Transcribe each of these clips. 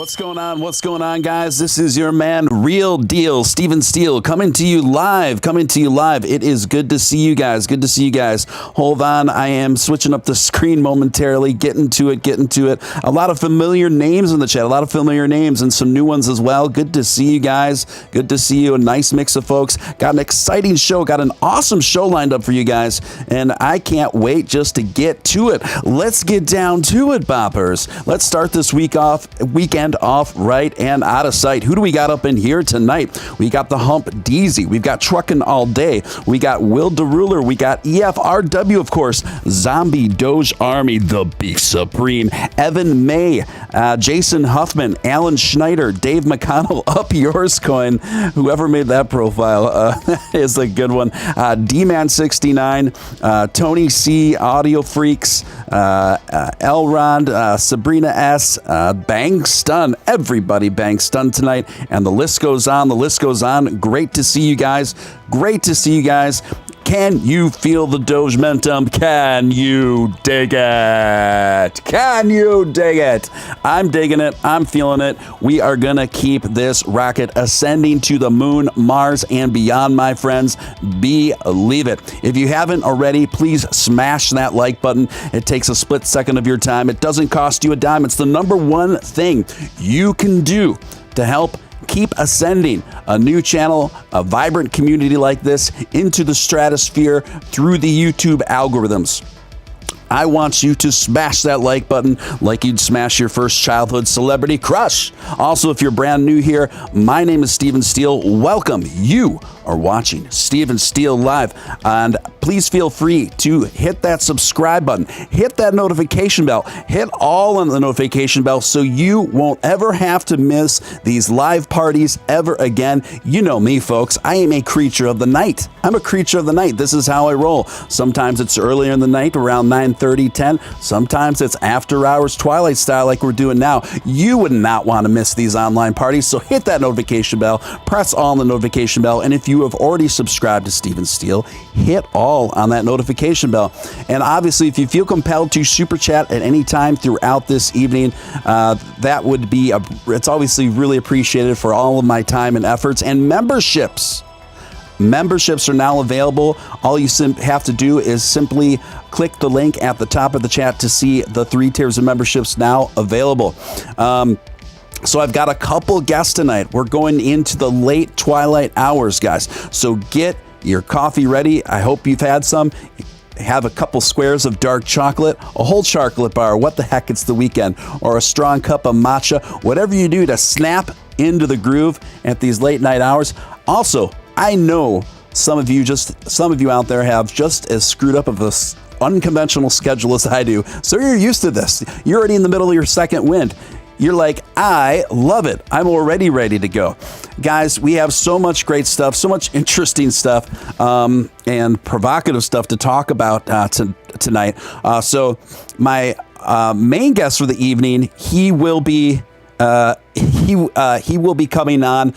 What's going on? What's going on, guys? This is your man, Real Deal, Steven Steele, coming to you live. It is good to see you guys. Hold on. I am switching up the screen momentarily, getting to it. A lot of familiar names in the chat, and some new ones as well. Good to see you guys. Good to see you. A nice mix of folks. Got an exciting show. Got an awesome show lined up for you guys, and I can't wait just to get to it. Let's get down to it, boppers. Let's start this weekend off right and out of sight. Who do we got up in here tonight? We got the Hump Deezy. We've got Truckin' All Day. We got Will DeRuler. We got EFRW, of course. Zombie Doge Army, the Beef Supreme. Evan May, Jason Huffman, Alan Schneider, Dave McConnell, Up Yours Coin. Whoever made that profile is a good one. D-Man69, Tony C, Audio Freaks, Elrond, Sabrina S, Bang Stun. Everybody bang stun tonight, and the list goes on. Great to see you guys. Can you feel the Doge momentum? Can you dig it? I'm digging it. I'm feeling it. We are going to keep this rocket ascending to the moon, Mars, and beyond, my friends. Believe it. If you haven't already, please smash that like button. It takes a split second of your time. It doesn't cost you a dime. It's the number one thing you can do to help keep ascending a new channel, a vibrant community like this into the stratosphere through the YouTube algorithms. I want you to smash that like button like you'd smash your first childhood celebrity crush. Also, if you're brand new here, my name is Steven Steele. Welcome. You are watching Steven Steele Live. And please feel free to hit that subscribe button, hit that notification bell, hit all on the notification bell so you won't ever have to miss these live parties ever again. You know me, folks. I am a creature of the night. This is how I roll. Sometimes it's earlier in the night, around 9:30, 10. Sometimes it's after hours, twilight style like we're doing now. You would not want to miss these online parties, so hit that notification bell, press all on the notification bell, and if you have already subscribed to Steven Steele, hit all on that notification bell. And obviously, if you feel compelled to super chat at any time throughout this evening, that would be, it's obviously really appreciated for all of my time and efforts. And memberships are now available. All you have to do is simply click the link at the top of the chat to see the 3 tiers of memberships now available. So I've got a couple guests tonight. We're going into the late twilight hours, guys. So get your coffee ready. I hope you've had some. Have a couple squares of dark chocolate, a whole chocolate bar. What the heck? It's the weekend. Or a strong cup of matcha. Whatever you do to snap into the groove at these late night hours. Also, I know some of you out there have just as screwed up of a unconventional schedule as I do. So you're used to this. You're already in the middle of your second wind. You're like, I love it. I'm already ready to go. Guys, we have so much great stuff, so much interesting stuff, and provocative stuff to talk about tonight. So my main guest for the evening, he will be coming on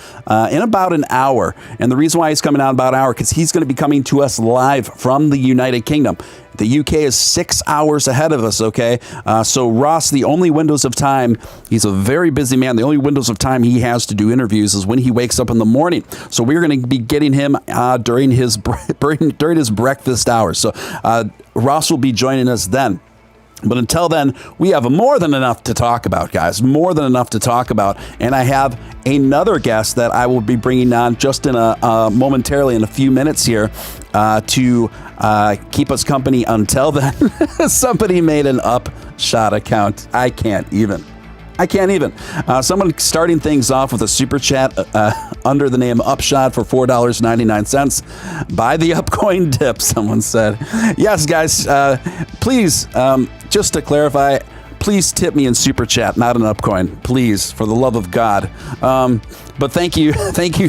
in about an hour. And the reason why he's coming on in about an hour, because he's going to be coming to us live from the United Kingdom. The UK is 6 hours ahead of us, okay? So Ross, the only windows of time, he's a very busy man. The only windows of time he has to do interviews is when he wakes up in the morning. So we're going to be getting him during his breakfast hours. So Ross will be joining us then. But until then, we have more than enough to talk about, guys. And I have another guest that I will be bringing on just in momentarily in a few minutes here to keep us company until then. Somebody made an Upshot account. I can't even. Someone starting things off with a super chat under the name Upshot for $4.99. Buy the Upcoin dip, someone said. Yes, guys, please, just to clarify, please tip me in super chat, not an Upcoin, please, for the love of God. But thank you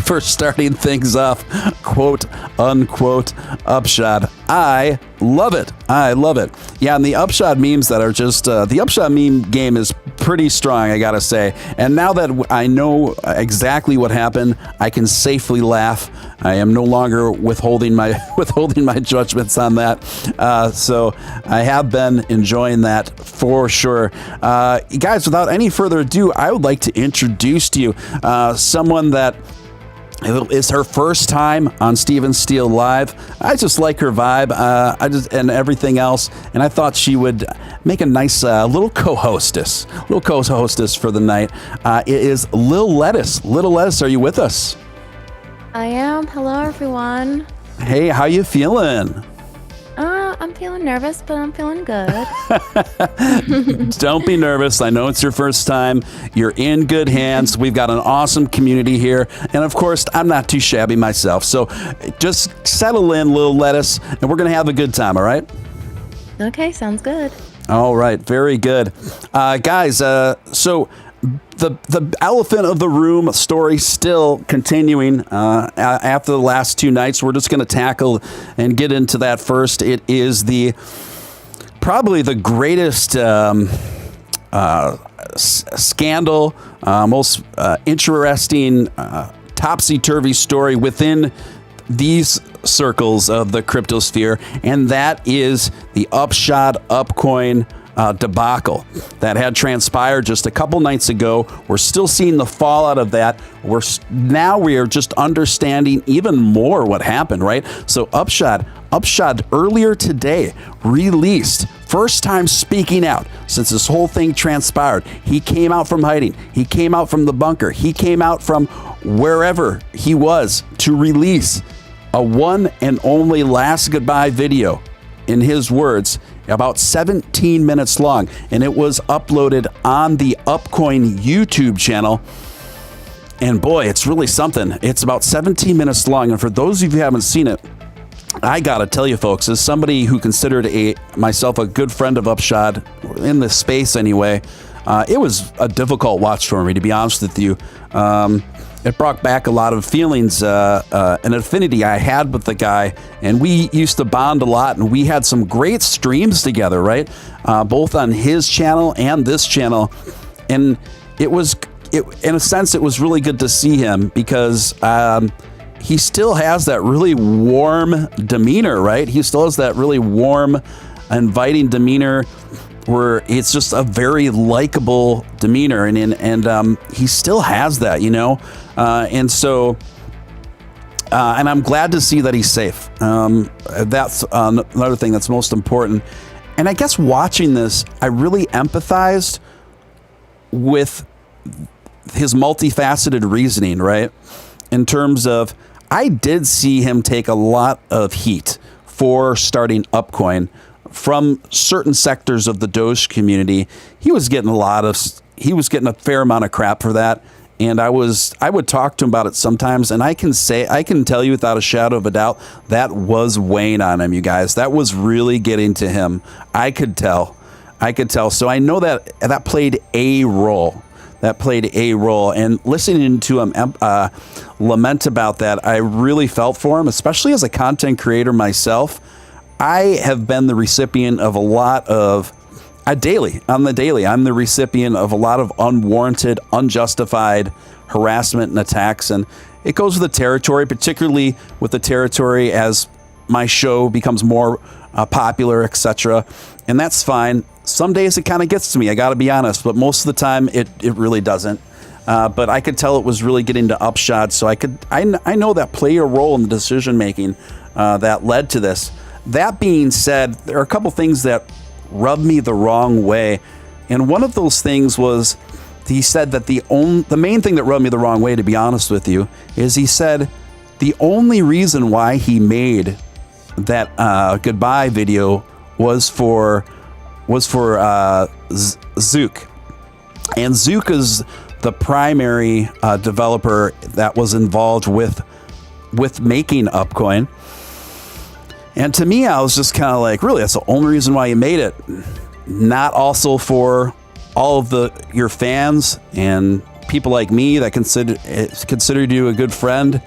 for starting things off, quote unquote, Upshot. I love it. Yeah, and the Upshot memes that are just the Upshot meme game is pretty strong, I gotta say. And now that I know exactly what happened, I can safely laugh. I am no longer withholding my judgments on that. So I have been enjoying that for sure. Guys, without any further ado, I would like to introduce to you someone that it's her first time on Steele Live. I just like her vibe, and everything else, and I thought she would make a nice little co-hostess for the night. It is Lil Lettuce. Little Lettuce, are you with us? I am. Hello, everyone. Hey, how you feeling? I'm feeling nervous, but I'm feeling good. Don't be nervous. I know it's your first time. You're in good hands. We've got an awesome community here. And of course, I'm not too shabby myself. So just settle in, Lil Lettuce, and we're going to have a good time, all right? Okay, sounds good. All right, very good. Guys, so the elephant of the room story still continuing after the last two nights. We're just going to tackle and get into that first. It is probably the greatest scandal, most interesting topsy-turvy story within these circles of the cryptosphere, and that is the Upshot Upcoin debacle that had transpired just a couple nights ago. We're still seeing the fallout of that. We are just understanding even more what happened, right? So Upshot earlier today released, first time speaking out since this whole thing transpired. He came out from hiding. He came out from the bunker. He came out from wherever he was to release a one and only last goodbye video, in his words, about 17 minutes long, and it was uploaded on the Upcoin YouTube channel. And boy, it's really something. It's about 17 minutes long, and for those of you who haven't seen it, I gotta tell you folks, as somebody who considered myself a good friend of Upshot, in this space anyway, it was a difficult watch for me, to be honest with you. It brought back a lot of feelings, an affinity I had with the guy, and we used to bond a lot, and we had some great streams together, right? Both on his channel and this channel, and in a sense, it was really good to see him because he still has that really warm demeanor, right? He still has that really warm, inviting demeanor, where it's just a very likable demeanor, and he still has that, and so and I'm glad to see that he's safe. That's another thing that's most important. And I guess watching this, I really empathized with his multifaceted reasoning, right? In terms of, I did see him take a lot of heat for starting Upcoin from certain sectors of the Doge community. He was getting a fair amount of crap for that. And I would talk to him about it sometimes, and I can tell you without a shadow of a doubt, that was weighing on him, you guys. That was really getting to him. I could tell. So I know that played a role. And listening to him lament about that, I really felt for him, especially as a content creator myself. I have been the recipient of a lot of on the daily, I'm the recipient of a lot of unwarranted, unjustified harassment and attacks. And it goes with the territory, particularly with the territory as my show becomes more popular, etc. And that's fine. Some days it kind of gets to me, I got to be honest, but most of the time it really doesn't. But I could tell it was really getting to Upshot. So I know that played a role in the decision making that led to this. That being said, there are a couple things that rubbed me the wrong way. And one of those things was, he said that the main thing that rubbed me the wrong way, to be honest with you, is he said the only reason why he made that goodbye video was for Zook. And Zook is the primary developer that was involved with making Upcoin. And to me, I was just kind of like, really, that's the only reason why you made it. Not also for all of your fans and people like me that considered you a good friend,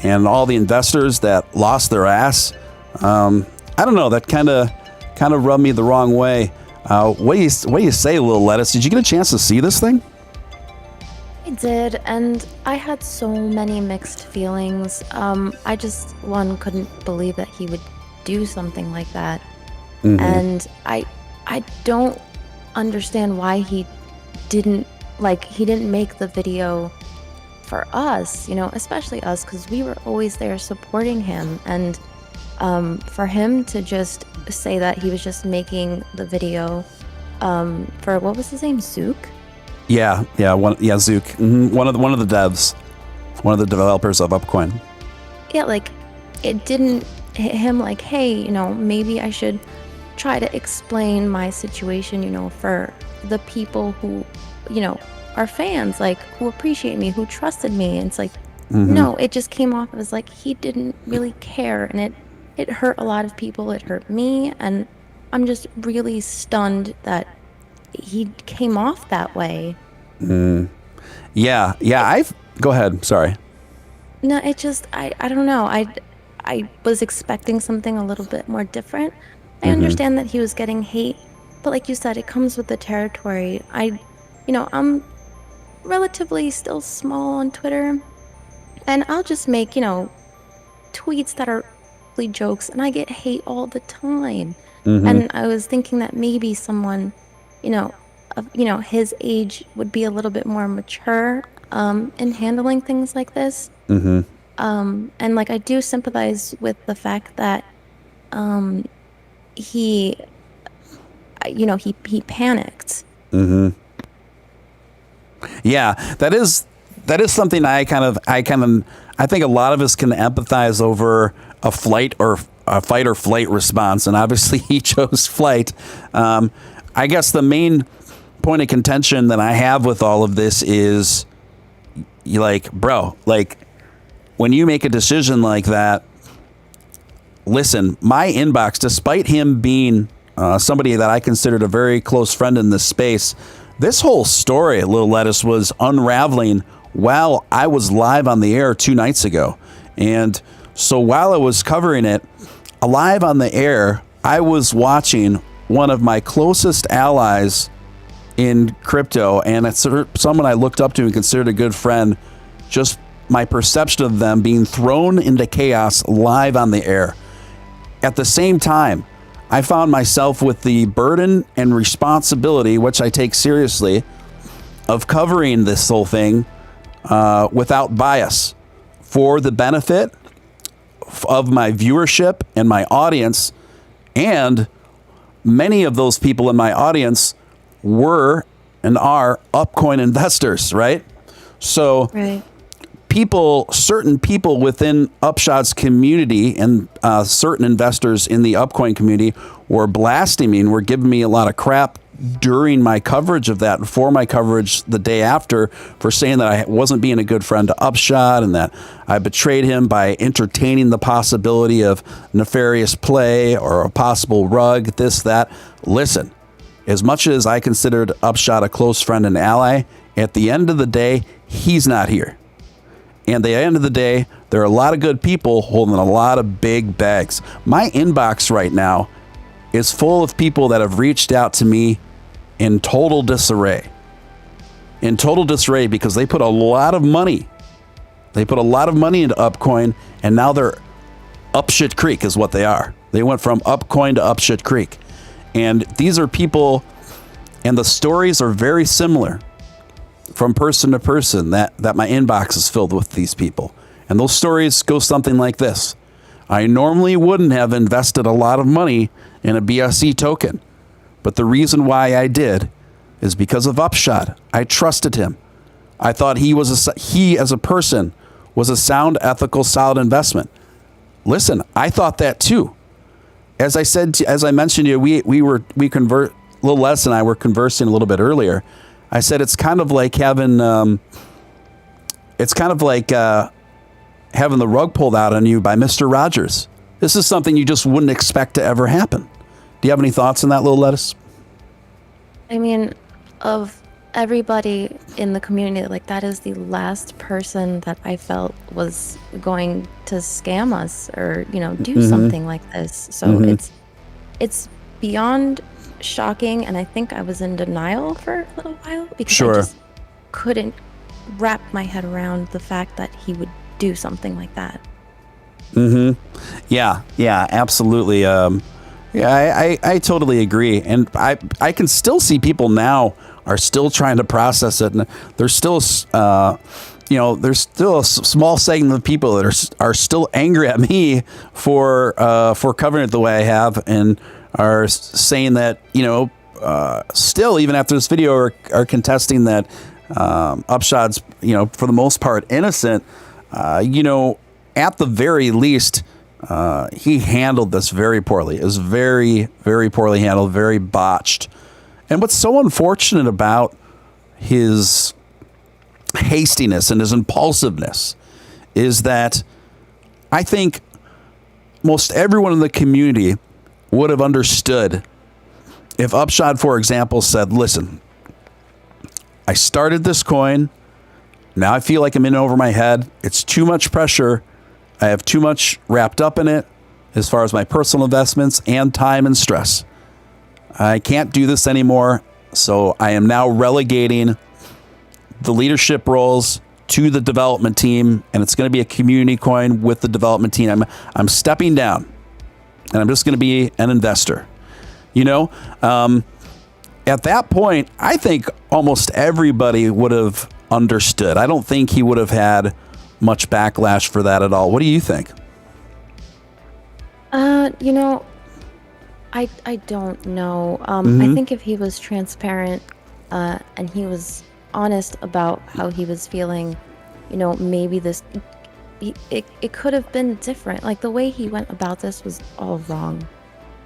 and all the investors that lost their ass. I don't know, that kind of rubbed me the wrong way. What do you say, Little Lettuce? Did you get a chance to see this thing? I did, and I had so many mixed feelings. I just, one, couldn't believe that he would do something like that. And I don't understand why he didn't make the video for us, especially us, because we were always there supporting him. And for him to just say that he was just making the video for, what was his name, Zook? Yeah, Zook. One of the devs, one of the developers of Upcoin. Yeah, it didn't hit him hey, maybe I should try to explain my situation, for the people who, are fans, who appreciate me, who trusted me. And it's no, it just came off as he didn't really care, and it hurt a lot of people. It hurt me, and I'm just really stunned that he came off that way. Yeah. Go ahead. Sorry. No, it just, I don't know. I was expecting something a little bit more different. I understand that he was getting hate, but like you said, it comes with the territory. I'm relatively still small on Twitter, and I'll just make, tweets that are really jokes, and I get hate all the time. And I was thinking that maybe someone, of his age would be a little bit more mature in handling things like this. And I do sympathize with the fact that he panicked. Yeah, that is something I think a lot of us can empathize over, a fight or flight response, and obviously he chose flight. I guess the main point of contention that I have with all of this is, bro, when you make a decision like that, listen, my inbox, despite him being somebody that I considered a very close friend in this space, this whole story, Little Lettuce, was unraveling while I was live on the air 2 nights ago. And so while I was covering it live on the air, I was watching one of my closest allies in crypto, and it's someone I looked up to and considered a good friend, just my perception of them being thrown into chaos live on the air. At the same time, I found myself with the burden and responsibility, which I take seriously, of covering this whole thing without bias for the benefit of my viewership and my audience. And many of those people in my audience were and are Upcoin investors, right? So Right. certain people within Upshot's community and certain investors in the Upcoin community were blasting me and were giving me a lot of crap during my coverage of that, before my coverage the day after, for saying that I wasn't being a good friend to Upshot and that I betrayed him by entertaining the possibility of nefarious play or a possible rug, this, that. Listen, as much as I considered Upshot a close friend and ally, at the end of the day, he's not here. And at the end of the day, there are a lot of good people holding a lot of big bags. My inbox right now is full of people that have reached out to me in total disarray. In total disarray because they put a lot of money. They put a lot of money into Upcoin, and now they're up shit creek is what they are. They went from Upcoin to up shit creek. And these are people, and the stories are very similar from person to person, that my inbox is filled with these people. And those stories go something like this. I normally wouldn't have invested a lot of money in a BSC token, but the reason why I did is because of Upshot. I trusted him. I thought he as a person was a sound, ethical, solid investment. Listen, I thought that too. As I mentioned to you, Little Les and I were conversing a little bit earlier. I said it's kind of like having the rug pulled out on you by Mr. Rogers. This is something you just wouldn't expect to ever happen. Do you have any thoughts on that, Little Lettuce? I mean, of everybody in the community, that is the last person that I felt was going to scam us or, do something like this. So it's beyond shocking, and I think I was in denial for a little while because Sure. I just couldn't wrap my head around the fact that he would do something like that. Yeah, absolutely. I totally agree. And I can still see people now are still trying to process it. And there's still, there's still a small segment of people that are still angry at me for covering it the way I have, and are saying that, still, even after this video, are contesting that Upshot's, for the most part, innocent. At the very least, he handled this very poorly. It was very, very poorly handled, very botched. And what's so unfortunate about his hastiness and his impulsiveness is that I think most everyone in the community would have understood if Upshot, for example, said, listen, I started this coin. Now I feel like I'm in over my head. It's too much pressure. I have too much wrapped up in it as far as my personal investments and time and stress. I can't do this anymore. So I am now relegating the leadership roles to the development team, and it's going to be a community coin with the development team. I'm stepping down, and I'm just going to be an investor. At that point, I think almost everybody would have understood. I don't think he would have had much backlash for that at all. What do you think? I don't know. I think if he was transparent and he was honest about how he was feeling, maybe it could have been different. Like, the way he went about this was all wrong.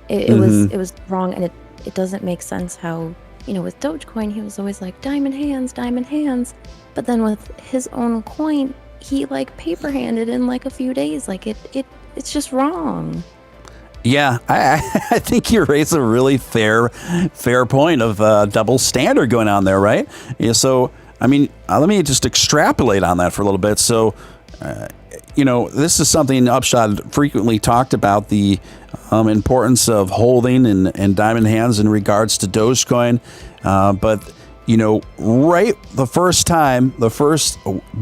It was wrong, and it doesn't make sense how, with Dogecoin, he was always like, diamond hands. But then with his own coin, he like paper handed in like a few days. Like it's just wrong. Yeah, I think you raise a really fair point of double standard going on there, right? Yeah, so, I mean, let me just extrapolate on that for a little bit. So, this is something Upshot frequently talked about, the importance of holding and diamond hands in regards to Dogecoin. But, right the first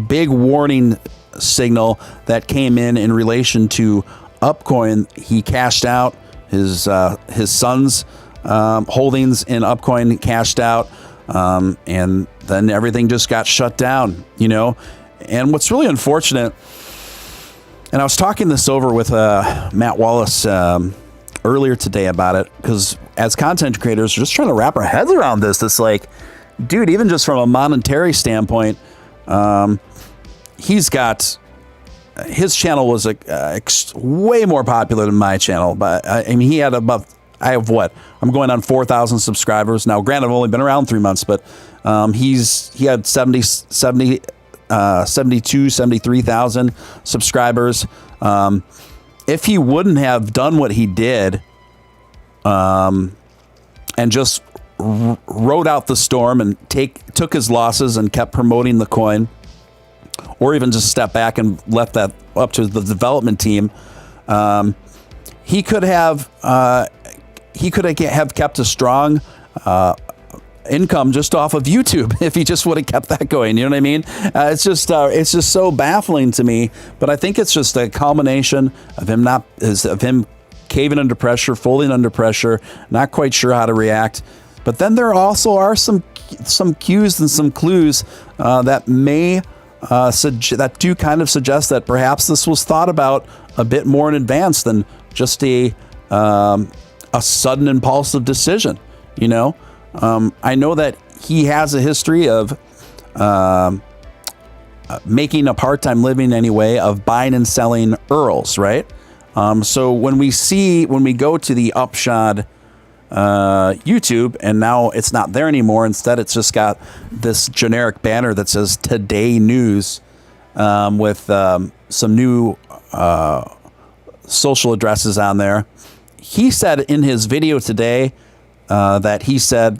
big warning signal that came in relation to Upcoin, he cashed out his son's holdings in Upcoin, cashed out, and then everything just got shut down, And what's really unfortunate, and I was talking this over with Matt Wallace earlier today about it, because as content creators, we're just trying to wrap our heads around this. It's like, dude, even just from a monetary standpoint, he's got... his channel was way more popular than my channel, but I mean, he had I'm going on 4,000 subscribers now. Granted, I've only been around 3 months, but he had 73,000 subscribers. If he wouldn't have done what he did, and just rode out the storm and took his losses and kept promoting the coin, or even just step back and left that up to the development team, he could have kept a strong income just off of YouTube if he just would have kept that going. You know what I mean? It's just so baffling to me. But I think it's just a culmination of him caving under pressure, folding under pressure, not quite sure how to react. But then there also are some cues and some clues that may. That do kind of suggest that perhaps this was thought about a bit more in advance than just a sudden impulsive decision. I know that he has a history of making a part-time living anyway, of buying and selling Earls, right? So when we go to the Upshot YouTube, and now it's not there anymore. Instead, it's just got this generic banner that says Today News, with some new social addresses on there. He said in his video today that he said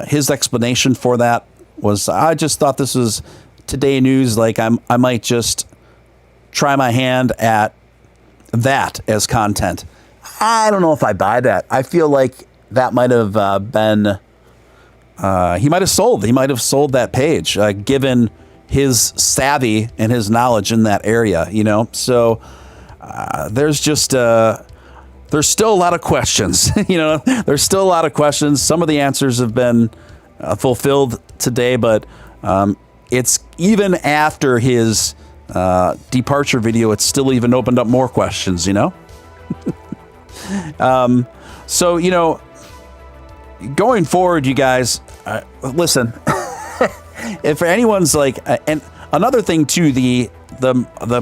his explanation for that was, I just thought this was Today News. Like, I might just try my hand at that as content. I don't know if I buy that. I feel like that might have been he might have sold that page given his savvy and his knowledge in that area, you know. So there's just there's still a lot of questions. You know, there's still a lot of questions. Some of the answers have been fulfilled today, but it's even after his departure video, it's still even opened up more questions, you know? So, you know, going forward, you guys, listen, if anyone's like, and another thing too, the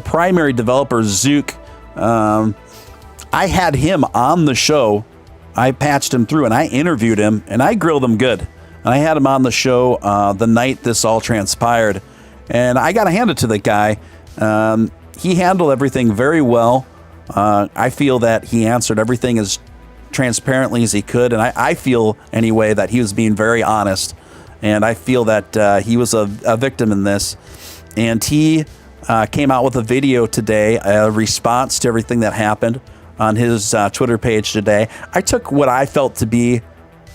primary developer, Zook, I had him on the show. I patched him through and I interviewed him and I grilled him good. And I had him on the show the night this all transpired. And I got to hand it to the guy. He handled everything very well. I feel that he answered everything as transparently as he could. And I feel, anyway, that he was being very honest. And I feel that he was a victim in this. And he came out with a video today, a response to everything that happened on his Twitter page today. I took what I felt to be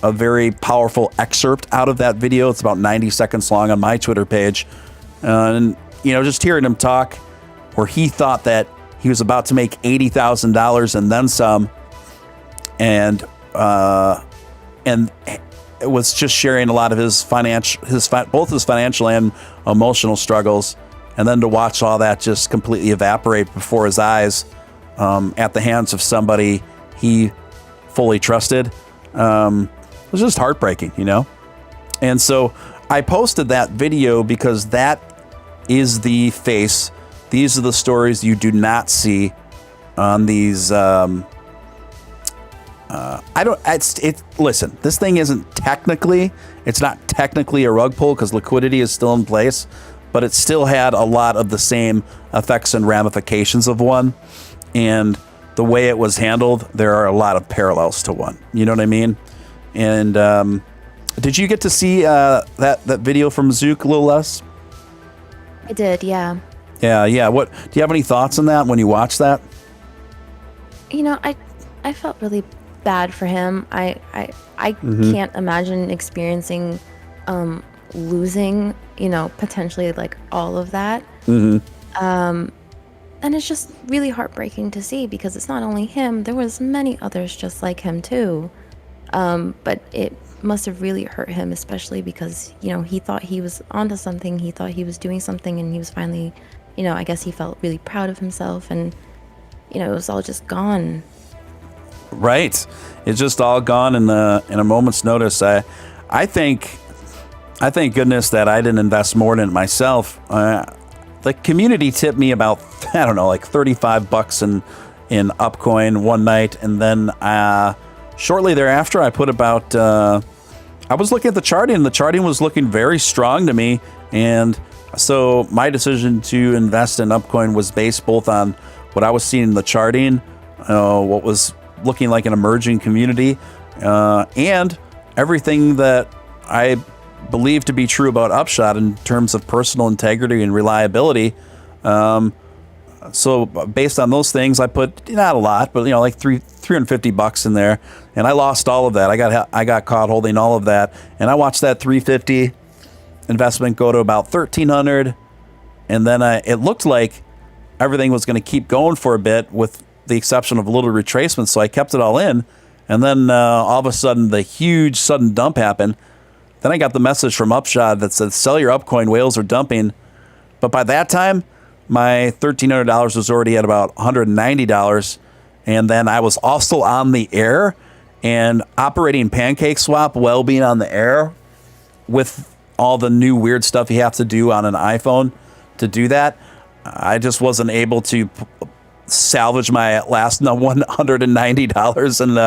a very powerful excerpt out of that video. It's about 90 seconds long on my Twitter page. And, you know, just hearing him talk where he thought that he was about to make $80,000 and then some. And it was just sharing a lot of his both his financial and emotional struggles. And then to watch all that just completely evaporate before his eyes at the hands of somebody he fully trusted, it was just heartbreaking, you know? And so I posted that video because that is the face. These are the stories you do not see on these. Listen, this thing it's not technically a rug pull because liquidity is still in place, but it still had a lot of the same effects and ramifications of one. And the way it was handled, there are a lot of parallels to one. You know what I mean? And did you get to see that video from Zook a little less? I did, yeah. Yeah. What do you have any thoughts on that when you watched that? You know, I felt really bad for him. I can't imagine experiencing losing, you know, potentially like all of that. And it's just really heartbreaking to see because it's not only him, there was many others just like him too. But it must have really hurt him, especially because, you know, he thought he was onto something. He thought he was doing something and he was finally, you know, I guess he felt really proud of himself and, you know, it was all just gone. Right. It's just all gone in a moment's notice. I thank goodness that I didn't invest more in it myself. The community tipped me about, I don't know, like $35 in Upcoin one night. And then shortly thereafter, I put about, I was looking at the charting and the charting was looking very strong to me. And so my decision to invest in Upcoin was based both on what I was seeing in the charting, what was looking like an emerging community, and everything that I believe to be true about Upshot in terms of personal integrity and reliability. So based on those things, I put not a lot, but you know, like $350 in there, and I lost all of that. I got caught holding all of that, and I watched that $350 investment go to about $1,300, and then it looked like everything was going to keep going for a bit, with the exception of a little retracement. So I kept it all in, and then all of a sudden, the huge sudden dump happened. Then I got the message from Upshot that said, "Sell your Upcoin, whales are dumping." But by that time, my $1,300 was already at about $190. And then I was also on the air and operating Pancake Swap while being on the air with all the new weird stuff you have to do on an iPhone to do that. I just wasn't able to salvage my last $190, and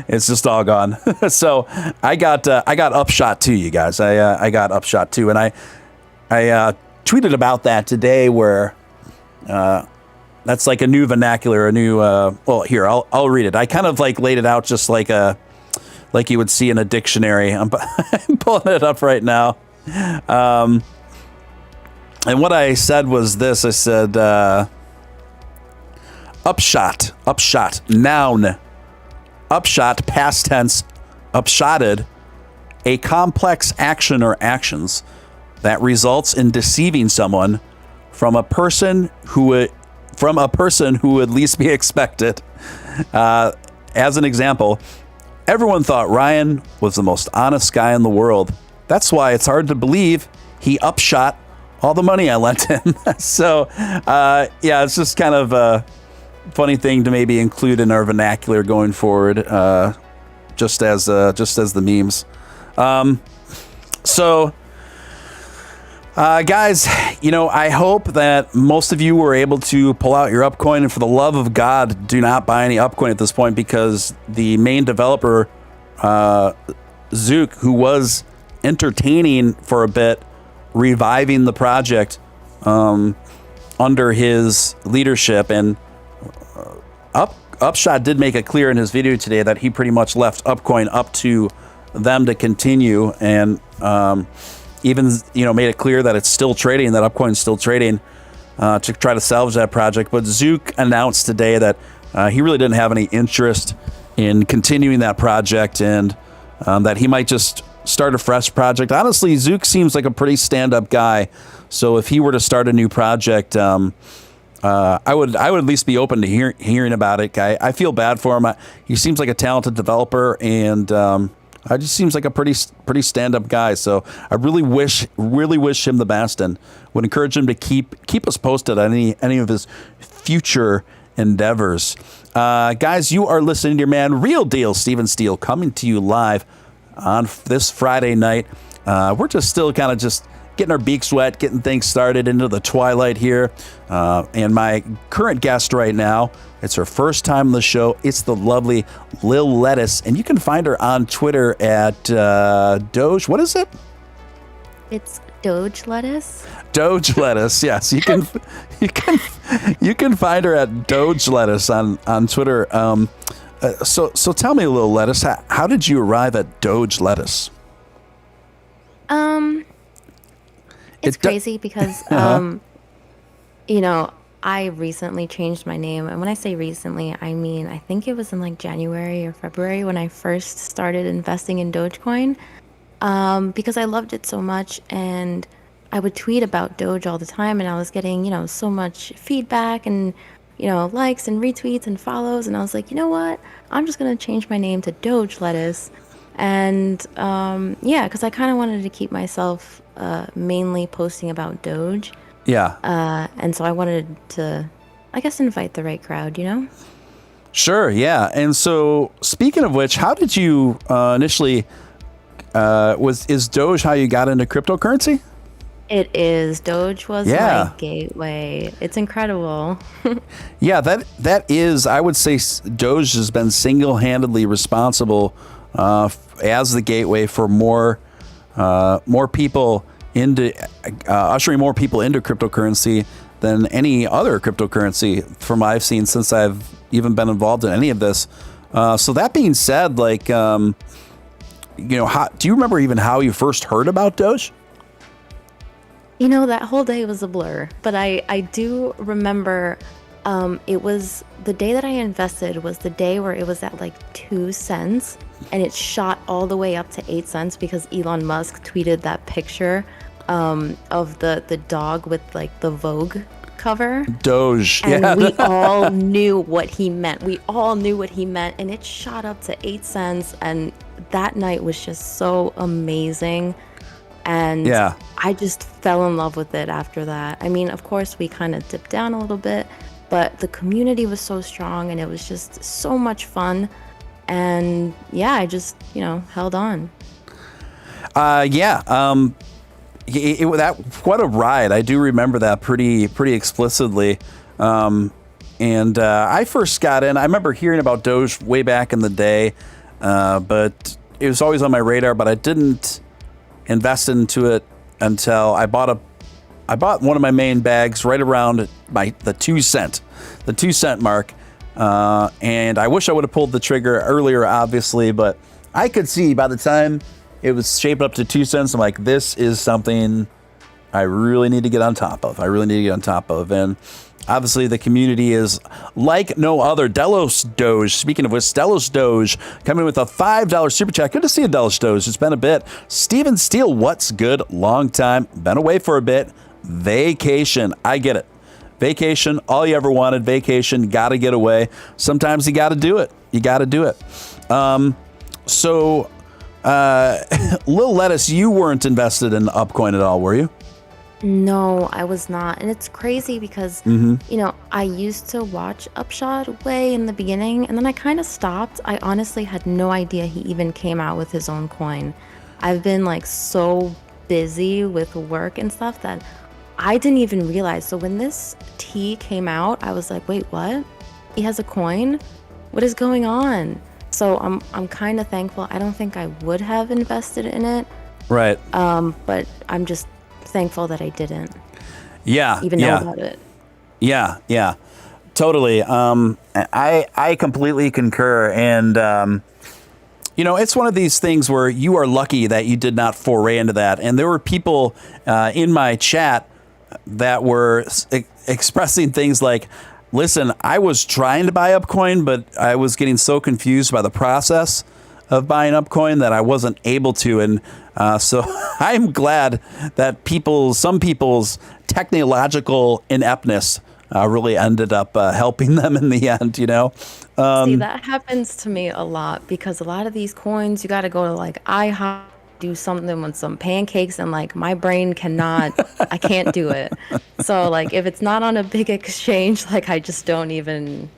it's just all gone. So I got Upshot too, you guys. I got Upshot too, and I tweeted about that today, where that's like a new vernacular, a new. Well, here I'll read it. I kind of like laid it out just like you would see in a dictionary. I'm pulling it up right now, and what I said was this. I said. Upshot, noun. Upshot, past tense, upshotted a complex action or actions that results in deceiving someone from a person who would least be expected. As an example, everyone thought Ryan was the most honest guy in the world. That's why it's hard to believe he upshot all the money I lent him. So, yeah, it's just kind of a funny thing to maybe include in our vernacular going forward, just as the memes. Guys, I hope that most of you were able to pull out your Upcoin, and for the love of God, do not buy any Upcoin at this point, because the main developer, Zook, who was entertaining for a bit, reviving the project under his leadership, and Upshot did make it clear in his video today that he pretty much left Upcoin up to them to continue, and even made it clear that it's still trading, that Upcoin's still trading, to try to salvage that project. But Zook announced today that he really didn't have any interest in continuing that project, and that he might just start a fresh project. Honestly, Zook seems like a pretty stand-up guy, so if he were to start a new project, I would at least be open to hearing about it. I feel bad for him. He seems like a talented developer, and he just seems like a pretty stand-up guy. So I really wish him the best, and would encourage him to keep us posted on any of his future endeavors. Guys, you are listening to your man, Real Deal Steven Steele, coming to you live on this Friday night. We're just still kind of just getting our beaks wet, getting things started into the twilight here. And my current guest right now, it's her first time on the show. It's the lovely Lil Lettuce, and you can find her on Twitter at Doge. What is it? It's Doge Lettuce. Doge Lettuce, yes. You can find her at Doge Lettuce on Twitter. So tell me, Lil Lettuce, how did you arrive at Doge Lettuce? It's crazy because, I recently changed my name. And when I say recently, I mean, I think it was in like January or February when I first started investing in Dogecoin, because I loved it so much. And I would tweet about Doge all the time, and I was getting, so much feedback and, likes and retweets and follows. And I was like, you know what? I'm just going to change my name to Doge Lettuce. And because I kind of wanted to keep myself mainly posting about Doge. Yeah. And so I wanted to, I guess, invite the right crowd, Sure, yeah. And so, speaking of which, how did you initially, is Doge how you got into cryptocurrency? It is. Doge was my gateway. It's incredible. Yeah, that is, I would say Doge has been single-handedly responsible as the gateway for more people into ushering more people into cryptocurrency than any other cryptocurrency from what I've seen since I've even been involved in any of this. So that being said, do you remember even how you first heard about Doge? That whole day was a blur, but I do remember it was the day that I invested was the day where it was at like 2 cents, and it shot all the way up to 8 cents because Elon Musk tweeted that picture of the dog with like the Vogue cover. Doge. And we all knew what he meant. And it shot up to 8 cents, and that night was just so amazing. And I just fell in love with it after that. I mean, of course, we kind of dipped down a little bit, but the community was so strong, and it was just so much fun. And I just, held on. What a ride. I do remember that pretty explicitly. And I first got in, I remember hearing about Doge way back in the day, but it was always on my radar, but I didn't invest into it until I bought one of my main bags right around the 2 cent mark. And I wish I would have pulled the trigger earlier, obviously, but I could see by the time it was shaped up to 2 cents, I'm like, this is something I really need to get on top of. And Obviously, the community is like no other. Delos Doge, speaking of which, Delos Doge coming with a $5 super chat. Good to see you, Delos Doge. It's been a bit. Steven Steele, what's good? Long time. Been away for a bit. Vacation. I get it. Vacation, all you ever wanted. Vacation, got to get away. Sometimes you got to do it. You got to do it. Lil Lettuce, you weren't invested in Upcoin at all, were you? No, I was not. And it's crazy because, I used to watch Upshot way in the beginning, and then I kind of stopped. I honestly had no idea he even came out with his own coin. I've been like so busy with work and stuff that I didn't even realize. So when this tea came out, I was like, wait, what? He has a coin? What is going on? So I'm kind of thankful. I don't think I would have invested in it. Right. But I'm just thankful that I didn't. Yeah. Even know about it. Yeah. Totally. I completely concur. And, it's one of these things where you are lucky that you did not foray into that. And there were people in my chat that were expressing things like, listen, I was trying to buy Upcoin, but I was getting so confused by the process of buying Upcoin that I wasn't able to. And so I'm glad that some people's technological ineptness really ended up helping them in the end, See, that happens to me a lot because a lot of these coins, you got to go to like IHOP, do something with some pancakes, and like my brain I can't do it. So like if it's not on a big exchange, like I don't even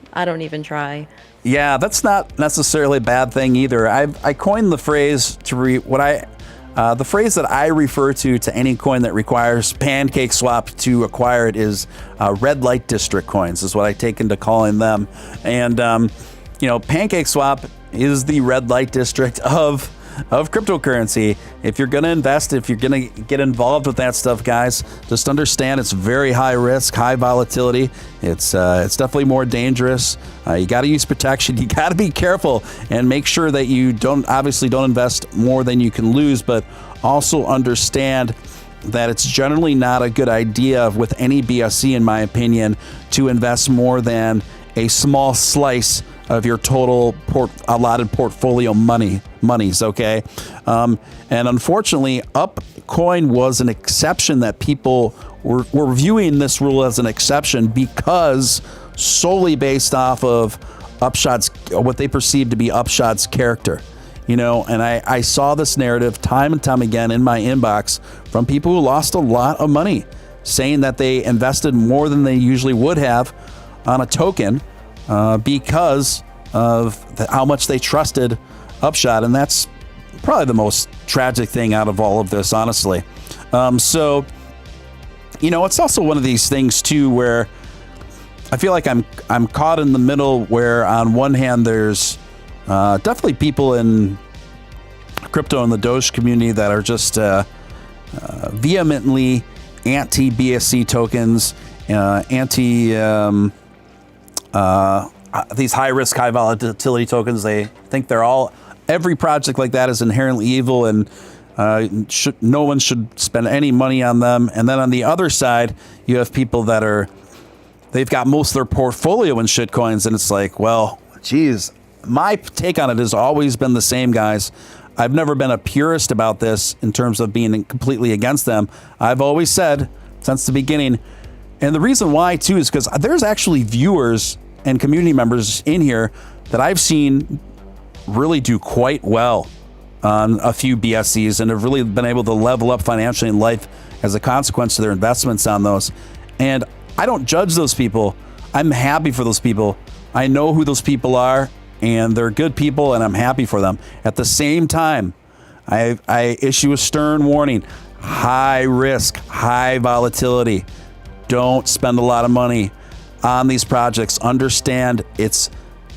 try. Yeah, that's not necessarily a bad thing either. I coined the phrase the phrase that I refer to any coin that requires Pancake Swap to acquire it is red light district coins is what I take into calling them. And Pancake Swap is the red light district of cryptocurrency. If you're going to invest, if you're going to get involved with that stuff, guys, just understand it's very high risk, high volatility. It's definitely more dangerous. You got to use protection. You got to be careful and make sure that you don't invest more than you can lose, but also understand that it's generally not a good idea with any BSC, in my opinion, to invest more than a small slice of your total allotted portfolio monies, okay? And unfortunately, Upcoin was an exception that people were viewing this rule as an exception because solely based off of Upshot's, what they perceived to be Upshot's character. And I saw this narrative time and time again in my inbox from people who lost a lot of money, saying that they invested more than they usually would have on a token because of how much they trusted Upshot. And that's probably the most tragic thing out of all of this, honestly. So, it's also one of these things too, where I feel like I'm caught in the middle where on one hand, there's definitely people in crypto and the Doge community that are just vehemently anti-BSC tokens, these high risk, high volatility tokens. They think every project like that is inherently evil and no one should spend any money on them. And then on the other side, you have people that they've got most of their portfolio in shitcoins, and it's like, well, geez, my take on it has always been the same, guys. I've never been a purist about this in terms of being completely against them. I've always said since the beginning, and the reason why too is because there's actually viewers and community members in here that I've seen really do quite well on a few BSCs and have really been able to level up financially in life as a consequence to their investments on those. And I don't judge those people. I'm happy for those people. I know who those people are, and they're good people, and I'm happy for them. At the same time, I issue a stern warning. High risk, high volatility. Don't spend a lot of money on these projects. Understand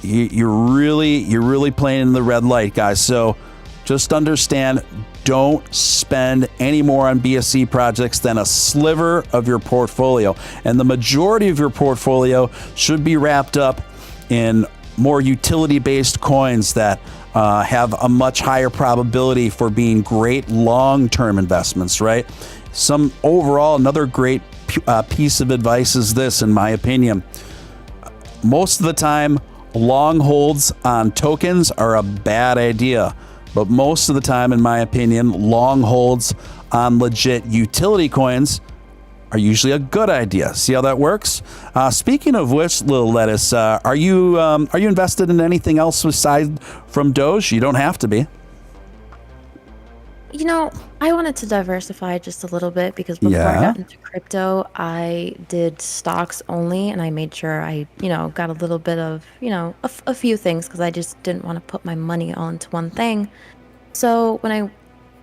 you're really playing in the red light, guys. So just understand, don't spend any more on BSC projects than a sliver of your portfolio. And the majority of your portfolio should be wrapped up in more utility-based coins that have a much higher probability for being great long-term investments, right? Another great piece of advice is this, in my opinion. Most of the time, long holds on tokens are a bad idea. But most of the time, in my opinion, long holds on legit utility coins are usually a good idea. See how that works? Speaking of which, Little Lettuce, are you invested in anything else aside from Doge? You don't have to be. You know, I wanted to diversify just a little bit because before I got into crypto, I did stocks only, and I made sure I, got a little bit of, a few things because I just didn't want to put my money all into one thing. So when I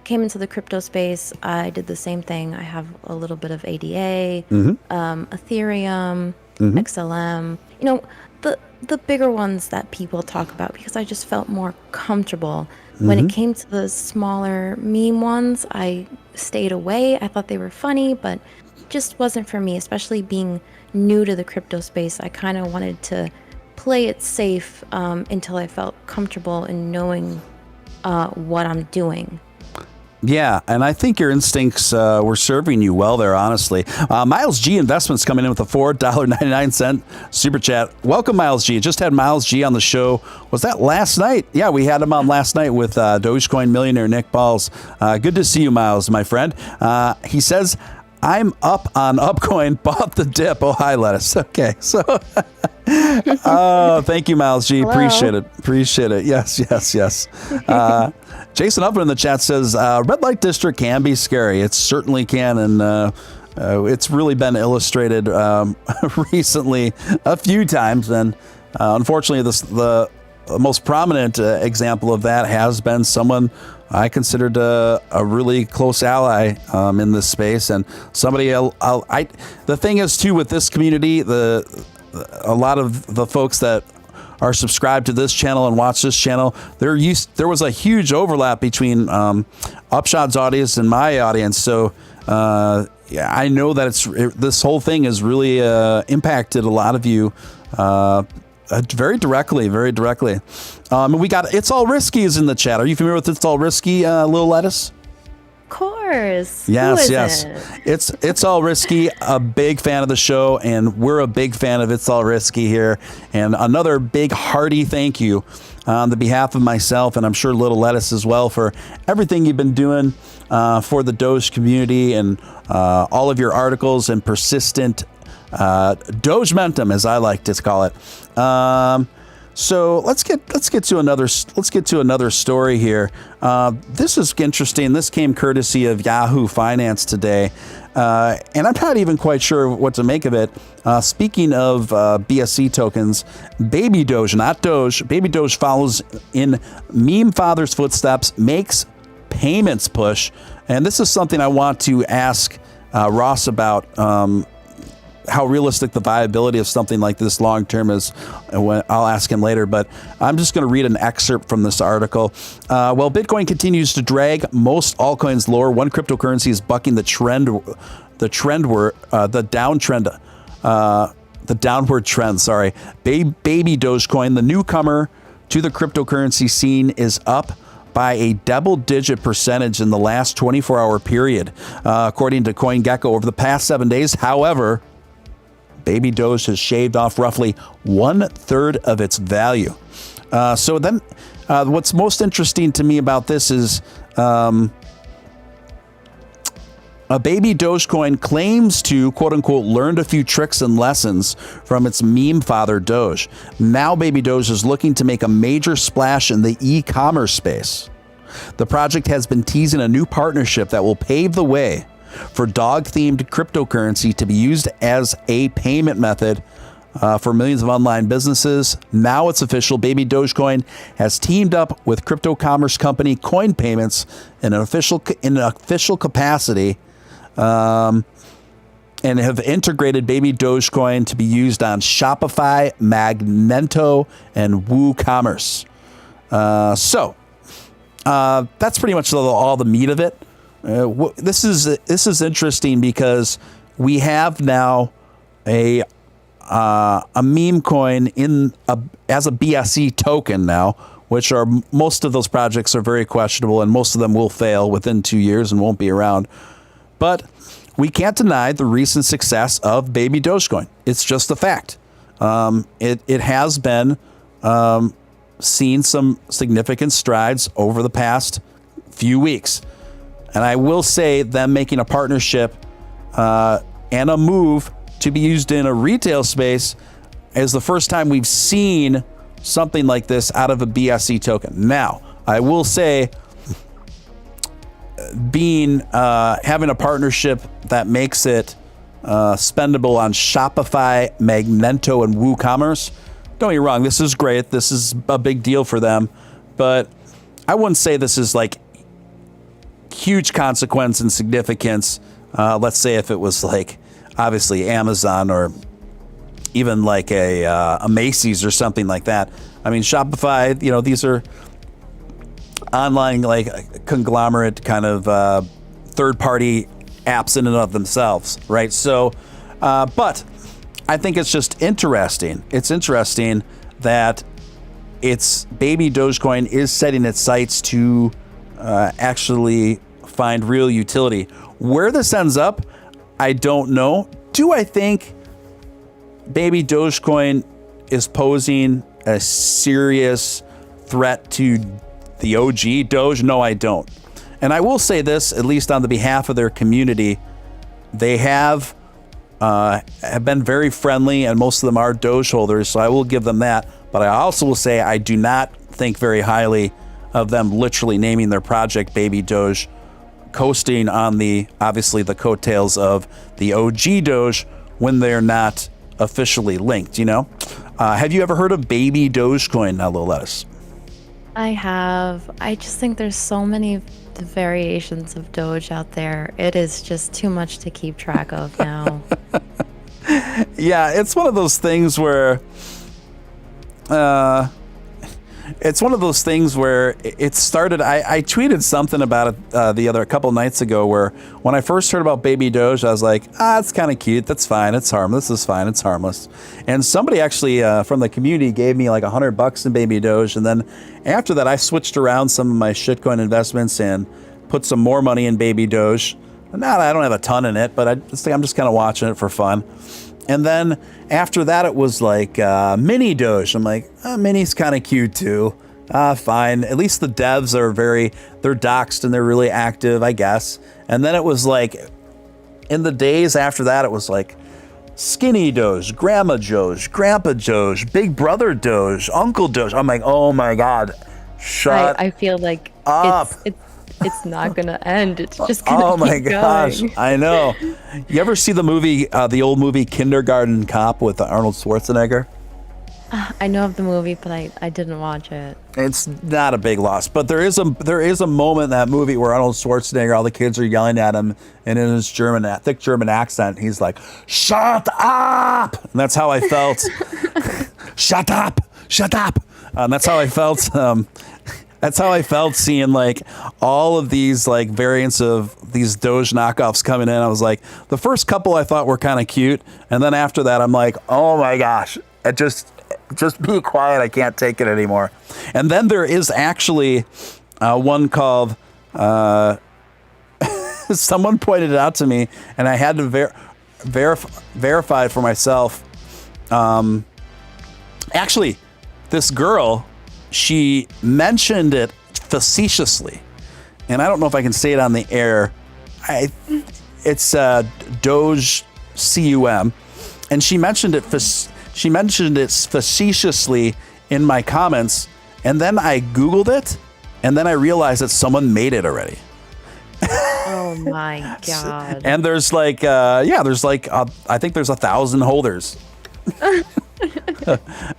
came into the crypto space, I did the same thing. I have a little bit of ADA, Ethereum, XLM, the bigger ones that people talk about because I just felt more comfortable. When it came to the smaller meme ones, I stayed away. I thought they were funny, but just wasn't for me, especially being new to the crypto space. I kind of wanted to play it safe until I felt comfortable in knowing what I'm doing. Yeah, and I think your instincts were serving you well there, honestly. Miles G Investments coming in with a $4.99 super chat. Welcome, Miles G. Just had Miles G on the show. Was that last night? Yeah, we had him on last night with Dogecoin millionaire Nick Balls. Good to see you, Miles, my friend. He says, I'm up on Upcoin, bought the dip. Oh, hi, Lettuce. Okay, so... oh, thank you, Miles G. Hello. Appreciate it. Yes. Jason Huffman in the chat says, red light district can be scary. It certainly can. And it's really been illustrated recently a few times. And unfortunately, the most prominent example of that has been someone I considered a really close ally in this space. And somebody, the thing is, too, with this community, a lot of the folks that are subscribed to this channel and watch this channel, there was a huge overlap between Upshot's audience and my audience. So I know that this whole thing has really impacted a lot of you very directly. We got It's All Risky is in the chat. Are you familiar with It's All Risky, Little Lettuce? Of course. Yes. It's All Risky, a big fan of the show, and we're a big fan of It's All Risky here. And another big hearty thank you on the behalf of myself, and I'm sure Little Lettuce as well, for everything you've been doing for the Doge community and all of your articles and persistent Doge momentum, as I like to call it. So let's get to another story here. This is interesting. This came courtesy of Yahoo Finance today, and I'm not even quite sure what to make of it. Speaking of BSC tokens, Baby Doge, not Doge, Baby Doge follows in meme father's footsteps, makes payments push, and this is something I want to ask Ross about. How realistic the viability of something like this long term is. I'll ask him later, but I'm just going to read an excerpt from this article. While Bitcoin continues to drag most altcoins lower, one cryptocurrency is bucking the downward trend. Sorry, Baby Dogecoin, the newcomer to the cryptocurrency scene, is up by a double-digit percentage in the last 24-hour period, according to CoinGecko. Over the past 7 days, however, Baby Doge has shaved off roughly 1/3 of its value. So then what's most interesting to me about this is a Baby Dogecoin claims to, quote unquote, learned a few tricks and lessons from its meme father Doge. Now Baby Doge is looking to make a major splash in the e-commerce space. The project has been teasing a new partnership that will pave the way for dog-themed cryptocurrency to be used as a payment method for millions of online businesses. Now it's official. Baby Dogecoin has teamed up with crypto commerce company Coin Payments in an official capacity, and have integrated Baby Dogecoin to be used on Shopify, Magento, and WooCommerce. So that's pretty much all the meat of it. This is interesting because we have now a meme coin as a BSC token now, which are most of those projects are very questionable, and most of them will fail within 2 years and won't be around. But we can't deny the recent success of baby Dogecoin. It's just a fact. It has been seen some significant strides over the past few weeks. And I will say them making a partnership and a move to be used in a retail space is the first time we've seen something like this out of a BSC token. Now, I will say having a partnership that makes it spendable on Shopify, Magento, and WooCommerce. Don't get me wrong, this is great. This is a big deal for them, but I wouldn't say this is like huge consequence and significance. Let's say if it was like obviously Amazon or even like a Macy's or something like that. I mean, Shopify, these are online like conglomerate kind of third-party apps in and of themselves, right? So, but I think it's just interesting. It's interesting that it's baby Dogecoin is setting its sights to actually find real utility. Where this ends up, I don't know. Do I think baby Dogecoin is posing a serious threat to the OG Doge? No, I don't. And I will say this, at least on the behalf of their community, they have been very friendly, and most of them are Doge holders, so I will give them that. But I also will say I do not think very highly of them literally naming their project Baby Doge, coasting on obviously the coattails of the OG Doge when they're not officially linked, Have you ever heard of Baby Dogecoin, now, Little Lettuce? I have. I just think there's so many variations of Doge out there. It is just too much to keep track of now. Yeah, it's one of those things where it started. I tweeted something about it a couple nights ago, where when I first heard about Baby Doge, I was like, it's kind of cute. That's fine. It's harmless. It's fine. It's harmless. And somebody actually from the community gave me like $100 in Baby Doge. And then after that, I switched around some of my shitcoin investments and put some more money in Baby Doge. I don't have a ton in it, but I'm just kind of watching it for fun. And then after that, it was like Mini Doge. I'm like, Mini's kind of cute too. Fine. At least the devs they're doxed and they're really active, I guess. And then it was like, in the days after that, it was like Skinny Doge, Grandma Doge, Grandpa Doge, Big Brother Doge, Uncle Doge. I'm like, oh my God, I feel like up. It's not gonna end. It's just gonna oh my keep gosh, going. I know. You ever see the movie, the old movie Kindergarten Cop with Arnold Schwarzenegger? I know of the movie, but I didn't watch it. It's not a big loss, but there is a moment in that movie where Arnold Schwarzenegger, all the kids are yelling at him, and in his thick German accent, he's like, "Shut up!" And that's how I felt. Shut up! Shut up! That's how I felt. That's how I felt seeing like all of these like variants of these Doge knockoffs coming in. I was like, the first couple I thought were kind of cute, and then after that, I'm like, oh my gosh, it just be quiet. I can't take it anymore. And then there is actually one called. Someone pointed it out to me, and I had to verify it for myself. Actually, this girl, she mentioned it facetiously, and I don't know if I can say it on the air. It's Doge cum, and she mentioned it facetiously in my comments, and then I Googled it, and then I realized that someone made it already. Oh my God! And there's like, I think there's 1,000 holders.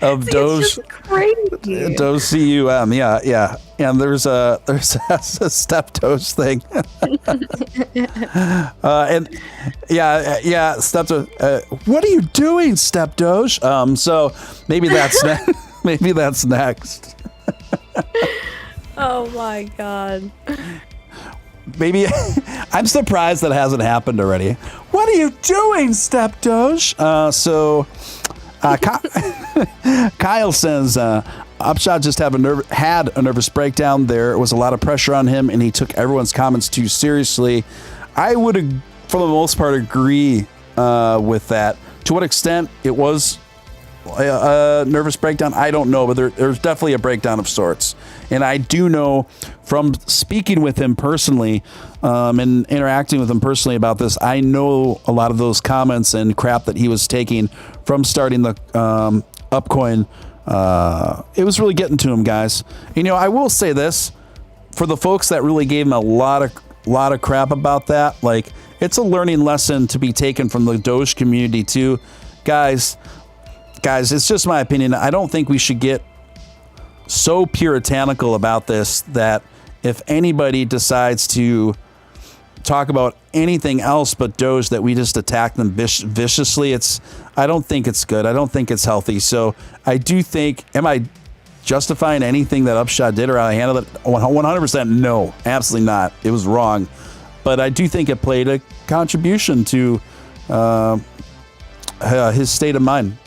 Of Doge, it's just crazy. Doge cum, yeah, and there's a Step Doge thing, and Step Doge. What are you doing, Step Doge? So maybe that's maybe that's next. Oh my God. Maybe I'm surprised that hasn't happened already. What are you doing, Step Doge? Kyle says, Upshot just had a nervous breakdown. There was a lot of pressure on him, and he took everyone's comments too seriously. I would for the most part, agree with that. To what extent it was a nervous breakdown, I don't know, but there's definitely a breakdown of sorts. And I do know from speaking with him personally and interacting with him personally about this, I know a lot of those comments and crap that he was taking from starting the Upcoin, it was really getting to him, guys. You know, I will say this, for the folks that really gave him a lot of crap about that, like, it's a learning lesson to be taken from the Doge community too. Guys, it's just my opinion. I don't think we should get so puritanical about this that if anybody decides to talk about anything else but Doge, that we just attack them viciously. I don't think it's good. I don't think it's healthy. So I do think, am I justifying anything that Upshot did or how I handled it? 100% no, absolutely not. It was wrong. But I do think it played a contribution to his state of mind.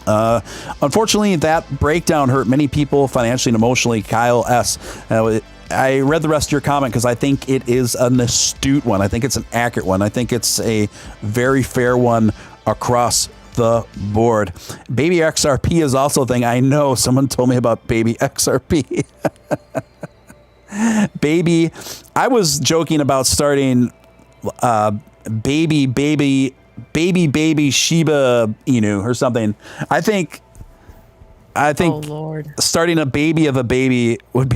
Unfortunately, that breakdown hurt many people financially and emotionally. Kyle S. I read the rest of your comment because I think it is an astute one. I think it's an accurate one. I think it's a very fair one across the board. Baby XRP is also a thing. I know someone told me about Baby XRP. Baby, I was joking about starting baby Shiba Inu or something. I think Oh, Lord. starting a baby of a baby would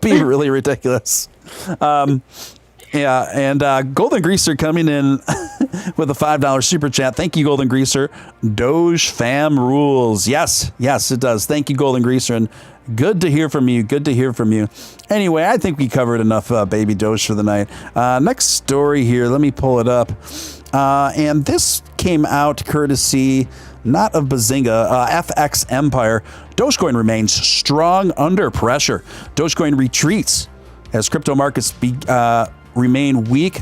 be really ridiculous. Yeah, and Golden Greaser coming in with a $5 super chat. Thank you, Golden Greaser. Doge fam rules. Yes, it does. Thank you, Golden Greaser, and good to hear from you. Good to hear from you. Anyway, I think we covered enough baby Doge for the night. Next story here. Let me pull it up. And this came out courtesy not of Bazinga, FX Empire. Dogecoin remains strong under pressure. Dogecoin retreats as crypto markets remain weak.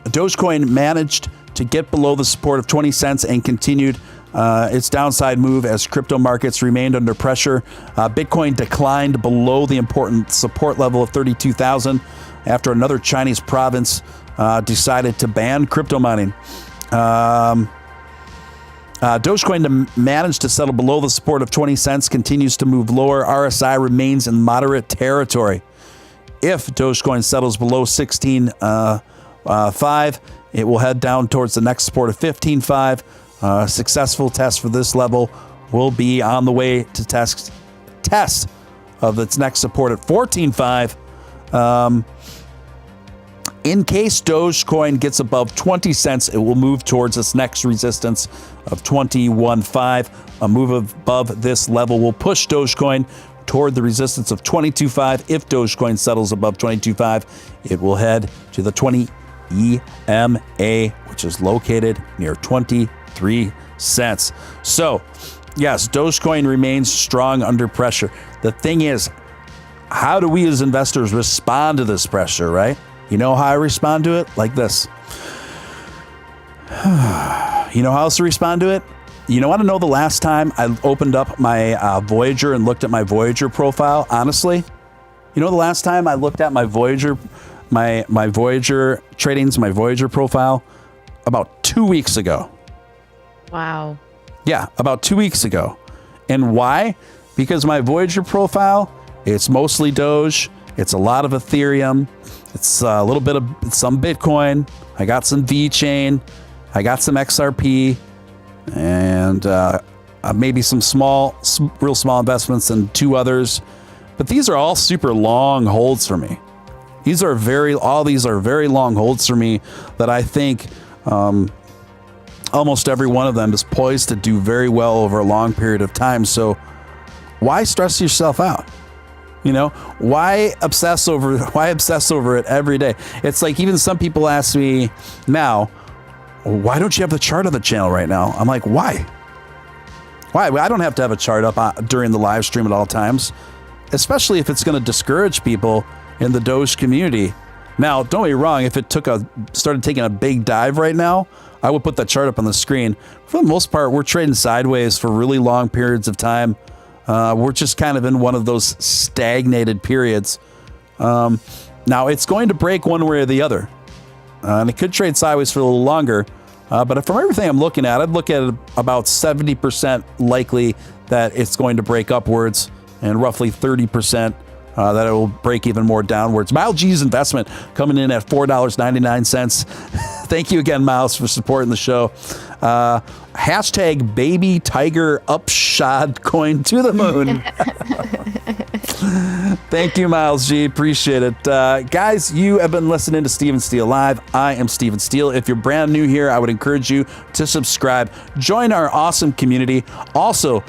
Dogecoin managed to get below the support of 20 cents and continued its downside move as crypto markets remained under pressure. Bitcoin declined below the important support level of 32,000 after another Chinese province decided to ban crypto mining. Dogecoin managed to settle below the support of 20 cents, continues to move lower. RSI remains in moderate territory. If Dogecoin settles below 16.5, it will head down towards the next support of 15.5. Successful test for this level will be on the way to test of its next support at 14.5. In case Dogecoin gets above 20 cents, it will move towards its next resistance of 21.5. A move above this level will push Dogecoin toward the resistance of 22.5. If Dogecoin settles above 22.5, it will head to the 20 EMA, which is located near 23 cents. So, yes, Dogecoin remains strong under pressure. The thing is, how do we as investors respond to this pressure, right? You know how I respond to it? Like this. You know how else to respond to it? You know, want to know the last time I opened up my Voyager and looked at my Voyager profile? Honestly, you know the last time I looked at my Voyager, my Voyager tradings, my Voyager profile? About 2 weeks ago. Wow. Yeah, about 2 weeks ago. And why? Because my Voyager profile, it's mostly Doge. It's a lot of Ethereum. It's a little bit of some Bitcoin. I got some VeChain. I got some XRP. And maybe some real small investments and two others. But these are all super long holds for me. All these are very long holds for me that I think almost every one of them is poised to do very well over a long period of time. So why stress yourself out? You know, why obsess over it every day? It's like, even some people ask me now, why don't you have the chart on the channel right now? I'm like, why? I don't have to have a chart up during the live stream at all times, especially if it's going to discourage people in the Doge community. Now, don't get me wrong, if it started taking a big dive right now, I would put that chart up on the screen. For the most part, we're trading sideways for really long periods of time. We're just kind of in one of those stagnated periods. Now, it's going to break one way or the other. and it could trade sideways for a little longer. But from everything I'm looking at, I'd look at it about 70% likely that it's going to break upwards, and roughly 30% that it will break even more downwards. Miles G's investment coming in at $4.99. Thank you again, Miles, for supporting the show. Hashtag baby tiger upshot coin to the moon. Thank you, Miles G. Appreciate it. Guys, you have been listening to Steven Steele Live. I am Steven Steele. If you're brand new here, I would encourage you to subscribe. Join our awesome community. Also,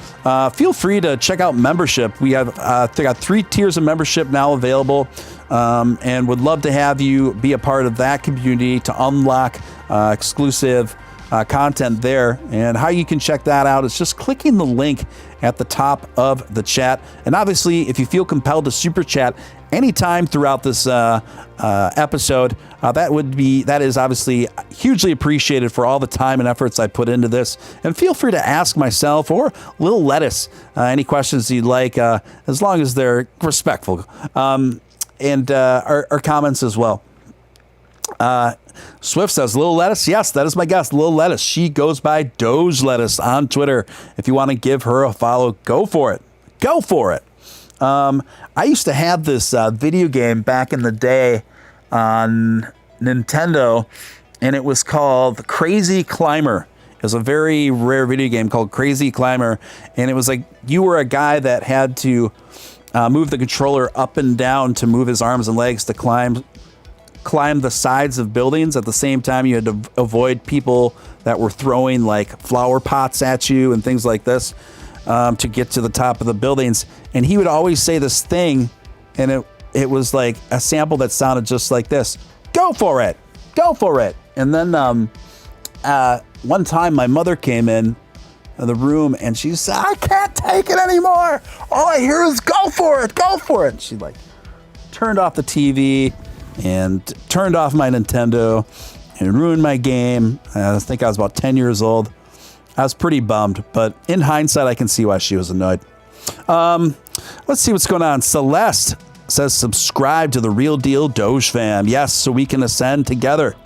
feel free to check out membership. We have got 3 tiers of membership now available, and would love to have you be a part of that community to unlock exclusive content there. And how you can check that out is just clicking the link at the top of the chat. And obviously, if you feel compelled to super chat anytime throughout this episode, that is obviously hugely appreciated for all the time and efforts I put into this. And feel free to ask myself or Lil Lettuce any questions you'd like, as long as they're respectful, and our comments as well. Swift says, Lil Lettuce. Yes, that is my guest, Lil Lettuce. She goes by Doge Lettuce on Twitter. If you want to give her a follow, go for it. Go for it. I used to have this video game back in the day on Nintendo, and it was called Crazy Climber. It was a very rare video game called Crazy Climber, and it was like you were a guy that had to move the controller up and down to move his arms and legs to climb the sides of buildings. At the same time, you had to avoid people that were throwing like flower pots at you and things like this to get to the top of the buildings. And he would always say this thing, and it was like a sample that sounded just like this: "Go for it, go for it." And then one time, my mother came in the room and she said, "I can't take it anymore. All I hear is go for it, go for it." And she like turned off the TV and turned off my Nintendo and ruined my game. I think I was about 10 years old. I was pretty bummed, but in hindsight, I can see why she was annoyed. Let's see what's going on. Celeste says, subscribe to the Real Deal Doge fam. Yes, so we can ascend together.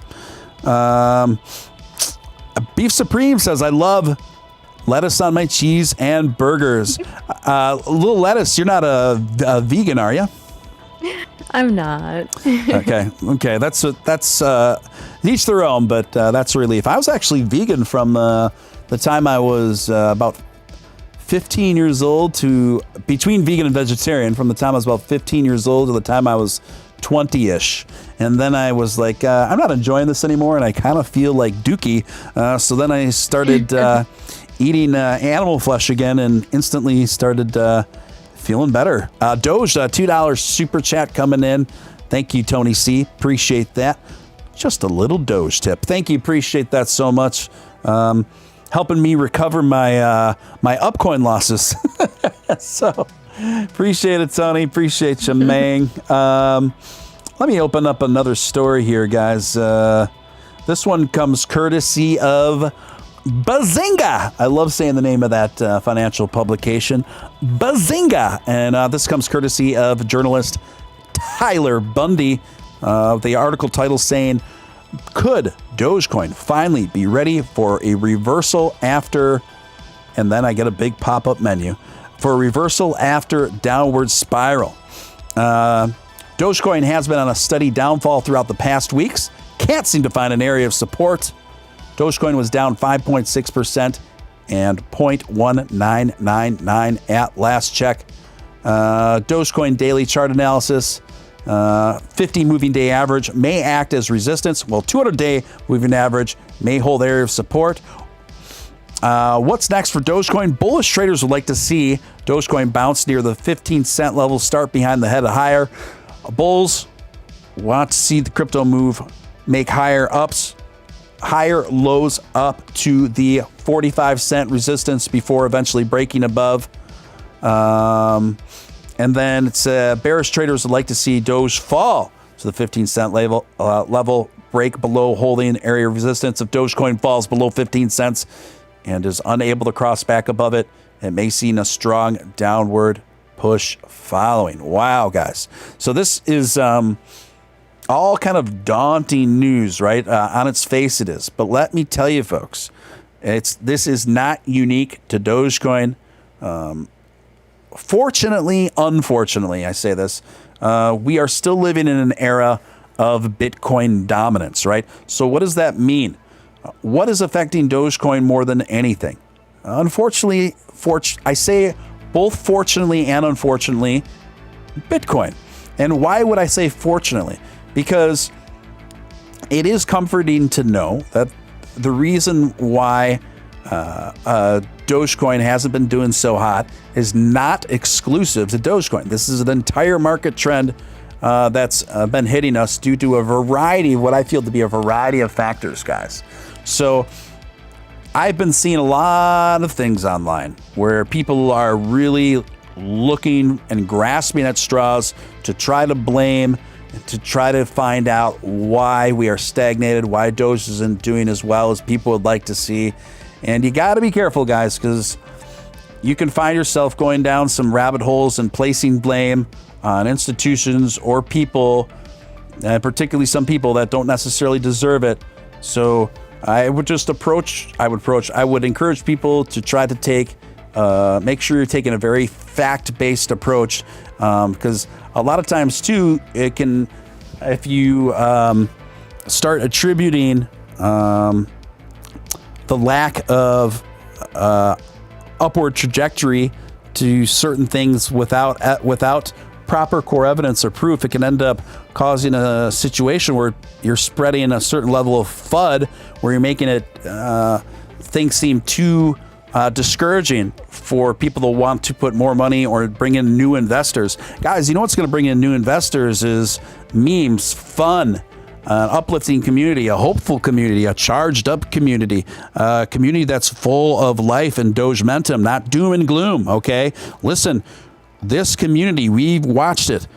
Beef Supreme says, I love lettuce on my cheese and burgers. Little Lettuce, you're not a vegan, are you? I'm not. Okay. That's each their own, but that's a relief. I was actually vegan from the time I was about 15 years old to between vegan and vegetarian, from the time I was about 15 years old to the time I was 20-ish. And then I was like, I'm not enjoying this anymore, and I kind of feel like Dookie. So then I started eating animal flesh again and instantly started feeling better. Doge, $2 super chat coming in. Thank you, Tony C. Appreciate that. Just a little Doge tip. Thank you. Appreciate that so much. Helping me recover my my upcoin losses. So appreciate it, Tony. Appreciate you, Mang. Let me open up another story here, guys. This one comes courtesy of Bazinga. I love saying the name of that financial publication, Bazinga. And this comes courtesy of journalist Tyler Bundy. The article title saying, could Dogecoin finally be ready for a reversal after, and then I get a big pop-up menu, for a reversal after downward spiral. Dogecoin has been on a steady downfall throughout the past weeks. Can't seem to find an area of support. Dogecoin was down 5.6% and 0.1999 at last check. Dogecoin daily chart analysis, 50 moving day average may act as resistance, while 200-day moving average may hold area of support. What's next for Dogecoin? Bullish traders would like to see Dogecoin bounce near the 15-cent level, start behind the head of higher. Bulls want to see the crypto move, make higher lows up to the 45-cent resistance before eventually breaking above. And then it's bearish traders would like to see Doge fall to the 15-cent level, break below holding area of resistance. If Dogecoin falls below 15 cents and is unable to cross back above it, it may see a strong downward push following. Wow, guys. So this is all kind of daunting news, right? On its face it is. But let me tell you, folks, this is not unique to Dogecoin. Fortunately, unfortunately, I say this, we are still living in an era of Bitcoin dominance, right? So what does that mean? What is affecting Dogecoin more than anything? Unfortunately, I say both fortunately and unfortunately, Bitcoin. And why would I say fortunately? Because it is comforting to know that the reason why Dogecoin hasn't been doing so hot is not exclusive to Dogecoin. This is an entire market trend that's been hitting us due to a variety, what I feel to be a variety of factors, guys. So I've been seeing a lot of things online where people are really looking and grasping at straws to try to blame, to try to find out why we are stagnated, why Doge isn't doing as well as people would like to see. And you got to be careful, guys, because you can find yourself going down some rabbit holes and placing blame on institutions or people, and particularly some people that don't necessarily deserve it. So I would encourage people to try to make sure you're taking a very fact-based approach, because a lot of times too, it can, if you start attributing the lack of upward trajectory to certain things without proper core evidence or proof, it can end up causing a situation where you're spreading a certain level of FUD, where you're making it things seem too discouraging for people to want to put more money or bring in new investors. Guys, you know what's going to bring in new investors is memes, fun, an uplifting community, a hopeful community, a charged up community, a community that's full of life and Dogementum, not doom and gloom. Okay, listen, this community, we watched it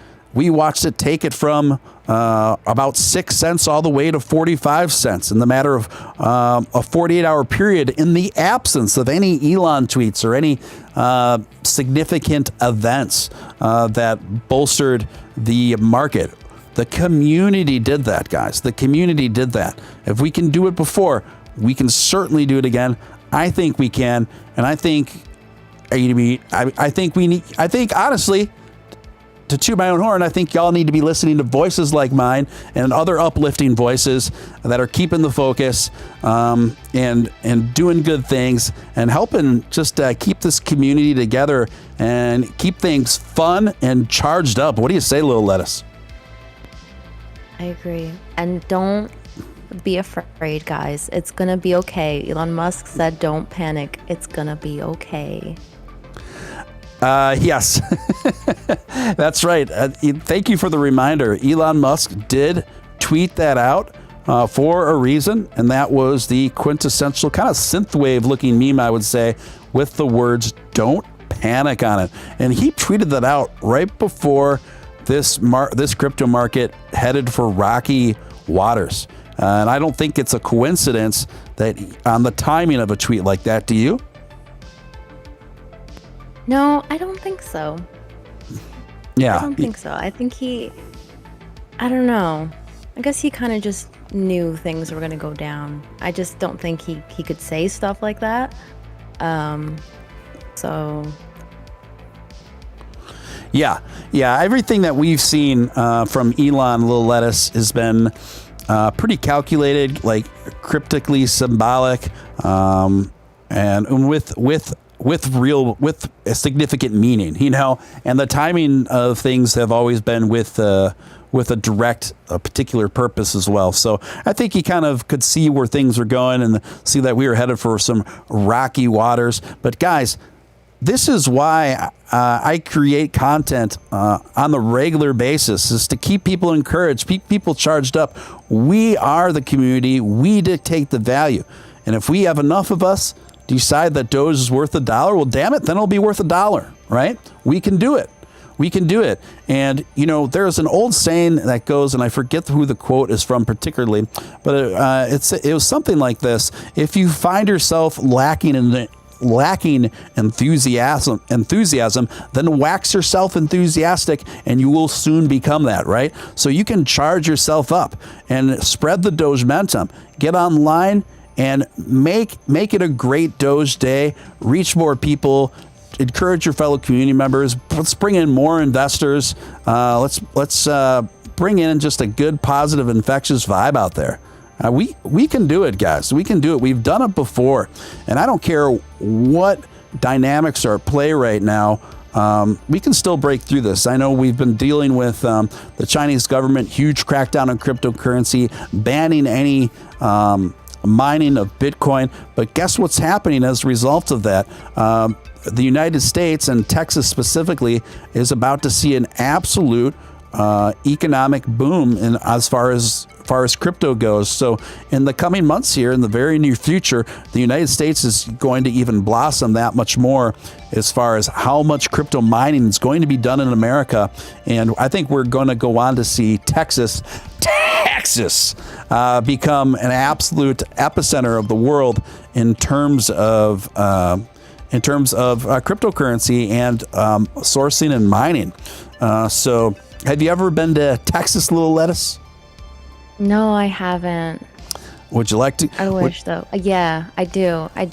take it from about 6 cents all the way to 45 cents in the matter of a 48-hour period, in the absence of any Elon tweets or any significant events that bolstered the market. The community did that, guys. The community did that. If we can do it before, we can certainly do it again. I think we can, and I think honestly, to toot my own horn, I think y'all need to be listening to voices like mine and other uplifting voices that are keeping the focus, and doing good things and helping just keep this community together and keep things fun and charged up. What do you say, Little Lettuce? I agree. And don't be afraid, guys. It's going to be okay. Elon Musk said, don't panic. It's going to be okay. Yes, that's right. Thank you for the reminder. Elon Musk did tweet that out for a reason, and that was the quintessential kind of synthwave looking meme, I would say, with the words, don't panic on it. And he tweeted that out right before this crypto market headed for rocky waters. And I don't think it's a coincidence that on the timing of a tweet like that, do you? No, I don't think so. Yeah. I don't think so. I think I don't know. I guess he kind of just knew things were going to go down. I just don't think he could say stuff like that. So... Yeah. Everything that we've seen from Elon Little Lettuce has been pretty calculated, like cryptically symbolic, and with a significant meaning, you know. And the timing of things have always been with a particular purpose as well. So I think he kind of could see where things were going and see that we were headed for some rocky waters. But guys, this is why I create content on the regular basis, is to keep people encouraged, keep people charged up. We are the community. We dictate the value. And if we have enough of us decide that Doge is worth $1, well, damn it, then it'll be worth $1, right? We can do it. We can do it. And, you know, there's an old saying that goes, and I forget who the quote is from particularly, but it was something like this. If you find yourself lacking in lacking enthusiasm, then wax yourself enthusiastic and you will soon become that, right? So you can charge yourself up and spread the Doge momentum. Get online and make it a great Doge day. Reach more people. Encourage your fellow community members. Let's bring in more investors. Let's bring in just a good, positive, infectious vibe out there. We can do it, guys. We can do it. We've done it before. And I don't care what dynamics are at play right now. We can still break through this. I know we've been dealing with the Chinese government, huge crackdown on cryptocurrency, banning any mining of Bitcoin. But guess what's happening as a result of that? The United States, and Texas specifically, is about to see an absolute economic boom as far as crypto goes. So in the coming months here, in the very near future, the United States is going to even blossom that much more as far as how much crypto mining is going to be done in America. And I think we're going to go on to see Texas become an absolute epicenter of the world in terms of cryptocurrency and sourcing and mining. So have you ever been to Texas, Little Lettuce? No, I haven't. Would you like to? I wish though. Yeah, I do. I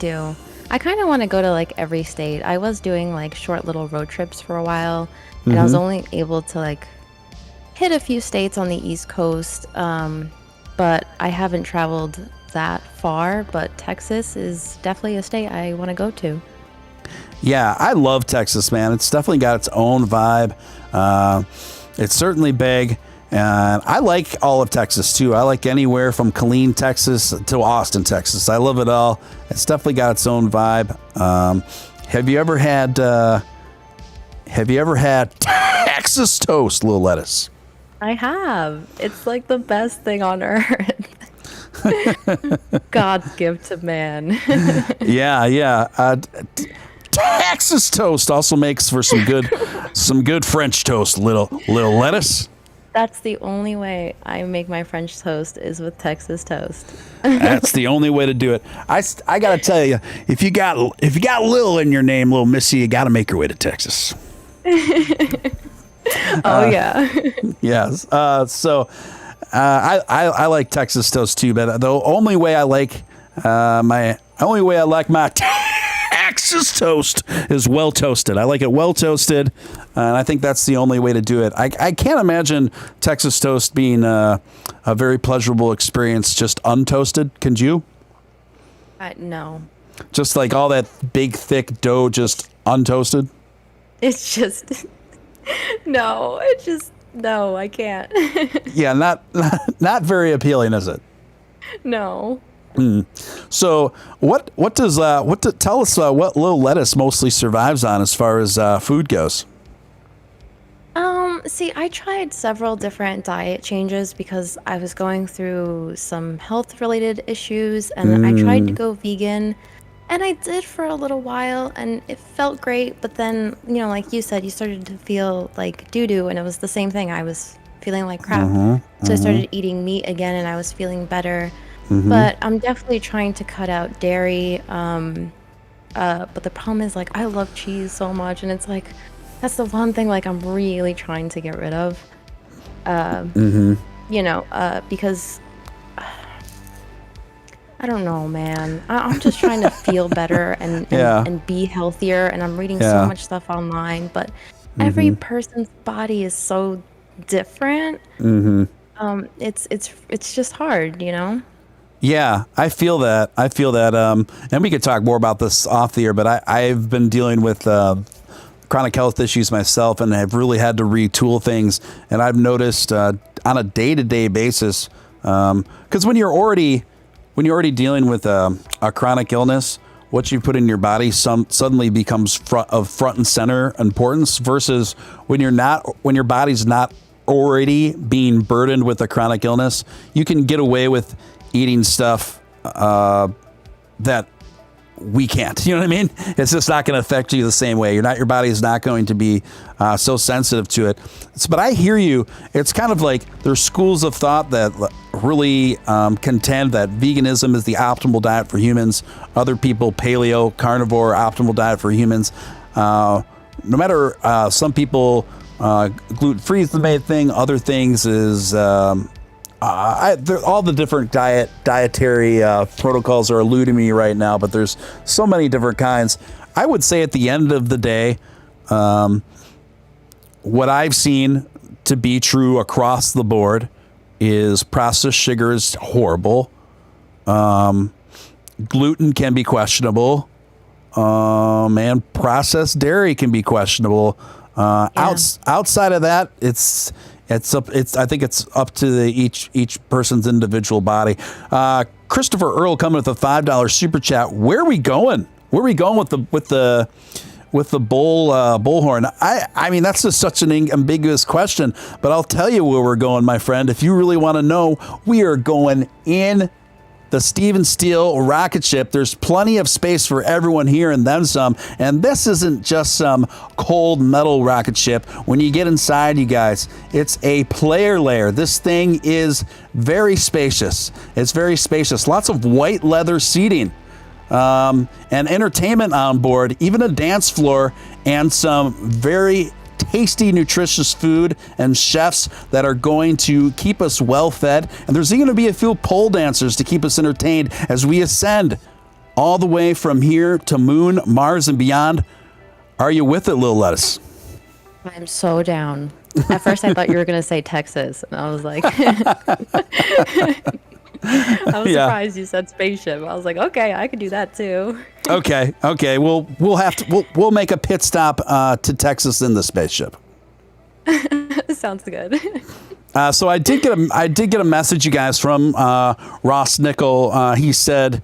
kind of want to go to like every state. I was doing like short little road trips for a while, and I was only able to like hit a few states on the East Coast, but I haven't traveled that far. But Texas is definitely a state I want to go to. Yeah, I love Texas, man. It's definitely got its own vibe. It's certainly big. And I like all of Texas, too. I like anywhere from Killeen, Texas to Austin, Texas. I love it all. It's definitely got its own vibe. Have you ever had Texas toast, Little Lettuce? I have. It's like the best thing on earth. God's gift to man. Yeah. Texas toast also makes for some good French toast, little Lettuce. That's the only way I make my French toast is with Texas toast. That's the only way to do it. I gotta tell you, if you got Lil in your name, Little Missy, you gotta make your way to Texas. Yeah. Yes. So I like Texas toast too, but the only way I like my Texas toast is well toasted. I like it well toasted, and I think that's the only way to do it. I can't imagine Texas toast being a very pleasurable experience just untoasted. Can you? No. Just like all that big, thick dough just untoasted? It's just... No, I can't. Yeah, not very appealing, is it? No. So tell us what Little Lettuce mostly survives on as far as food goes? See, I tried several different diet changes because I was going through some health related issues, and I tried to go vegan, and I did for a little while, and it felt great, but then, like you said, you started to feel like doo-doo, and it was the same thing. I was feeling like crap. So I started eating meat again, and I was feeling better. But I'm definitely trying to cut out dairy. But the problem is, like, I love cheese so much, and it's like, that's the one thing, like, I'm really trying to get rid of. Because I don't know, man. I'm just trying to feel better and be healthier, and I'm reading so much stuff online, but every person's body is so different. It's just hard, Yeah, I feel that. And we could talk more about this off the air, but I've been dealing with chronic health issues myself, and I've really had to retool things. And I've noticed on a day-to-day basis, because when you're already dealing with a chronic illness, what you put in your body suddenly becomes front and center importance versus when your body's not already being burdened with a chronic illness. You can get away with eating stuff that we can't. You know what I mean? It's just not going to affect you the same way. Your body is not going to be so sensitive to it. But I hear you. It's kind of like there's schools of thought that really contend that veganism is the optimal diet for humans. Other people, paleo, carnivore, optimal diet for humans. No matter, some people, gluten-free is the main thing. Other things is all the different dietary protocols are eluding me right now, but there's so many different kinds. I would say at the end of the day, what I've seen to be true across the board is processed sugar is horrible. Gluten can be questionable. And processed dairy can be questionable. Outside of that, I think it's up to each person's individual body. Christopher Earl coming with a $5 super chat. Where are we going? Where are we going with the bullhorn? I mean, that's just such an ambiguous question, but I'll tell you where we're going, my friend. If you really want to know, we are going in the Steele rocket ship. There's plenty of space for everyone here and then some. And this isn't just some cold metal rocket ship. When you get inside, you guys, it's a player layer. This thing is very spacious. It's very spacious. Lots of white leather seating. And entertainment on board, even a dance floor and some very tasty, nutritious food and chefs that are going to keep us well fed. And there's going to be a few pole dancers to keep us entertained as we ascend all the way from here to Moon, Mars, and beyond. Are you with it, Lil Lettuce? I'm so down. At first, I thought you were going to say Texas, and I was like, I was surprised you said spaceship. I was like, okay, I could do that too. Okay. We'll make a pit stop to Texas in the spaceship. Sounds good. So I did get a message, you guys, from Ross Nicoll. He said,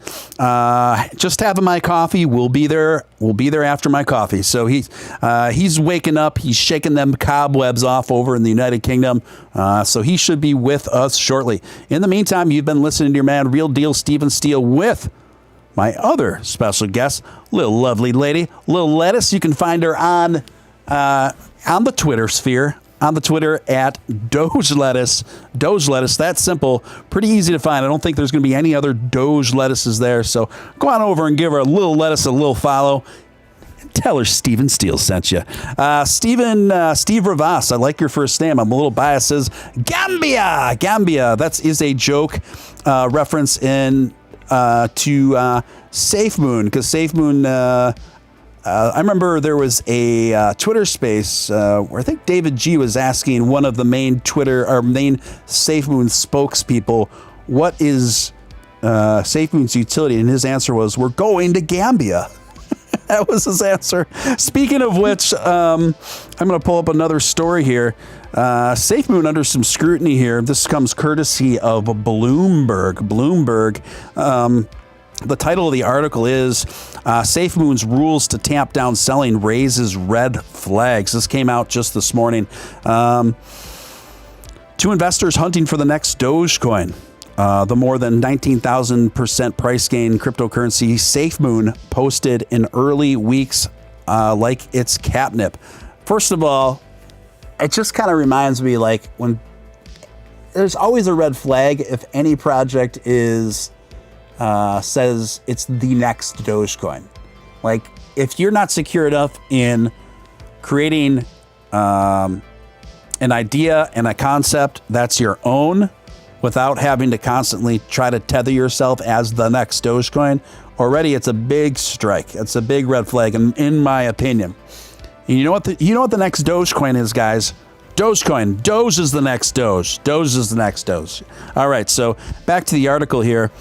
"Just having my coffee. We'll be there. We'll be there after my coffee." So he's waking up. He's shaking them cobwebs off over in the United Kingdom. So he should be with us shortly. In the meantime, you've been listening to your man, Real Deal Stephen Steele, with my other special guest, little lovely lady, Lil Lettuce. You can find her on the Twitter sphere. On the Twitter at Doge Lettuce. Doge Lettuce, that's simple. Pretty easy to find. I don't think there's going to be any other Doge Lettuces there. So go on over and give her a Lil Lettuce a little follow. And tell her Stephen Steele sent you. Steve Ravas, I like your first name. I'm a little biased. Says Gambia. That is a joke reference to Safe Moon, because Safe Moon. I remember there was a Twitter space where I think David G was asking one of the main Safe Moon spokespeople, what is Safe Moon's utility? And his answer was, we're going to Gambia. That was his answer. Speaking of which, I'm going to pull up another story here. Safe Moon under some scrutiny here. This comes courtesy of Bloomberg. The title of the article is Safe Moon's Rules to Tamp Down Selling Raises Red Flags. This came out just this morning. To investors hunting for the next Dogecoin, the more than 19,000% price gain cryptocurrency Safe Moon posted in early weeks like it's catnip. First of all, it just kind of reminds me like when there's always a red flag if any project is says it's the next Dogecoin. Like, if you're not secure enough in creating an idea and a concept that's your own without having to constantly try to tether yourself as the next Dogecoin, already it's a big strike. It's a big red flag, in my opinion. And you know what the next Dogecoin is, guys? Dogecoin. Doge is the next Doge. Doge is the next Doge. All right, so back to the article here.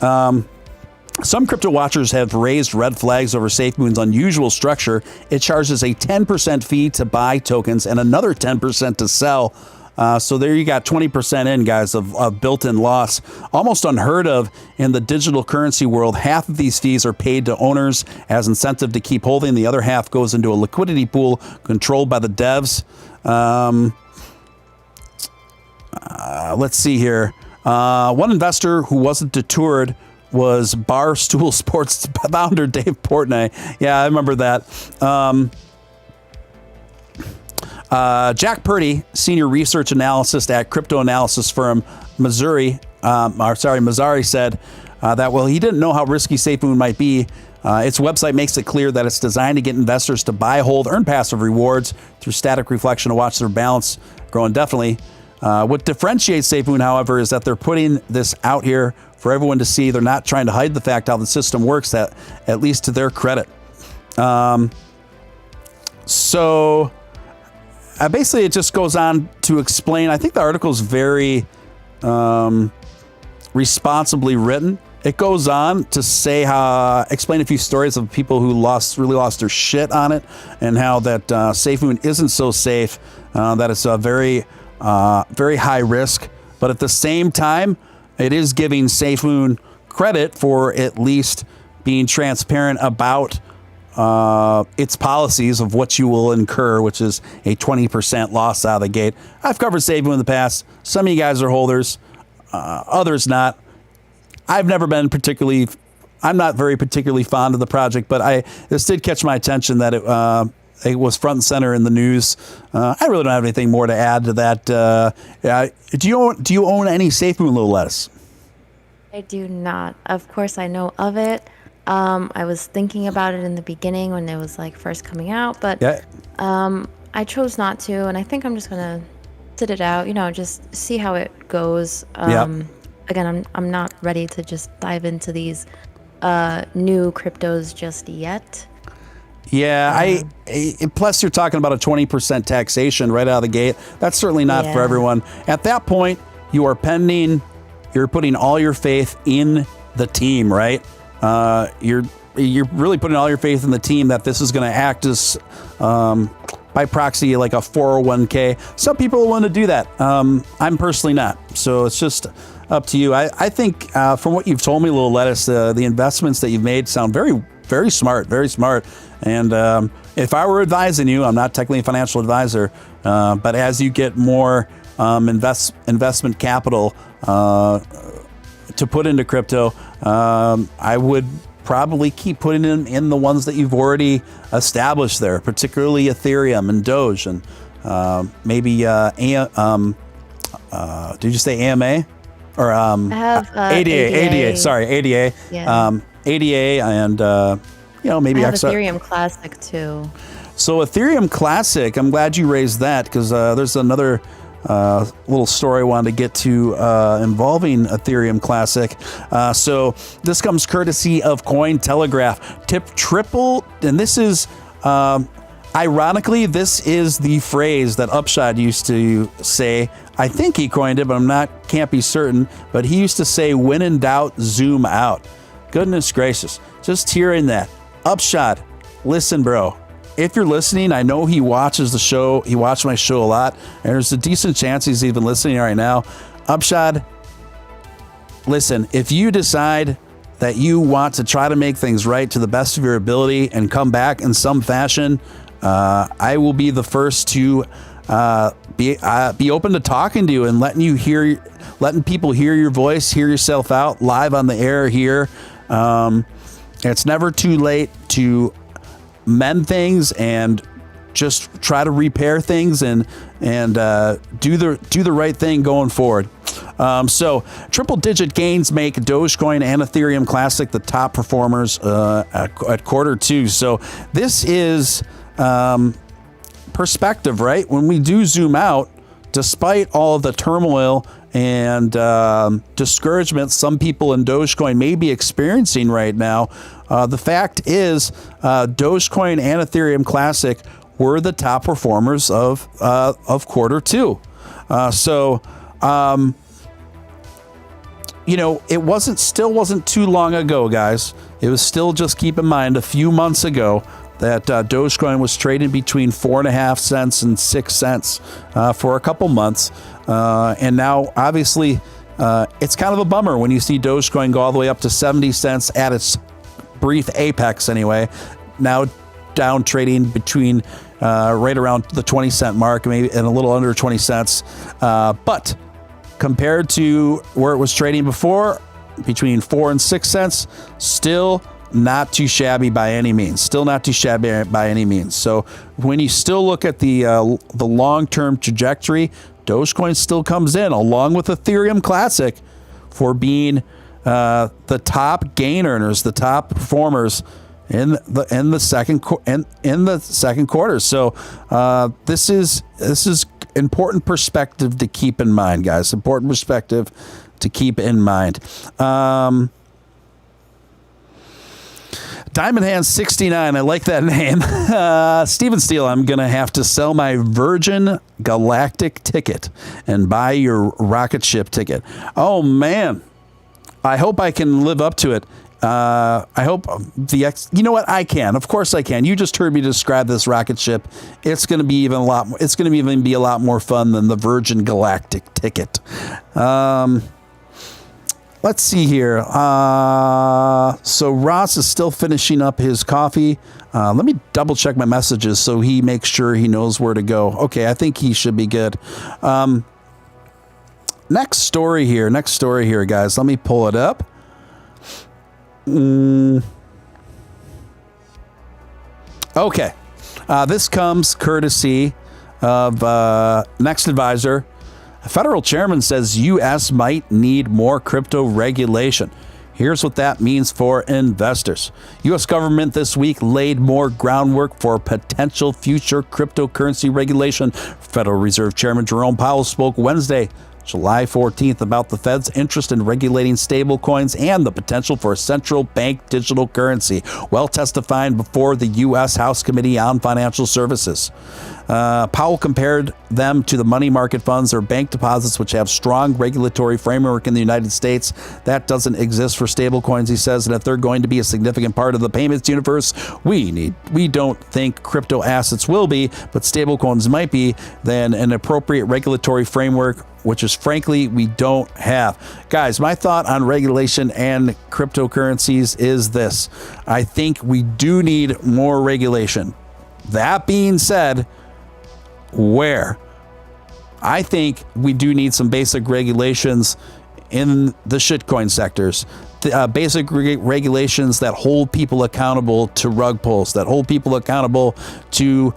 Some crypto watchers have raised red flags over SafeMoon's unusual structure. It charges a 10% fee to buy tokens and another 10% to sell. So there you got 20% in, guys, of built-in loss. Almost unheard of in the digital currency world. Half of these fees are paid to owners as incentive to keep holding. The other half goes into a liquidity pool controlled by the devs. Let's see here. One investor who wasn't deterred was Barstool Sports founder Dave Portnoy. Yeah, I remember that. Jack Purdy, senior research analyst at crypto analysis firm Mazzari, said that, well, he didn't know how risky SafeMoon might be. Its website makes it clear that it's designed to get investors to buy, hold, earn passive rewards through static reflection to watch their balance grow indefinitely. What differentiates SafeMoon, however, is that they're putting this out here for everyone to see. They're not trying to hide the fact how the system works, that at least to their credit. So basically, it just goes on to explain. I think the article is very responsibly written. It goes on to say explain a few stories of people who really lost their shit on it, and how that SafeMoon isn't so safe, that it's a very high risk. But at the same time, it is giving SafeMoon credit for at least being transparent about its policies of what you will incur, which is a 20% loss out of the gate. I've covered SafeMoon in the past. Some of you guys are holders, others not. I've never been I'm not very particularly fond of the project, but this did catch my attention that it was front and center in the news. I really don't have anything more to add to that. Do you own any SafeMoon, Little Lettuce? I do not. Of course, I know of it. I was thinking about it in the beginning when it was like first coming out, but I chose not to, and I think I'm just gonna sit it out. Just see how it goes. Again, I'm not ready to just dive into these new cryptos just yet. Yeah, plus you're talking about a 20% taxation right out of the gate. That's certainly not for everyone. At that point, you're putting all your faith in the team, right? You're really putting all your faith in the team that this is going to act as by proxy like a 401k. Some people want to do that. I'm personally not. So it's just up to you. I think from what you've told me, Little Lettuce, the investments that you've made sound very, very smart, very smart. And if I were advising you, I'm not technically a financial advisor, but as you get more investment capital to put into crypto, I would probably keep putting in the ones that you've already established there, particularly Ethereum and Doge, and maybe did you say AMA? Or I have ADA. Sorry, ADA. Yeah. ADA and maybe I have Ethereum Classic too. So Ethereum Classic, I'm glad you raised that, because there's another little story I wanted to get to involving Ethereum Classic. So this comes courtesy of Cointelegraph. And this is ironically, this is the phrase that Upshot used to say. I think he coined it, but can't be certain. But he used to say, "When in doubt, zoom out." Goodness gracious, just hearing that. Upshot, listen, bro. If you're listening, I know he watches the show. He watched my show a lot, and there's a decent chance he's even listening right now. Upshot, listen, if you decide that you want to try to make things right to the best of your ability and come back in some fashion, I will be the first to be open to talking to you and letting people hear your voice, hear yourself out live on the air here. It's never too late to mend things and just try to repair things and do the right thing going forward. So triple digit gains make Dogecoin and Ethereum Classic the top performers at Q2. So this is perspective, right? When we do zoom out, despite all of the turmoil and discouragement some people in Dogecoin may be experiencing right now, the fact is Dogecoin and Ethereum Classic were the top performers of Q2. It still wasn't too long ago, guys. It was still, just keep in mind, a few months ago that Dogecoin was trading between 4.5 cents and 6 cents for a couple months. And now, obviously, it's kind of a bummer when you see Dogecoin go all the way up to 70 cents at its brief apex anyway. Now down trading between right around the 20 cent mark, maybe, and a little under 20 cents. But compared to where it was trading before, between 4 and 6 cents. Still not too shabby by any means. Still not too shabby by any means. So when you still look at the long-term trajectory, Dogecoin still comes in along with Ethereum Classic for being the top gain earners, the top performers in the second quarter. So this is important perspective to keep in mind, guys. Important perspective to keep in mind. Diamond Hands 69, I like that name. Steven Steele, I'm going to have to sell my Virgin Galactic ticket and buy your rocket ship ticket. Oh, man. I hope I can live up to it. I hope you know what? I can. Of course I can. You just heard me describe this rocket ship. It's going to be even a lot more fun than the Virgin Galactic ticket. Let's see here. So Ross is still finishing up his coffee. Let me double check my messages so he makes sure he knows where to go. Okay, I think he should be good. Next story here, guys. Let me pull it up. Okay. This comes courtesy of Next Advisor. A federal chairman says U.S. might need more crypto regulation. Here's what that means for investors. U.S. government this week laid more groundwork for potential future cryptocurrency regulation. Federal Reserve Chairman Jerome Powell spoke Wednesday, July 14th, about the Fed's interest in regulating stablecoins and the potential for a central bank digital currency, while testifying before the U.S. House Committee on Financial Services. Powell compared them to the money market funds or bank deposits, which have strong regulatory framework in the United States. That doesn't exist for stablecoins, he says, and if they're going to be a significant part of the payments universe, we don't think crypto assets will be, but stablecoins might be, then an appropriate regulatory framework, which is frankly we don't have. Guys, my thought on regulation and cryptocurrencies is this. I think we do need more regulation. That being said, where? I think we do need some basic regulations in the shitcoin sectors. Basic regulations that hold people accountable to rug pulls, that hold people accountable to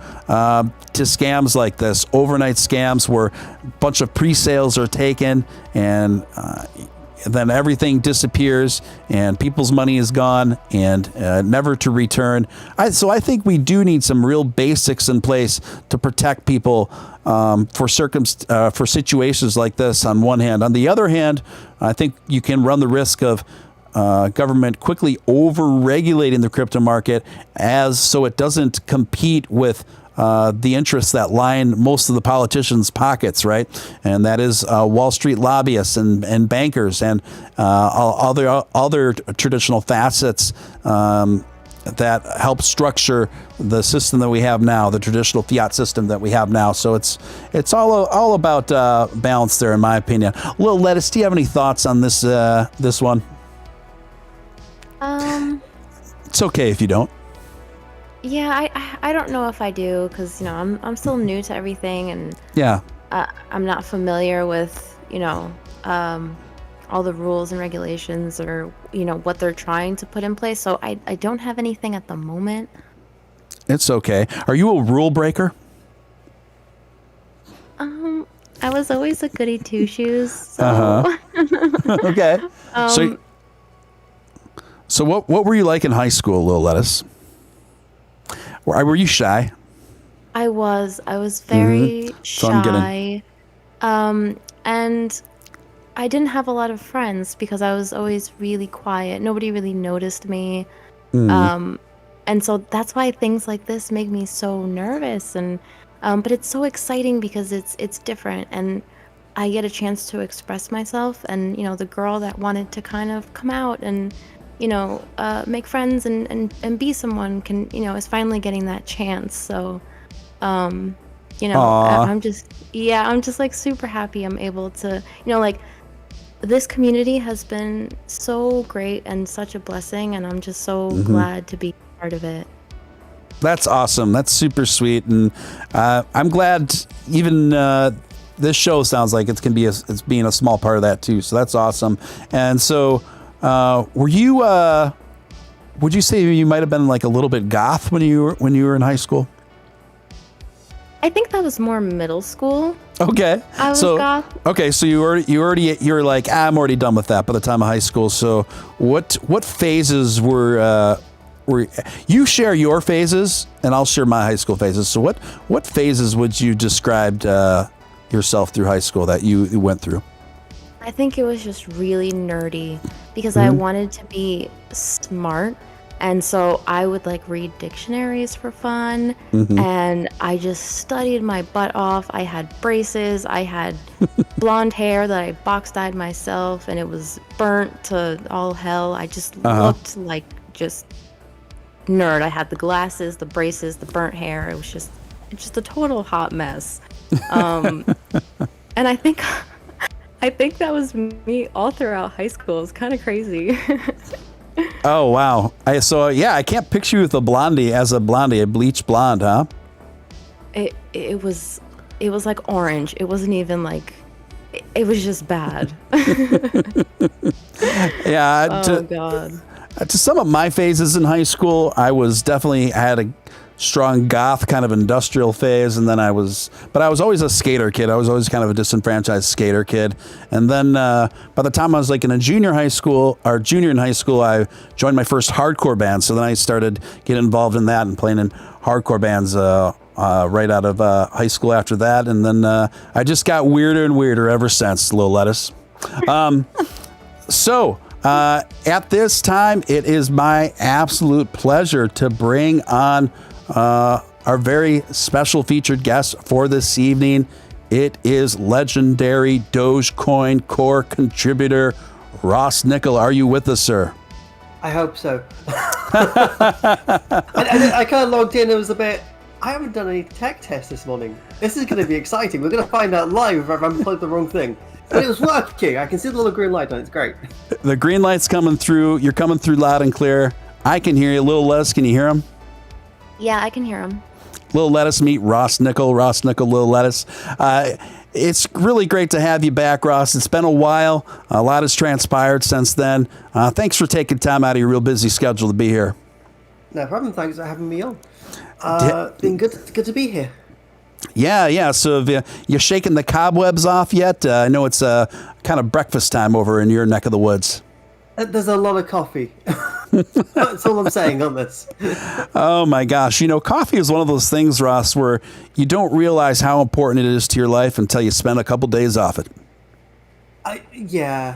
scams like this, overnight scams where a bunch of pre-sales are taken and then everything disappears and people's money is gone and never to return. So I think we do need some real basics in place to protect people for situations like this on one hand. On the other hand, I think you can run the risk of government quickly over-regulating the crypto market so it doesn't compete with the interests that line most of the politicians' pockets, right? And that is Wall Street lobbyists and bankers and other traditional facets that help structure the system that we have now, the traditional fiat system that we have now. So it's all about balance there, in my opinion. Lil Lettuce, do you have any thoughts on this one? It's okay if you don't. Yeah, I don't know if I do, because I'm still new to everything, and yeah, I'm not familiar with all the rules and regulations or what they're trying to put in place. So I don't have anything at the moment. It's okay. Are you a rule breaker? I was always a goody two shoes. So. Okay. So what were you like in high school, Lil Lettuce? Were you shy? I was very shy. And I didn't have a lot of friends because I was always really quiet. Nobody really noticed me. And so that's why things like this make me so nervous. And but it's so exciting because it's different, and I get a chance to express myself. And the girl that wanted to kind of come out and make friends and be someone is finally getting that chance. So, I'm just like super happy I'm able to, this community has been so great and such a blessing, and I'm just so glad to be part of it. That's awesome. That's super sweet. And I'm glad even this show sounds like it's being a small part of that too. So that's awesome. And so, Were you? Would you say you might have been like a little bit goth when you were in high school? I think that was more middle school. Okay. I was goth. Okay, so you were like, I'm already done with that by the time of high school. So what phases were you share your phases and I'll share my high school phases. So what phases would you describe yourself through high school that you went through? I think it was just really nerdy because I wanted to be smart. And so I would like read dictionaries for fun, and I just studied my butt off. I had braces, I had blonde hair that I box dyed myself, and it was burnt to all hell. I just looked like just nerd. I had the glasses, the braces, the burnt hair. It was just a total hot mess. And I think that was me all throughout high school. It was kind of crazy. Oh wow! I can't picture you with a blondie, a bleach blonde, huh? It was like orange. It wasn't even like, it was just bad. Yeah. Oh God. To some of my phases in high school, I had a strong goth kind of industrial phase, and then I was always a skater kid. I was always kind of a disenfranchised skater kid. And then by the time I was like in a junior in high school, I joined my first hardcore band. So then I started getting involved in that and playing in hardcore bands right out of high school after that. And then I just got weirder and weirder ever since, Lil Lettuce. So at this time, it is my absolute pleasure to bring on our very special featured guest for this evening. It is legendary Dogecoin core contributor Ross Nicoll. Are you with us, sir? I hope so. I kind of logged in. It was a bit. I haven't done any tech tests this morning. This is going to be exciting. We're going to find out live if I've unplugged the wrong thing. But it was working. I can see the little green light on it. It's great. The green light's coming through. You're coming through loud and clear. I can hear you. A little less. Can you hear him? Yeah, I can hear him. Lil Lettuce, meet Ross Nicoll. Ross Nicoll, Lil Lettuce. It's really great to have you back, Ross. It's been a while. A lot has transpired since then. Thanks for taking time out of your real busy schedule to be here. No problem. Thanks for having me on. Been good to be here. Yeah. So have you shaken the cobwebs off yet? I know it's kind of breakfast time over in your neck of the woods. There's a lot of coffee. That's all I'm saying on this. Oh my gosh. Coffee is one of those things, Ross, where you don't realize how important it is to your life until you spend a couple days off it. There's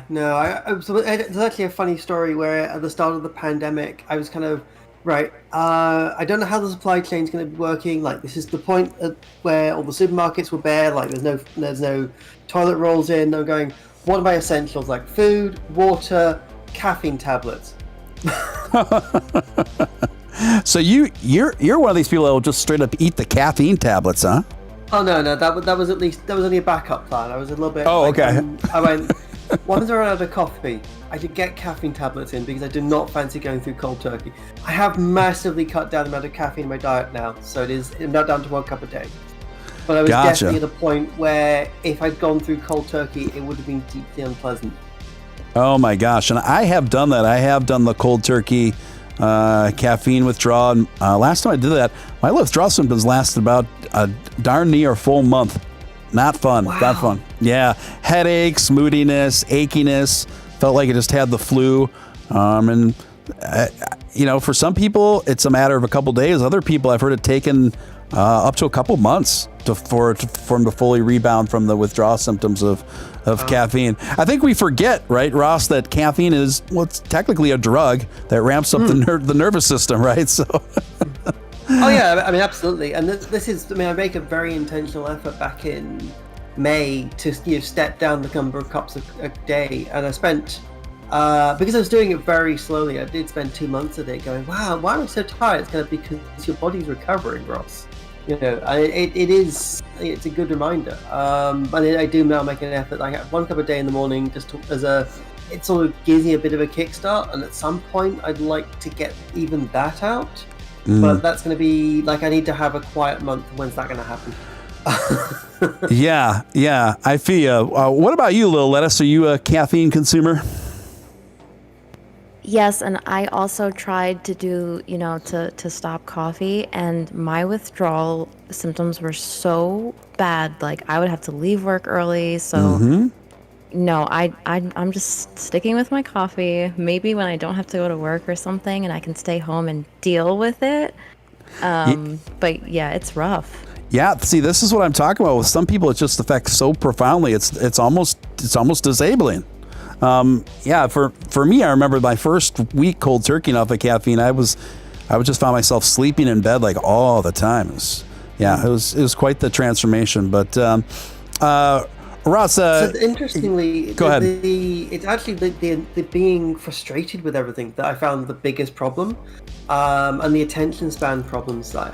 actually a funny story where at the start of the pandemic, I was kind of, right, I don't know how the supply chain is going to be working. Like, this is the point where all the supermarkets were bare. Like, there's no toilet rolls in. I'm going, what are my essentials? Like food, water, caffeine tablets. So you're one of these people that will just straight up eat the caffeine tablets, huh? Oh no, that was only a backup plan. I was a little bit. Oh, okay. I went. Once I ran out of coffee, I did get caffeine tablets in because I do not fancy going through cold turkey. I have massively cut down the amount of caffeine in my diet now, so I'm now down to 1 cup a day. But I was definitely at a point where if I'd gone through cold turkey, it would have been deeply unpleasant. Oh my gosh, and I have done that. I have done the cold turkey caffeine withdrawal. And, last time I did that, my withdrawal symptoms lasted about a darn near a full month. Not fun. Wow. Not fun. Yeah, headaches, moodiness, achiness. Felt like I just had the flu. For some people, it's a matter of a couple days. Other people, I've heard it taken up to a couple months for them to fully rebound from the withdrawal symptoms of caffeine. I think we forget, right, Ross, that caffeine is, it's technically a drug that ramps up the nervous system, right? So. Oh yeah, I mean absolutely. And this is, I make a very intentional effort back in May to step down the number of cups a day, and I spent. Because I was doing it very slowly, I did spend 2 months of it going, wow, why am I so tired? It's kind of because your body's recovering, Ross. It's a good reminder. But I do now make an effort. I have 1 cup a day in the morning, it sort of gives me a bit of a kickstart. And at some point, I'd like to get even that out. But that's going to be I need to have a quiet month. When's that going to happen? Yeah, I feel you. What about you, Lil Lettuce? Are you a caffeine consumer? Yes, and I also tried to do, to stop coffee, and my withdrawal symptoms were so bad. Like I would have to leave work early. So no, I'm just sticking with my coffee. Maybe when I don't have to go to work or something, and I can stay home and deal with it. But yeah, it's rough. Yeah, see, this is what I'm talking about. With some people, it just affects so profoundly. It's almost disabling. Yeah, for me, I remember my first week cold turkey off of caffeine. I would just find myself sleeping in bed like all the time. It was quite the transformation. But Ross, so interestingly, go ahead. It's actually the being frustrated with everything that I found the biggest problem, and the attention span problems that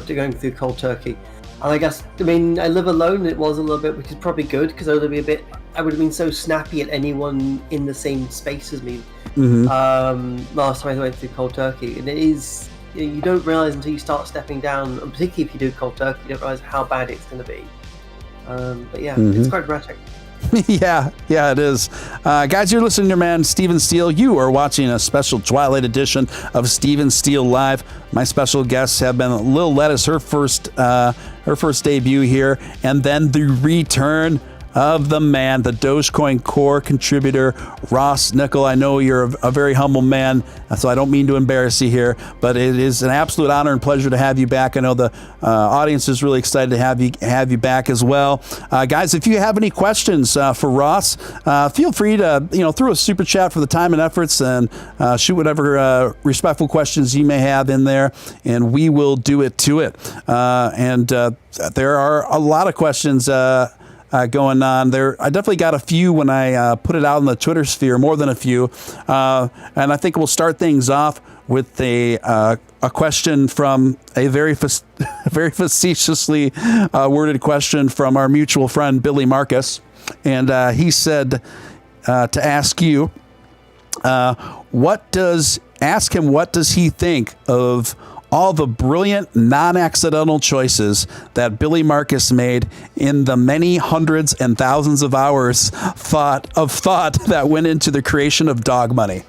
going through cold turkey. And I guess, I live alone. It was a little bit, which is probably good because I would have been so snappy at anyone in the same space as me. Last time I went through cold turkey, and it is, you don't realize until you start stepping down, and particularly if you do cold turkey, you don't realize how bad it's going to be. But yeah, it's quite dramatic. yeah, it is. Guys, you're listening to your man, Steven Steele. You are watching a special Twilight edition of Steven Steele Live. My special guests have been Lil Lettuce, her first debut here, and then the return of the man, the Dogecoin core contributor, Ross Nicoll. I know you're a very humble man, so I don't mean to embarrass you here, but it is an absolute honor and pleasure to have you back. I know the audience is really excited to have you back as well. Guys, if you have any questions for Ross, feel free to throw a super chat for the time and efforts, and shoot whatever respectful questions you may have in there, and we will do it to it. And there are a lot of questions going on there. I definitely got a few when I put it out in the Twitter sphere, more than a few. And I think we'll start things off with a question from a very facetiously worded question from our mutual friend, Billy Marcus. And he said to ask you, what does he think of all the brilliant, non-accidental choices that Billy Marcus made in the many hundreds and thousands of hours thought that went into the creation of dog money?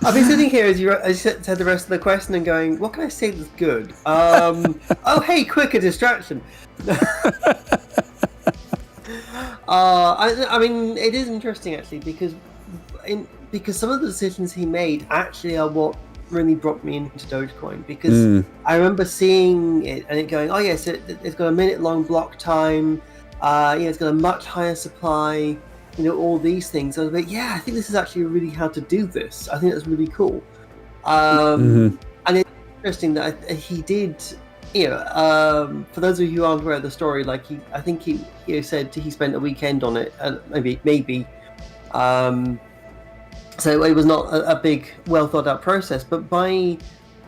I've been sitting here as you said the rest of the question and going, what can I say that's good? Oh, hey, quick, a distraction. It is interesting, actually, because some of the decisions he made actually are what really brought me into Dogecoin, because I remember seeing it and it going, oh yes, it's got a minute-long block time, it's got a much higher supply, all these things. I was like, yeah, I think this is actually really how to do this. I think that's really cool. And it's interesting that he did, for those of you who aren't aware of the story, I think he said he spent a weekend on it, and maybe. So it was not a big, well thought out process, but by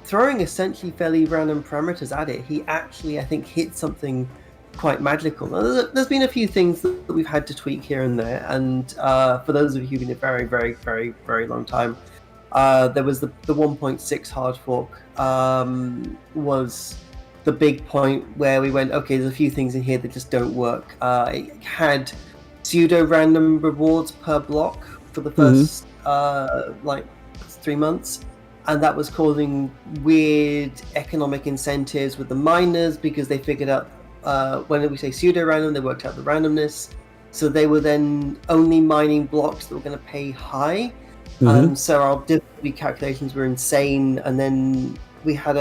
throwing essentially fairly random parameters at it, he actually, I think, hit something quite magical. Now, there's been a few things that we've had to tweak here and there, and for those of you who've been a very, very, very, very long time, there was the 1.6 hard fork was the big point where we went, okay, there's a few things in here that just don't work. It had pseudo random rewards per block for the first 3 months, and that was causing weird economic incentives with the miners, because they figured out when we say pseudo random, they worked out the randomness, so they were then only mining blocks that were going to pay high. So our difficulty calculations were insane. And then we had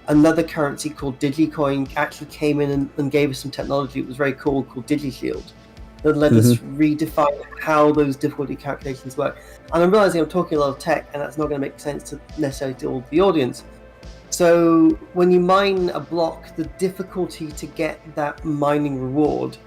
another currency called Dogecoin actually came in and gave us some technology. It was very cool, called DigiShield, that let us redefine how those difficulty calculations work. And I'm realizing I'm talking a lot of tech, and that's not going to make sense to necessarily to all the audience. So when you mine a block, the difficulty to get that mining reward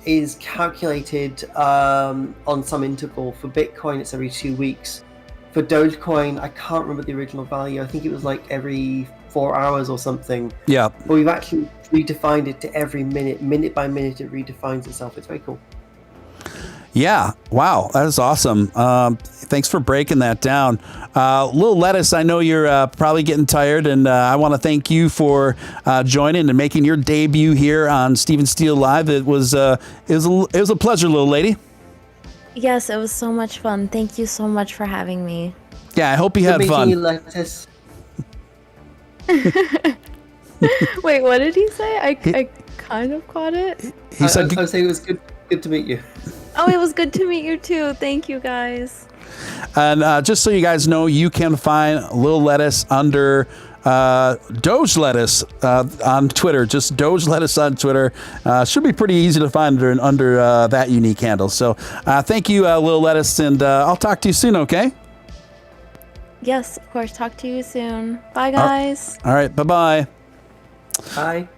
is calculated on some interval. For Bitcoin, it's every 2 weeks. For Dogecoin, I can't remember the original value. I think it was like every 4 hours or something. Yeah. But we've actually redefined it to every minute by minute. It redefines itself. It's very cool. Yeah. Wow. That is awesome. Thanks for breaking that down. Lil Lettuce, I know you're probably getting tired, and I want to thank you for joining and making your debut here on Steven Steele Live. It was a pleasure, little lady. Yes, it was so much fun. Thank you so much for having me. Yeah, I hope you Good had meeting you, fun. Lettuce. Wait, what did he say? I kind of caught it. He said, I was saying it was good to meet you. Oh, it was good to meet you too. Thank you guys. and just so you guys know, you can find Lil Lettuce under Doge Lettuce on Twitter. Just Doge Lettuce on Twitter. Should be pretty easy to find under that unique handle. So thank you, Lil Lettuce, and I'll talk to you soon, okay? Yes, of course. Talk to you soon. Bye, guys. All right, bye-bye. Hi.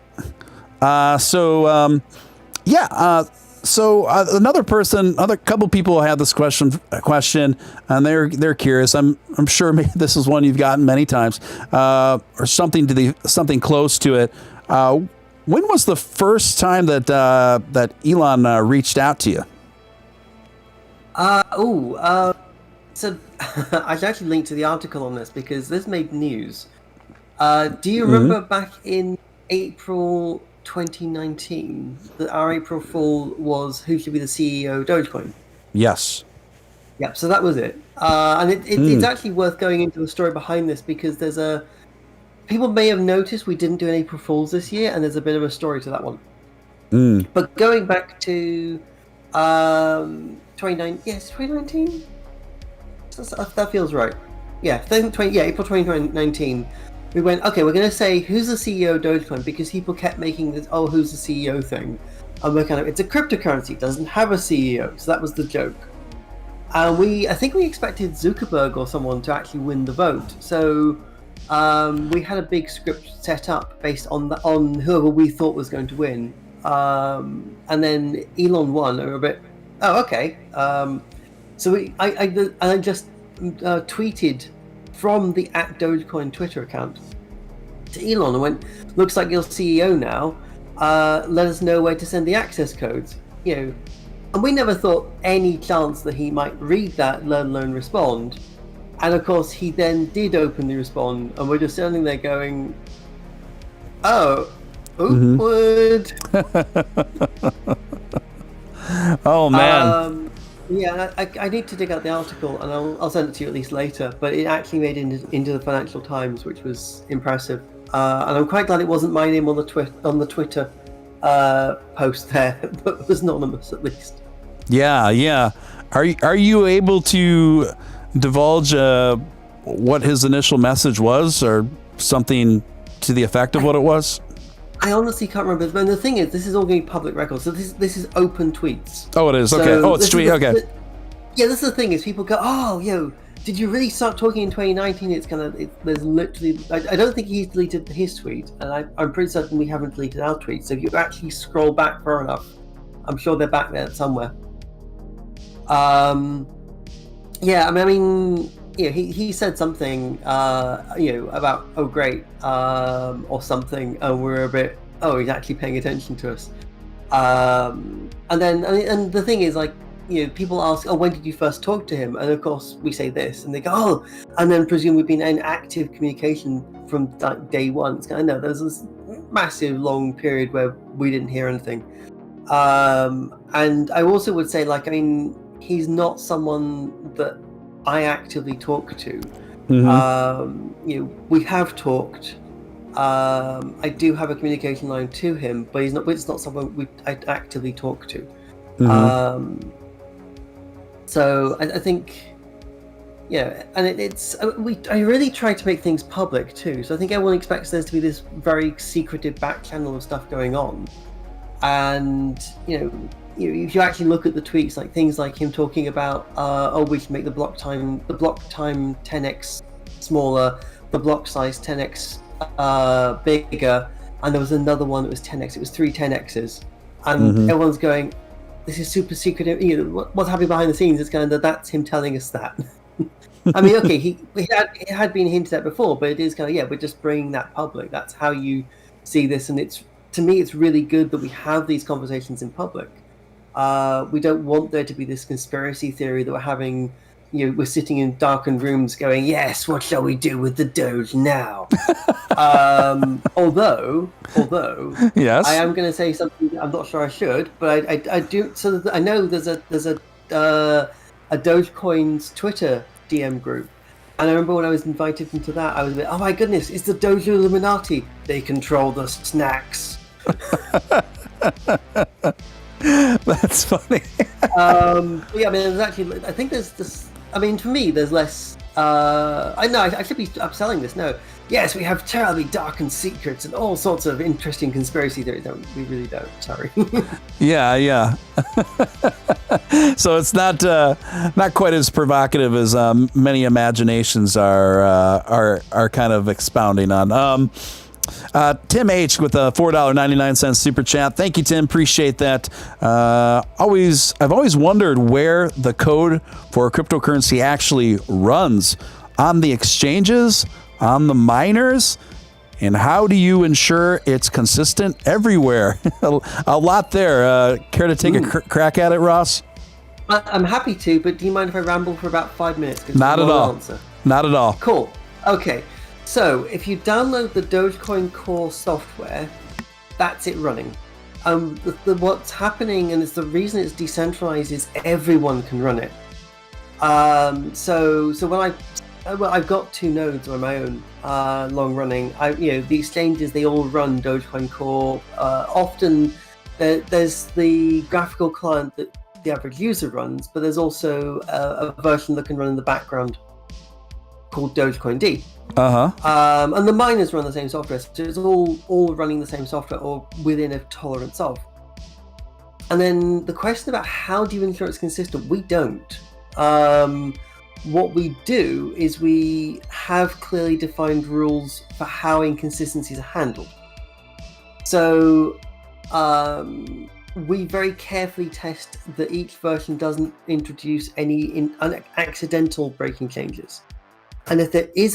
So another couple people had this question, and they're curious. I'm sure maybe this is one you've gotten many times, or something close to it. When was the first time that Elon reached out to you? So I should actually link to the article on this because this made news. Do you remember back in April 2019 that our April Fool was who should be the CEO of Dogecoin? Yes. Yep, so that was it. And it's actually worth going into the story behind this because people may have noticed we didn't do an April Fool's this year, and there's a bit of a story to that one. But going back to 2019? That feels right. Yeah, April 2019. We went, okay, we're going to say who's the CEO of Dogecoin because people kept making this, who's the CEO thing. And we're it's a cryptocurrency, it doesn't have a CEO. So that was the joke. And I think we expected Zuckerberg or someone to actually win the vote. So we had a big script set up based on whoever we thought was going to win. And then Elon won. And we were a bit, okay. So I just tweeted from the @Dogecoin Twitter account to Elon and went, looks like you're CEO now. Let us know where to send the access codes. And we never thought any chance that he might read that, let alone respond. And of course, he then did openly respond, and we're just standing there going, awkward. Oh man. Yeah, I need to dig out the article, and I'll send it to you at least later. But it actually made it into the Financial Times, which was impressive. And I'm quite glad it wasn't my name on the Twitter post there, but it was anonymous at least. Yeah. Are you able to divulge what his initial message was, or something to the effect of what it was? I honestly can't remember. But the thing is, this is all going to be public record. So this is open tweets. Oh, it is. So okay. Oh, it's tweet. Okay. Yeah, this is the thing is people go, did you really start talking in 2019? It's there's literally. I don't think he's deleted his tweet, and I'm pretty certain we haven't deleted our tweet. So if you actually scroll back far enough, I'm sure they're back there somewhere. Yeah, he said something, about great, or something, and we're a bit, he's actually paying attention to us. And the thing is, people ask, when did you first talk to him? And of course, we say this, and they go, and then presume we've been in active communication from day one. It's no, there's this massive long period where we didn't hear anything. And I also would say, he's not someone that I actively talk to. We have talked. I do have a communication line to him, but it's not someone I actively talk to. So I think, and I really try to make things public too. So I think everyone expects there to be this very secretive back channel of stuff going on, and if you actually look at the tweets, things like him talking about, we should make the block time 10x smaller, the block size 10x bigger, and there was another one that was 10x. It was 3 10x's, and everyone's going, "This is super secretive." What's happening behind the scenes is that's him telling us that. Okay, it had been hinted at before, but it is we're just bringing that public. That's how you see this, and to me, it's really good that we have these conversations in public. We don't want there to be this conspiracy theory that we're having. We're sitting in darkened rooms going, "Yes, what shall we do with the Doge now?" Although, yes, I am going to say something I'm not sure I should, but I do. So that I know there's a Dogecoin's Twitter DM group. And I remember when I was invited into that, I was a bit, oh my goodness, it's the Doge Illuminati. They control the snacks. That's funny. Yeah, I mean, there's actually, I think there's this, I mean, for me, there's less, I know, I should be upselling this, no. Yes, we have terribly darkened secrets and all sorts of interesting conspiracy theories. No, we really don't, sorry. Yeah. So it's not quite as provocative as many imaginations are kind of expounding on. Tim H with a $4.99 super chat. Thank you, Tim. Appreciate that. I've always wondered where the code for cryptocurrency actually runs, on the exchanges, on the miners, and how do you ensure it's consistent everywhere? A lot there. Care to take a crack at it, Ross? I'm happy to, but do you mind if I ramble for about 5 minutes? Not at all. Not at all. Cool. Okay. So if you download the Dogecoin core software, that's it running. What's happening, and it's the reason it's decentralized, is everyone can run it. So when I've got 2 nodes on my own, long running. The exchanges, they all run Dogecoin core. Often there's the graphical client that the average user runs, but there's also a version that can run in the background called Dogecoin D. And the miners run the same software, so it's all running the same software or within a tolerance of. And then the question about how do you ensure it's consistent, we don't. What we do is we have clearly defined rules for how inconsistencies are handled. So we very carefully test that each version doesn't introduce any accidental breaking changes. And if there is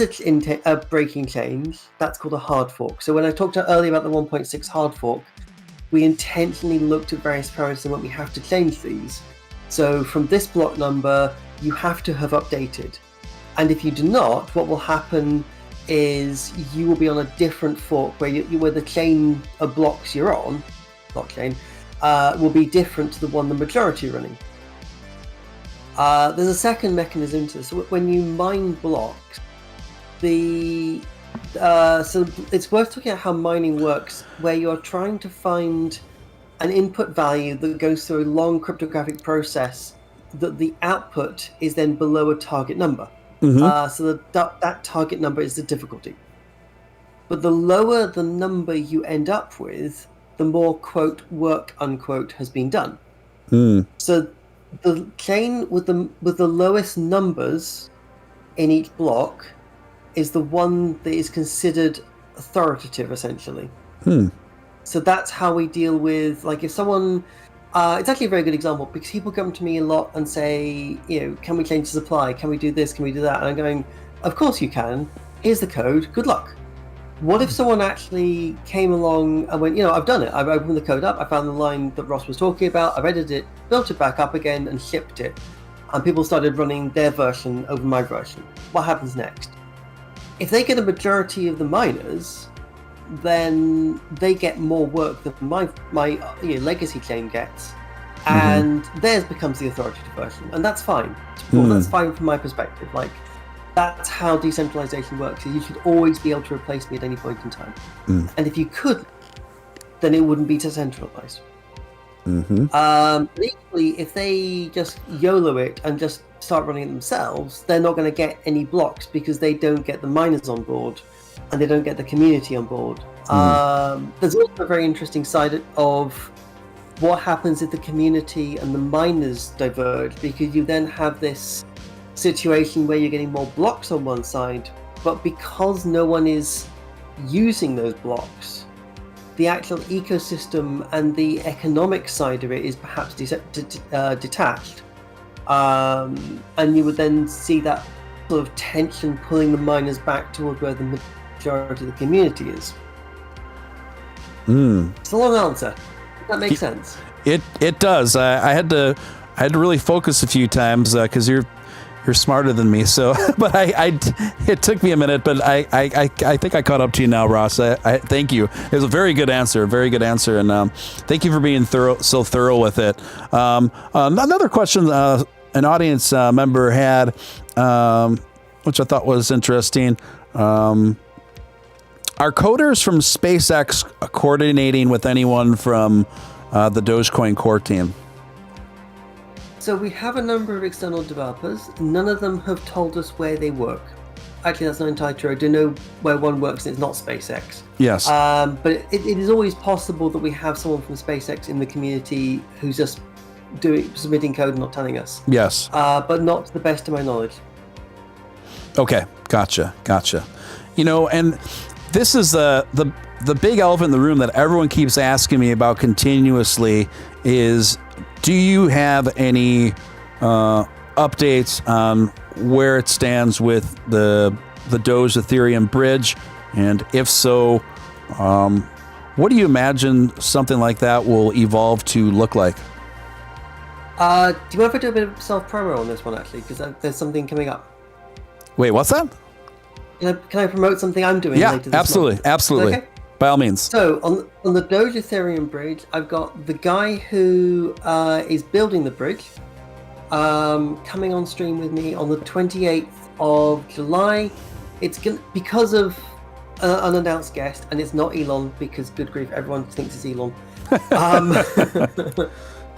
a breaking change, that's called a hard fork. So when I talked earlier about the 1.6 hard fork, we intentionally looked at various parameters and what we have to change these. So from this block number, you have to have updated. And if you do not, what will happen is you will be on a different fork where the chain of blocks you're on, blockchain, will be different to the one the majority are running. There's a second mechanism to this. So when you mine blocks, so it's worth looking at how mining works, where you're trying to find an input value that goes through a long cryptographic process that the output is then below a target number. So that target number is the difficulty. But the lower the number you end up with, the more, quote, work, unquote, has been done. So the chain with the lowest numbers in each block is the one that is considered authoritative, essentially. So that's how we deal with, like, if someone, it's actually a very good example, because people come to me a lot and say, can we change the supply? Can we do this? Can we do that? And I'm going, of course you can. Here's the code. Good luck. What if someone actually came along and went, I've done it. I've opened the code up. I found the line that Ross was talking about. I've edited it, built it back up again, and shipped it. And people started running their version over my version. What happens next? If they get a majority of the miners, then they get more work than my legacy chain gets, and theirs becomes the authoritative version, and that's fine. That's fine from my perspective. Like, that's how decentralization works. You should always be able to replace me at any point in time. And if you could, then it wouldn't be decentralized. Equally, if they just YOLO it and just start running it themselves, they're not going to get any blocks because they don't get the miners on board and they don't get the community on board. There's also a very interesting side of what happens if the community and the miners diverge, because you then have this situation where you're getting more blocks on one side, but because no one is using those blocks, the actual ecosystem and the economic side of it is perhaps detached. And you would then see that sort of tension pulling the miners back towards where the majority of the community is. It's a long answer. That makes sense. It does. I had to really focus a few times because you're You're smarter than me. So, but it took me a minute, but I think I caught up to you now, Ross. I thank you. It was a very good answer, and thank you for being so thorough with it. Another question an audience member had, which I thought was interesting. Are coders from SpaceX coordinating with anyone from the Dogecoin core team? So we have a number of external developers. None of them have told us where they work. Actually, that's not entirely true. I do know where one works, and it's not SpaceX. Yes. But it is always possible that we have someone from SpaceX in the community who's just submitting code and not telling us. Yes. But not to the best of my knowledge. Okay, gotcha. And this is the big elephant in the room that everyone keeps asking me about continuously is, do you have any updates on where it stands with the Doge Ethereum bridge? And if so, what do you imagine something like that will evolve to look like? Do you mind if I do a bit of self-promo on this one, actually? Because there's something coming up. Wait, what's that? Can I promote something I'm doing later this month? Absolutely. Okay? By all means. So, on the Doge Ethereum bridge, I've got the guy who is building the bridge coming on stream with me on the 28th of July. It's because of an unannounced guest, and it's not Elon, because good grief, everyone thinks it's Elon.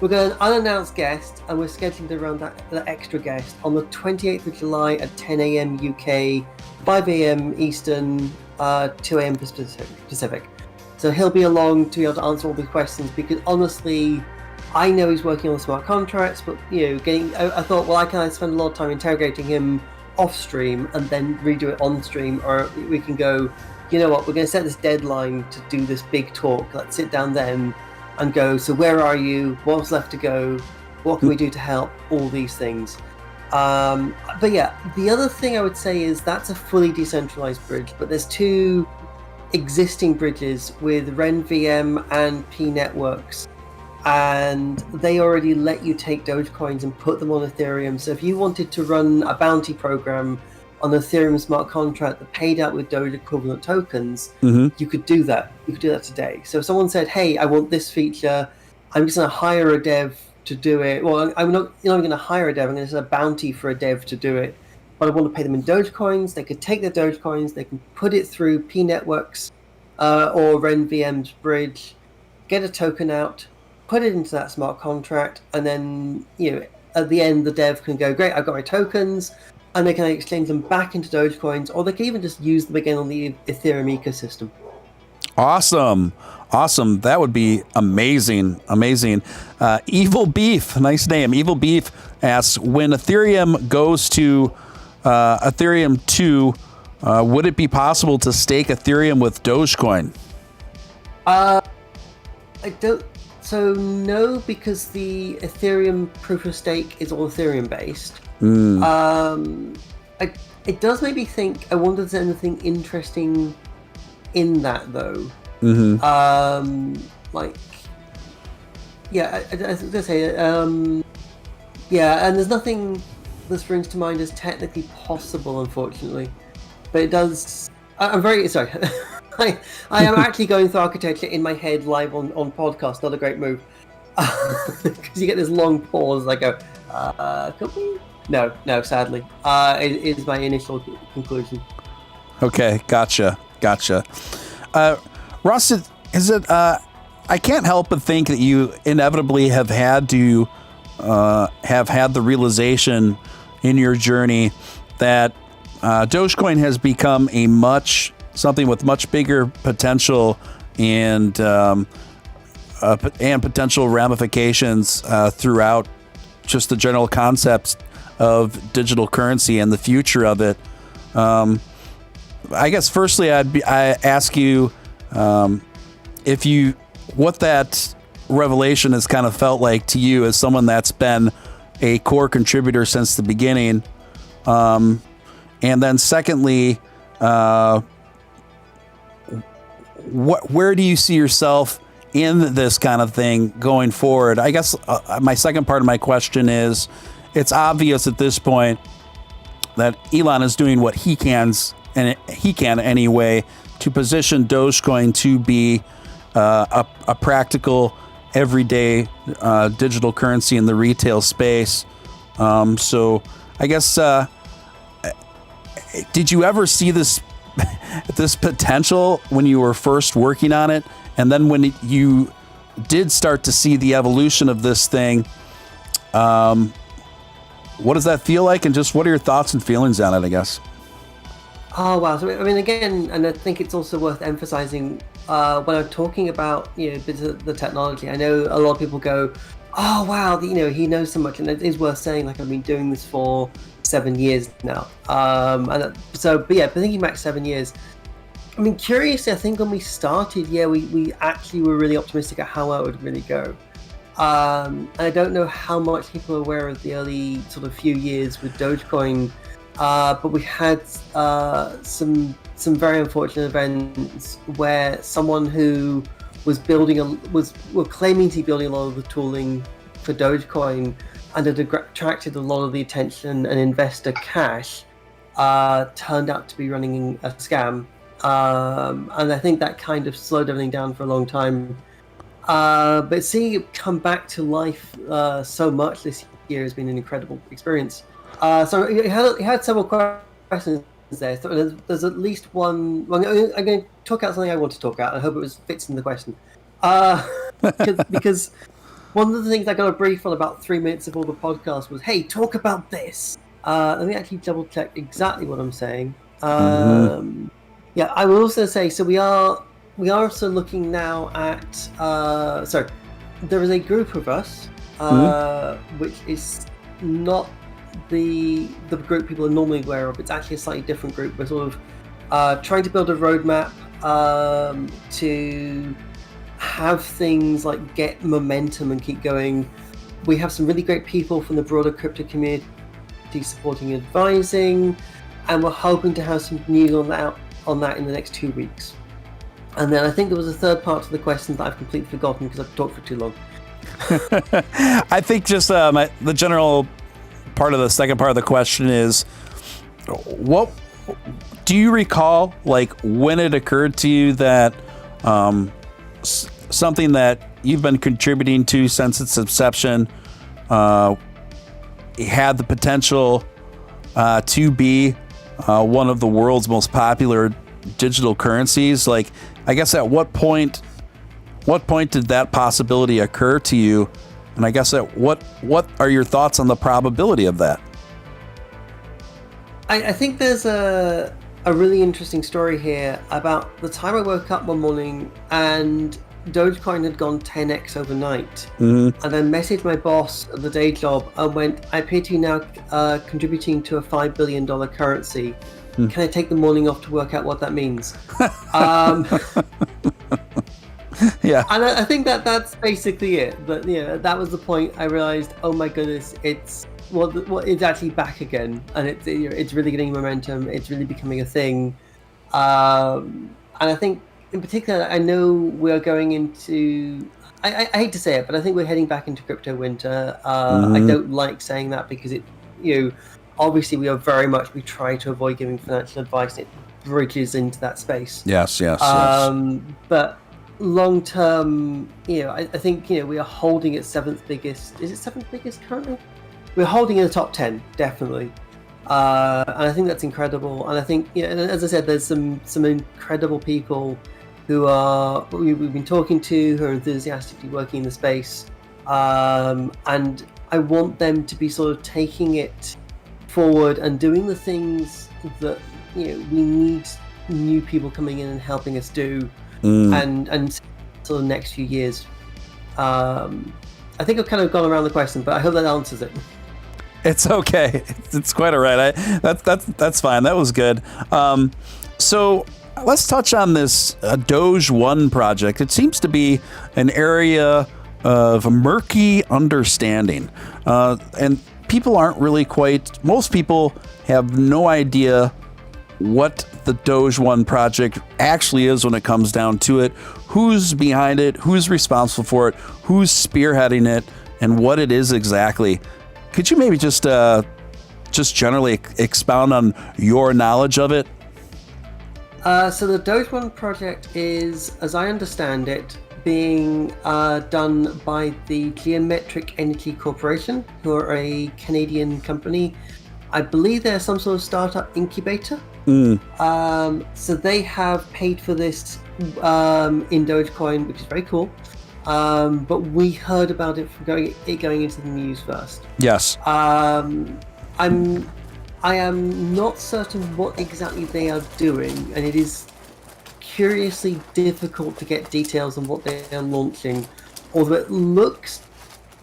We're going to an unannounced guest, and we're scheduled around that extra guest on the 28th of July at 10 a.m. UK, 5 a.m. Eastern, 2 a.m. Pacific. So he'll be along to be able to answer all the questions, because honestly, I know he's working on smart contracts, but I thought, well, I can spend a lot of time interrogating him off stream and then redo it on stream, or we can go, you know what, we're going to set this deadline to do this big talk. Let's sit down then and go, so where are you? What's left to go? What can we do to help? All these things. But yeah, the other thing I would say is that's a fully decentralized bridge, but there's two existing bridges with RenVM and P Networks, and they already let you take Dogecoins and put them on Ethereum. So if you wanted to run a bounty program on Ethereum smart contract that paid out with Doge equivalent tokens, you could do that. You could do that today. So if someone said, hey, I want this feature, I'm just going to hire a dev to do it. Well, I'm not going to hire a dev, I'm going to set a bounty for a dev to do it. But I want to pay them in Dogecoins. They could take their Dogecoins, they can put it through P Networks or RenVM's bridge, get a token out, put it into that smart contract, and then at the end the dev can go, great, I've got my tokens, and they can exchange them back into Dogecoins, or they can even just use them again on the Ethereum ecosystem. Awesome. That would be amazing. Evil Beef, nice name. Evil Beef asks, when Ethereum goes to Ethereum 2, would it be possible to stake Ethereum with Dogecoin? I don't. So no, because the Ethereum proof of stake is all Ethereum based. It does make me think, I wonder if there's anything interesting in that though. I was gonna say, and there's nothing that springs to mind as technically possible, unfortunately. But it does. I'm very sorry. I am actually going through architecture in my head live on podcast. Not a great move, because you get this long pause. I go, could we? No, sadly, it is my initial conclusion. Okay, gotcha. Ross, is it? I can't help but think that you inevitably have had to have had the realization in your journey that Dogecoin has become something with much bigger potential and potential ramifications throughout just the general concepts of digital currency and the future of it. I guess firstly, I ask you what that revelation has kind of felt like to you as someone that's been a core contributor since the beginning. And then secondly, where do you see yourself in this kind of thing going forward? I guess my second part of my question is, it's obvious at this point that Elon is doing what he can anyway to position Dogecoin to be a practical, everyday digital currency in the retail space. So I guess, did you ever see this potential when you were first working on it? And then when you did start to see the evolution of this thing, what does that feel like? And just what are your thoughts and feelings on it, I guess? Oh, wow. So, I mean, again, and I think it's also worth emphasizing when I'm talking about, bits of the technology, I know a lot of people go, oh, wow, he knows so much. And it is worth saying, like, I've been doing this for 7 years now. But thinking back 7 years, I mean, curiously, I think when we started, we actually were really optimistic at how well it would really go. And I don't know how much people are aware of the early sort of few years with Dogecoin, but we had some very unfortunate events where someone who was claiming to be building a lot of the tooling for Dogecoin and had attracted a lot of the attention and investor cash turned out to be running a scam. And I think that kind of slowed everything down for a long time. But seeing it come back to life so much this year has been an incredible experience. So you had several questions there. So there's at least one. Well, I'm going to talk out something I want to talk out. I hope it fits in the question. Because one of the things I got a brief on about 3 minutes before the podcast was, hey, talk about this. Let me actually double check exactly what I'm saying. Yeah, I will also say, so we are also looking now at, there is a group of us, which is not the group people are normally aware of. It's actually a slightly different group. We're sort of trying to build a roadmap to have things like get momentum and keep going. We have some really great people from the broader crypto community supporting advising, and we're hoping to have some news on that in the next 2 weeks. And then I think there was a third part to the question that I've completely forgotten because I've talked for too long. I think just the general part of the second part of the question is, what do you recall, like, when it occurred to you that something that you've been contributing to since its inception had the potential to be one of the world's most popular digital currencies? Like, I guess at what point did that possibility occur to you? And I guess what are your thoughts on the probability of that? I think there's a really interesting story here about the time I woke up one morning and Dogecoin had gone 10x overnight. And I messaged my boss at the day job and went, I appear to be now contributing to a $5 billion currency. Can I take the morning off to work out what that means? Yeah. And I think that's basically it. But that was the point. I realized, oh my goodness, it's actually back again, and it's really getting momentum. It's really becoming a thing. And I think, in particular, I know we're going into. I hate to say it, but I think we're heading back into crypto winter. I don't like saying that because obviously we try to avoid giving financial advice. It bridges into that space. Yes. But long term, I think we are holding it seventh biggest. Is it seventh biggest currently? We're holding in the top 10, definitely. And I think that's incredible. And I think, as I said, there's some incredible people who we've been talking to, who are enthusiastically working in the space. And I want them to be sort of taking it forward and doing the things that we need new people coming in and helping us do. And sort of next few years. I think I've kind of gone around the question, but I hope that answers it. It's okay. It's quite all right. That's fine. That was good. So let's touch on this Doge 1 project. It seems to be an area of murky understanding, and people aren't really most people have no idea what the Doge 1 project actually is when it comes down to it, who's behind it, who's responsible for it, who's spearheading it, and what it is exactly. Could you maybe just just generally expound on your knowledge of it? So the Doge One project is, as I understand it, being done by the Geometric Energy Corporation, who are a Canadian company. I believe they're some sort of startup incubator. So they have paid for this in Dogecoin, which is very cool. But we heard about it from going into the news first. Yes. I am not certain what exactly they are doing, and it is curiously difficult to get details on what they are launching. Although it looks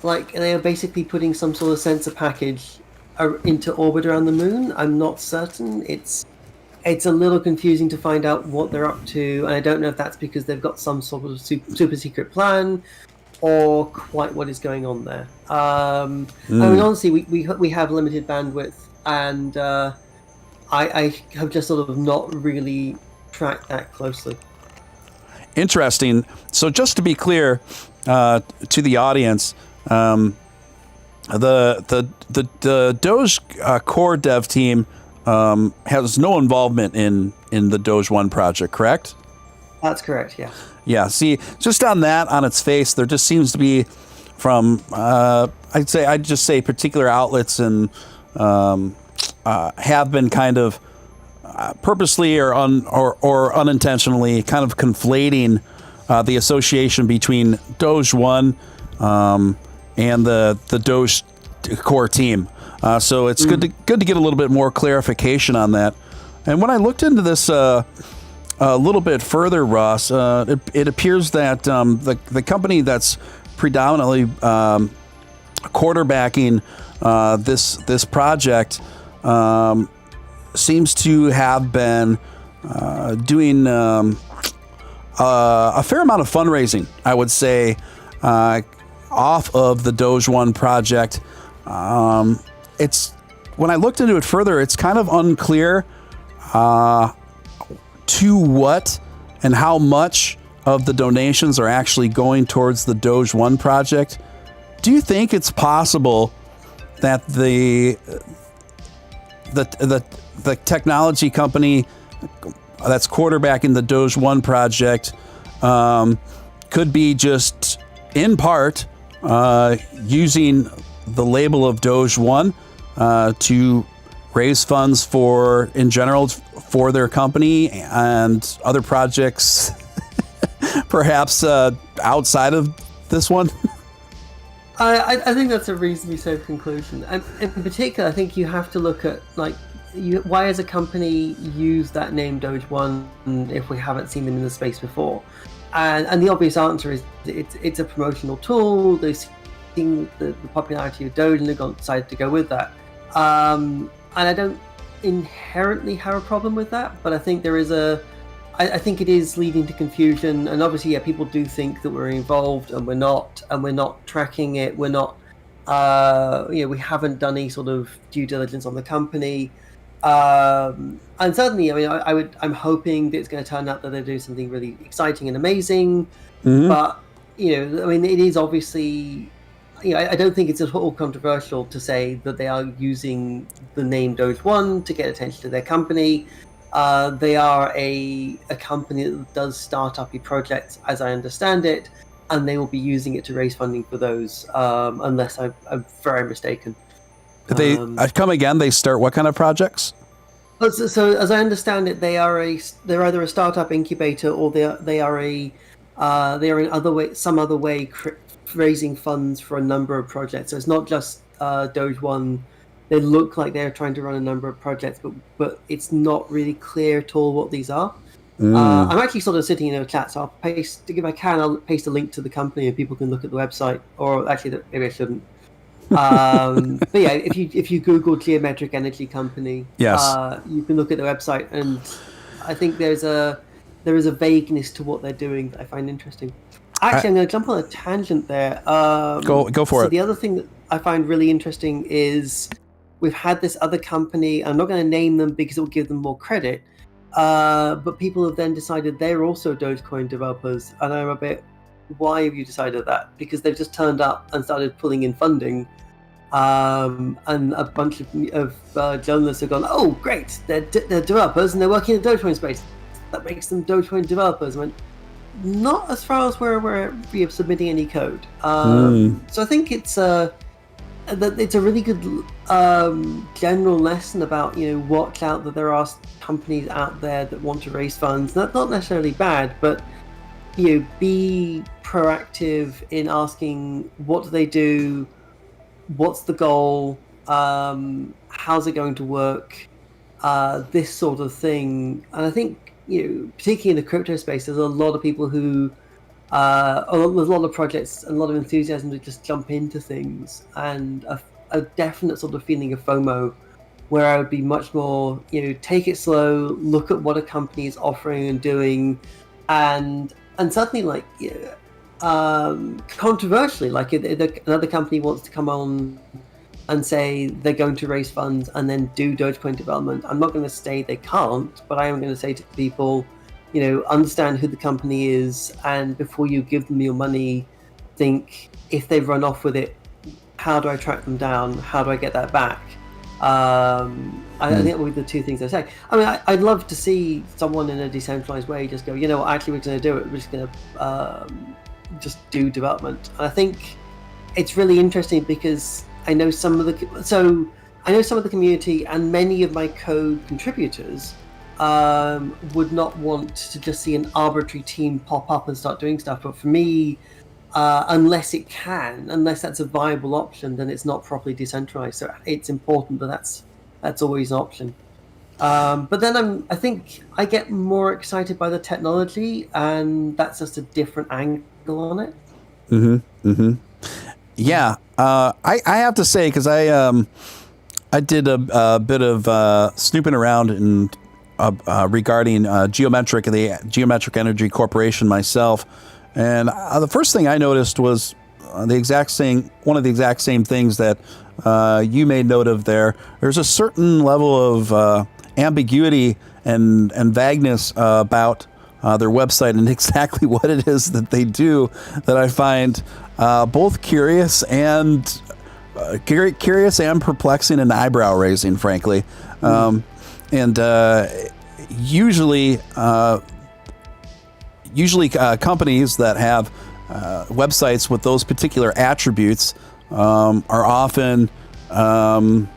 like they are basically putting some sort of sensor package into orbit around the moon. I'm not certain. It's a little confusing to find out what they're up to, and I don't know if that's because they've got some sort of super secret plan, or quite what is going on there. I mean, honestly, we have limited bandwidth, and I have just sort of not really tracked that closely. Interesting. So just to be clear to the audience, the Doge core dev team has no involvement in the Doge One project, correct? That's correct, yeah. Yeah, see, just on that, on its face, there just seems to be from, I'd just say particular outlets and have been kind of purposely or unintentionally kind of conflating the association between Doge One and the Doge core team. So it's good to get a little bit more clarification on that. And when I looked into this a little bit further, Ross, it appears that the company that's predominantly quarterbacking this project seems to have been doing a fair amount of fundraising, I would say, off of the Doge One project. It's when I looked into it further, it's kind of unclear to what and how much of the donations are actually going towards the Doge One project. Do you think it's possible that the technology company that's quarterbacking the Doge One project could be just in part using the label of Doge One to raise funds for, in general, for their company and other projects, perhaps outside of this one? I think that's a reasonably safe conclusion. And in particular, I think you have to look at, like, why as a company use that name Doge One if we haven't seen them in the space before? And the obvious answer is it's a promotional tool. They've seen the popularity of Doge and they've decided to go with that. And I don't inherently have a problem with that, but I think there is I think it is leading to confusion. And obviously, yeah, people do think that we're involved, and we're not tracking it. We're not, we haven't done any sort of due diligence on the company. And certainly, I mean, I'm hoping that it's going to turn out that they're doing something really exciting and amazing. Mm-hmm. But, I mean, it is obviously, I don't think it's at all controversial to say that they are using the name Doge One to get attention to their company. They are a company that does startup-y projects, as I understand it, and they will be using it to raise funding for those, unless I'm very mistaken. They come again. They start what kind of projects? So as I understand it, they're either a startup incubator or they are in some other way raising funds for a number of projects. So it's not just Doge One. They look like they're trying to run a number of projects, but it's not really clear at all what these are. I'm actually sort of sitting in a chat, so I'll paste a link to the company and people can look at the website. Or actually, maybe I shouldn't. But yeah, if you Google Geometric Energy Company, yes, you can look at the website, and I think there is a vagueness to what they're doing that I find interesting. Actually, I'm going to jump on a tangent there. Go for it. The other thing that I find really interesting is we've had this other company. I'm not going to name them because it will give them more credit. But people have then decided they're also Dogecoin developers, and I'm a bit, why have you decided that? Because they've just turned up and started pulling in funding. And a bunch of journalists have gone, oh, great, they're developers and they're working in the Dogecoin space. That makes them Dogecoin developers. I went, not as far as we're submitting any code. So I think it's a really good general lesson about, watch out that there are companies out there that want to raise funds. That's not necessarily bad, but be proactive in asking what do they do, what's the goal, how's it going to work, this sort of thing. And I think, particularly in the crypto space, there's a lot of people who, there's a lot of projects and a lot of enthusiasm to just jump into things, and a definite sort of feeling of FOMO, where I would be much more, take it slow, look at what a company is offering and doing, and suddenly, controversially, if another company wants to come on and say they're going to raise funds and then do Dogecoin development, I'm not going to say they can't, but I am going to say to people, understand who the company is, and before you give them your money, think, if they've run off with it, how do I track them down? How do I get that back? I think that would be the two things I say. I mean, I'd love to see someone in a decentralized way just go, actually we're going to do it. We're just going to just do development. And I think it's really interesting because I know some of the community and many of my code contributors would not want to just see an arbitrary team pop up and start doing stuff. But for me, unless that's a viable option, then it's not properly decentralized. So it's important that that's always an option. But then I think I get more excited by the technology, and that's just a different angle on it. Yeah, I have to say, because I did a bit of snooping around in regarding the Geometric Energy Corporation myself, and the first thing I noticed was one of the exact same things that you made note of there. There's a certain level of ambiguity and vagueness about their website and exactly what it is that they do that I find both curious and perplexing and eyebrow raising, frankly. And usually companies that have websites with those particular attributes are often can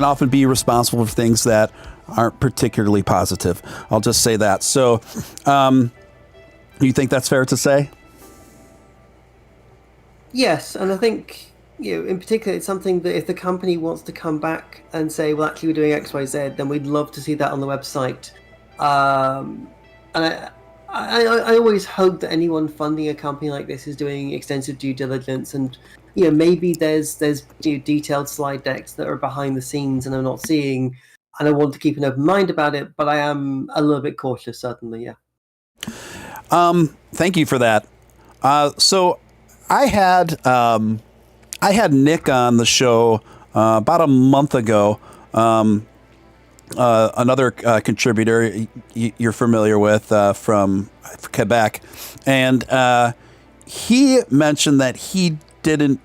often be responsible for things that aren't particularly positive. I'll just say that. So, you think that's fair to say? Yes, and I think, in particular, it's something that if the company wants to come back and say, well, actually, we're doing X, Y, Z, then we'd love to see that on the website. And I always hope that anyone funding a company like this is doing extensive due diligence, and maybe there's detailed slide decks that are behind the scenes and I'm not seeing, and I want to keep an open mind about it, but I am a little bit cautious, certainly. Yeah. Thank you for that. So I had Nick on the show about a month ago. Another contributor you're familiar with from Quebec, and he mentioned that he didn't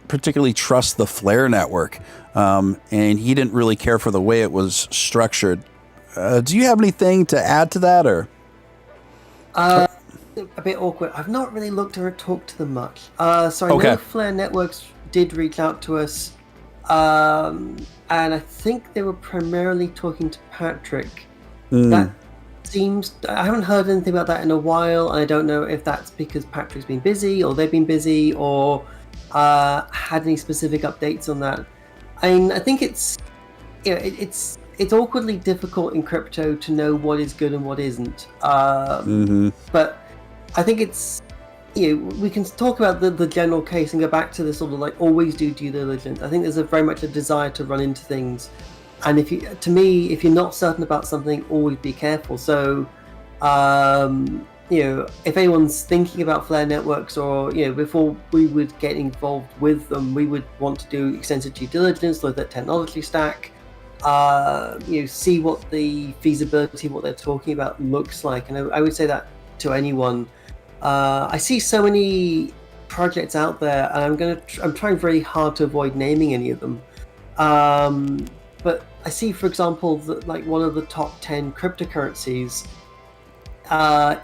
particularly trust the Flare network, and he didn't really care for the way it was structured. Do you have anything to add to that, or? A bit awkward. I've not really looked or talked to them much. So I know Flare Networks did reach out to us, and I think they were primarily talking to Patrick. That seems... I haven't heard anything about that in a while, and I don't know if that's because Patrick's been busy, or they've been busy, or had any specific updates on that. I mean, I think it's... It's awkwardly difficult in crypto to know what is good and what isn't. But I think it's, we can talk about the general case and go back to the sort of always do due diligence. I think there's very much a desire to run into things. And if you're not certain about something, always be careful. So, if anyone's thinking about Flare networks, or, before we would get involved with them, we would want to do extensive due diligence, look at technology stack, see what the feasibility, what they're talking about looks like. And I would say that to anyone. I see so many projects out there, and I'm trying very hard to avoid naming any of them. But I see, for example, that like one of the top 10 cryptocurrencies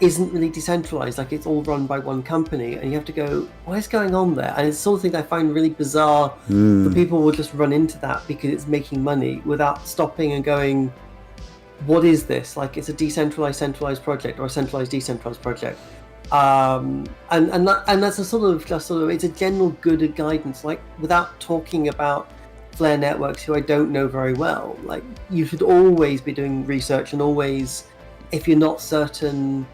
isn't really decentralized. Like it's all run by one company, and you have to go, what is going on there? And it's the sort of thing that I find really bizarre. That people will just run into that because it's making money without stopping and going, what is this? Like it's a decentralized centralized project or a centralized decentralized project. And that's a sort of it's a general good guidance, like without talking about Flare Networks, who I don't know very well. Like you should always be doing research, and always, if you're not certain,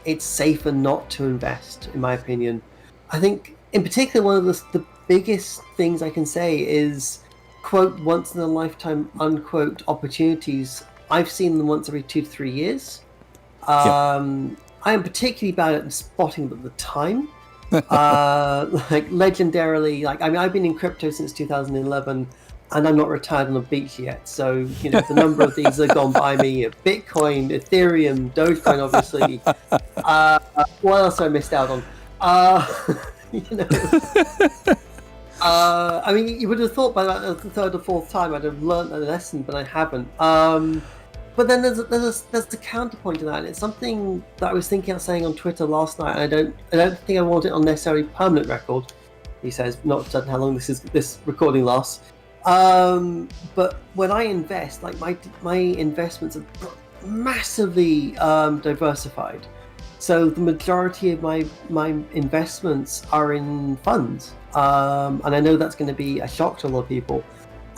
it's safer not to invest, in my opinion. I think in particular one of the biggest things I can say is, quote, once in a lifetime, unquote, opportunities. I've seen them once every 2 to 3 years. I am particularly bad at spotting them at the time. Like legendarily, like I mean, I've been in crypto since 2011, and I'm not retired on the beach yet. So you know, the number of these have gone by me: Bitcoin, Ethereum, Dogecoin, obviously. What else I missed out on? You know, I mean, you would have thought by about the third or fourth time I'd have learned a lesson, but I haven't. But then there's the counterpoint to that, and it's something that I was thinking of saying on Twitter last night, and I don't think I want it on necessarily permanent record. He says, not certain how long this recording lasts. But when I invest, like my investments are massively diversified. So the majority of my investments are in funds, and I know that's going to be a shock to a lot of people.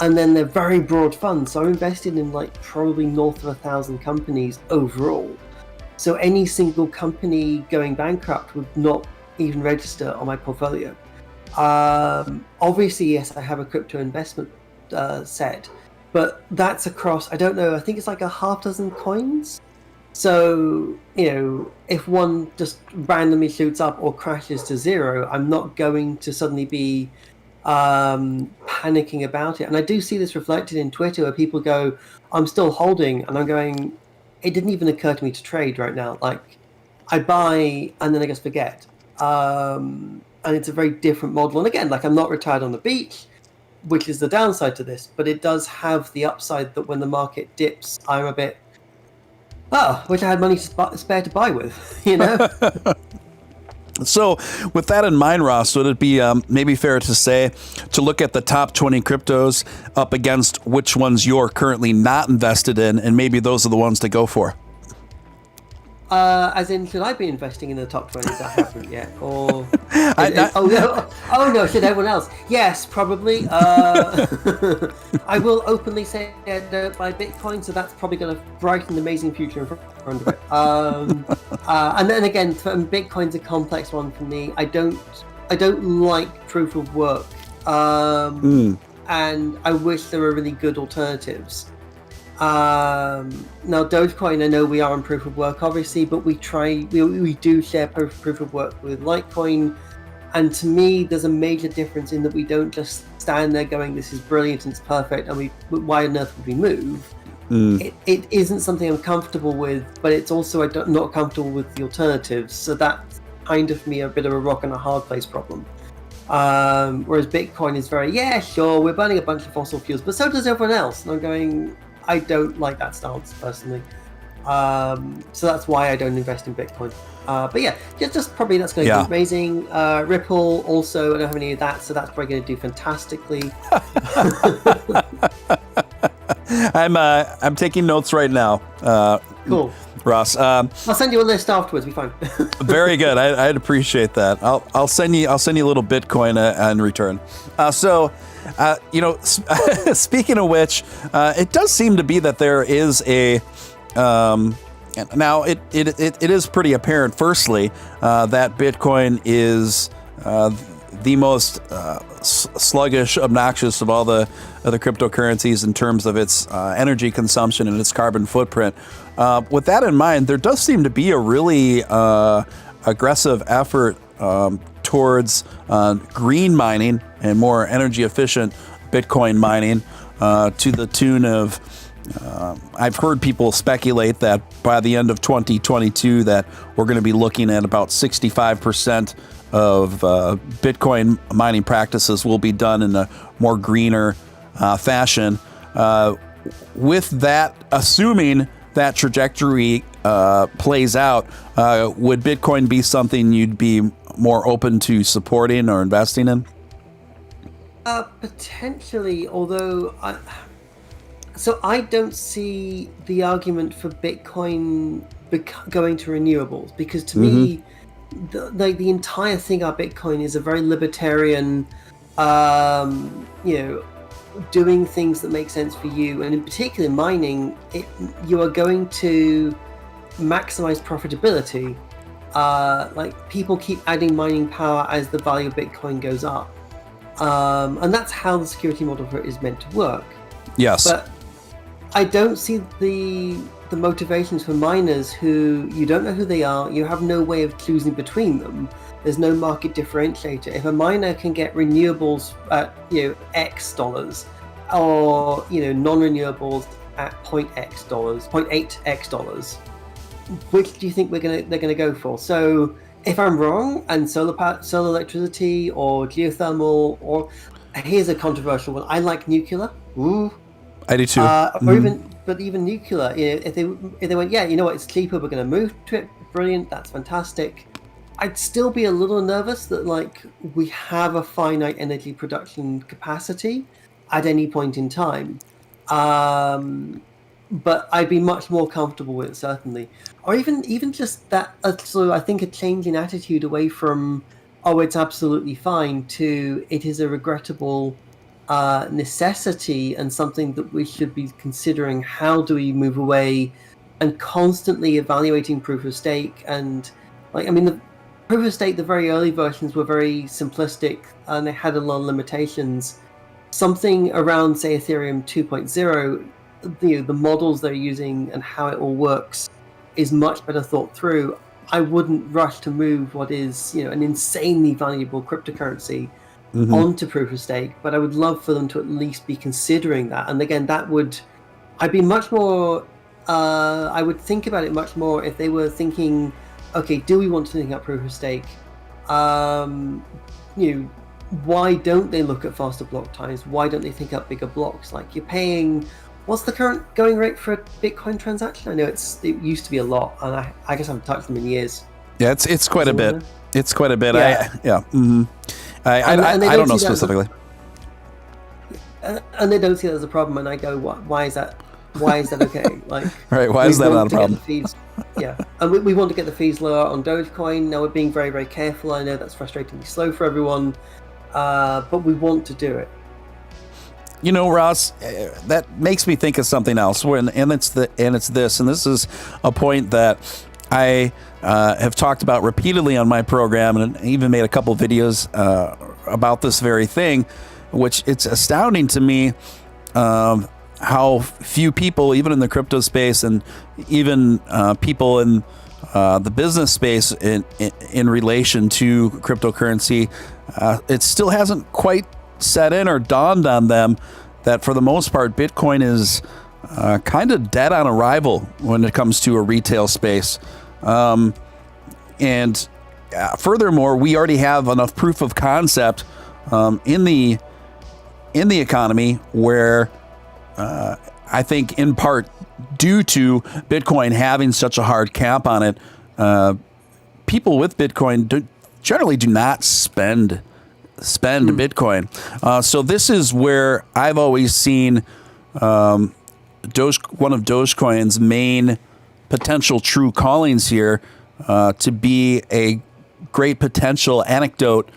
And then they're very broad funds. So I'm invested in like probably north of 1,000 companies overall. So any single company going bankrupt would not even register on my portfolio. Obviously, yes, I have a crypto investment set, but that's across, I don't know, I think it's like a half dozen coins. So, you know, if one just randomly shoots up or crashes to zero, I'm not going to suddenly be panicking about it. And I do see this reflected in Twitter, where people go, I'm still holding, and I'm going, it didn't even occur to me to trade right now. Like I buy and then I just forget, and it's a very different model. And again, like I'm not retired on the beach, which is the downside to this, but it does have the upside that when the market dips, I'm a bit, wish I had money spare to buy with, you know. So with that in mind, Ross, would it be maybe fair to say to look at the top 20 cryptos up against which ones you're currently not invested in, and maybe those are the ones to go for? As in, should I be investing in the top 20 that I haven't yet? Or no, should everyone else? Yes, probably. I will openly say I don't buy Bitcoin, so that's probably going to brighten the amazing future in front of it. And then again, Bitcoin's a complex one for me. I don't like proof of work, and I wish there were really good alternatives. Now Dogecoin, I know we are on proof of work, obviously, but we do share proof of work with Litecoin, and to me, there's a major difference in that we don't just stand there going, "This is brilliant and it's perfect," and why on earth would we move? It isn't something I'm comfortable with, but it's also I'm not comfortable with the alternatives. So that's kind of me a bit of a rock and a hard place problem. Whereas Bitcoin is very, yeah, sure, we're burning a bunch of fossil fuels, but so does everyone else. And I'm going, I don't like that stance personally. So that's why I don't invest in Bitcoin. But yeah, just probably that's going to do amazing. Ripple also, I don't have any of that, so that's probably going to do fantastically. I'm taking notes right now. Cool, Ross. I'll send you a list afterwards. Be fine. Very good. I'd appreciate that. I'll send you a little Bitcoin in return. Speaking of which, it does seem to be that there is a. Now it is pretty apparent. Firstly, that Bitcoin is the most sluggish, obnoxious of all the other cryptocurrencies in terms of its energy consumption and its carbon footprint. With that in mind, there does seem to be a really aggressive effort towards green mining and more energy efficient Bitcoin mining to the tune of I've heard people speculate that by the end of 2022 that we're going to be looking at about 65% of Bitcoin mining practices will be done in a more greener fashion. With that, assuming that trajectory plays out, would Bitcoin be something you'd be more open to supporting or investing in? Potentially, although I don't see the argument for Bitcoin going to renewables, because to me, the entire thing about Bitcoin is a very libertarian, doing things that make sense for you, and in particular mining, you are going to maximize profitability. People keep adding mining power as the value of Bitcoin goes up, and that's how the security model for it is meant to work. Yes, but I don't see the motivations for miners who you don't know who they are. You have no way of choosing between them. There's no market differentiator. If a miner can get renewables at X dollars, or non-renewables at 0.X dollars, 0.8X dollars, which do you think they're gonna go for? So if I'm wrong, and solar electricity or geothermal, or here's a controversial one, I like nuclear. Ooh. I do too. But even nuclear, if they went, it's cheaper, we're going to move to it. Brilliant, that's fantastic. I'd still be a little nervous that we have a finite energy production capacity at any point in time. But I'd be much more comfortable with it, certainly. Or even just that. So I think a change in attitude away from it's absolutely fine to it is a regrettable necessity and something that we should be considering. How do we move away, and constantly evaluating proof of stake? And the proof of stake, the very early versions were very simplistic and they had a lot of limitations. Something around, say, Ethereum 2.0, the models they're using and how it all works is much better thought through. I wouldn't rush to move what is an insanely valuable cryptocurrency onto proof of stake, but I would love for them to at least be considering that. And again, I'd be much more, I would think about it much more if they were thinking, okay, do we want to think about proof of stake? Why don't they look at faster block times? Why don't they think up bigger blocks? You're paying, what's the current going rate for a Bitcoin transaction? I know it used to be a lot, and I guess I haven't touched them in years. Yeah, it's quite a bit. It's quite a bit. Yeah. I don't know specifically. And they don't see that as a problem, and I go, why is that? Why is that okay? Right? Why is that not a problem? And we want to get the fees lower on Dogecoin. Now we're being very, very careful. I know that's frustratingly slow for everyone, but we want to do it. Ross, that makes me think of something else. And it's this, and this is a point that I have talked about repeatedly on my program, and even made a couple videos about this very thing, which it's astounding to me how few people, even in the crypto space and even people in the business space in relation to cryptocurrency, it still hasn't quite set in or dawned on them that for the most part, Bitcoin is kind of dead on arrival when it comes to a retail space. And furthermore, we already have enough proof of concept in the economy where I think in part due to Bitcoin having such a hard cap on it, people with Bitcoin generally do not spend Bitcoin. So this is where I've always seen one of Dogecoin's main potential true callings here to be a great potential anecdote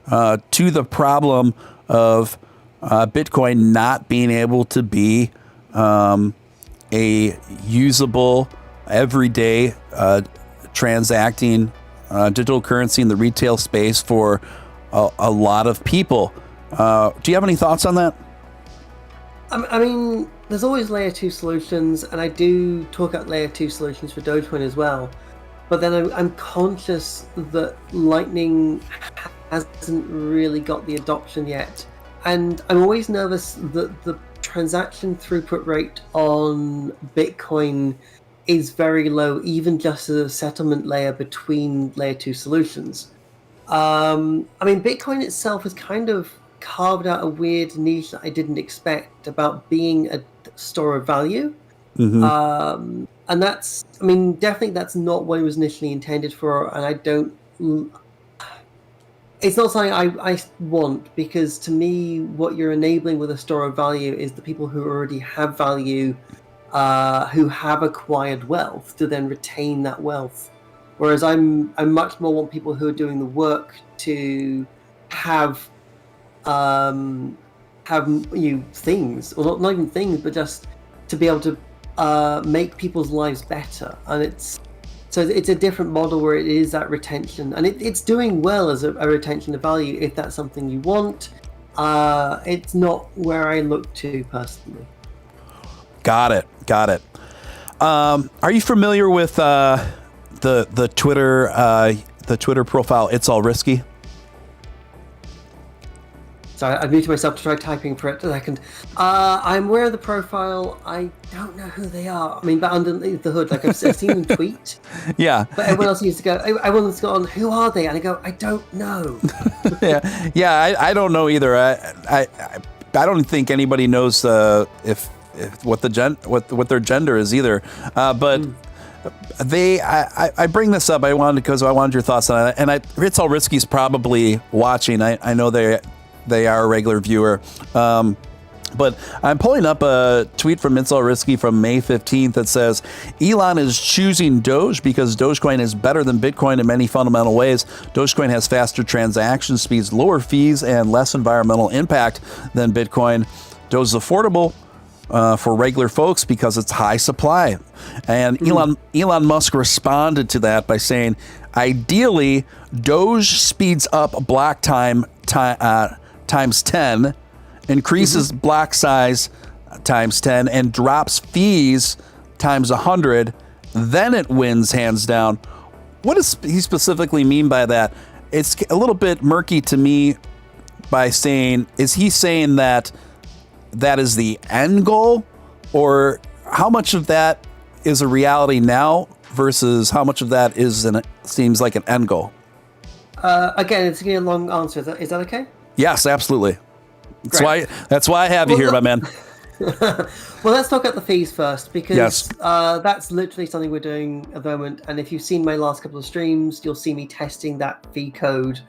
to the problem of Bitcoin not being able to be a usable, everyday transacting digital currency in the retail space for a lot of people. Do you have any thoughts on that? I mean, there's always layer 2 solutions, and I do talk about layer 2 solutions for Dogecoin as well. But then I'm conscious that Lightning hasn't really got the adoption yet. And I'm always nervous that the transaction throughput rate on Bitcoin is very low, even just as a settlement layer between layer 2 solutions. I mean, Bitcoin itself has kind of carved out a weird niche that I didn't expect about being a store of value. And that's, I mean, definitely that's not what it was initially intended for, and I don't... It's not something I want, because to me, what you're enabling with a store of value is the people who already have value, who have acquired wealth, to then retain that wealth. Whereas I much more want people who are doing the work to have things, or not even things, but just to be able to make people's lives better. And it's a different model where it is that retention, and it's doing well as a retention of value if that's something you want. It's not where I look to personally. Got it. Are you familiar with the Twitter profile It's All Risky? Sorry, I muted myself to try typing for it a second. I'm aware of the profile. I don't know who they are. I mean, but underneath the hood, like I've seen them tweet. Yeah. But everyone else used to go, everyone's gone, who are they? And I go, I don't know. Yeah. I don't know either. I don't think anybody knows what their gender is either. But I bring this up. Because I wanted your thoughts on it. And It's All Risky's probably watching. I know they are a regular viewer. But I'm pulling up a tweet from It's All Risky from May 15th that says, Elon is choosing Doge because Dogecoin is better than Bitcoin in many fundamental ways. Dogecoin has faster transaction speeds, lower fees, and less environmental impact than Bitcoin. Doge is affordable for regular folks because it's high supply. And Elon Musk responded to that by saying, ideally, Doge speeds up block time times 10, increases block size times 10, and drops fees times 100. Then it wins hands down. What does he specifically mean by that? It's a little bit murky to me by saying, is he saying that is the end goal, or how much of that is a reality now versus how much of that seems like an end goal? Again, it's going to be a long answer. Is that okay? Yes, absolutely. That's why I have you here, my man. Well, let's talk about the fees first, because that's literally something we're doing at the moment. And if you've seen my last couple of streams, you'll see me testing that fee code.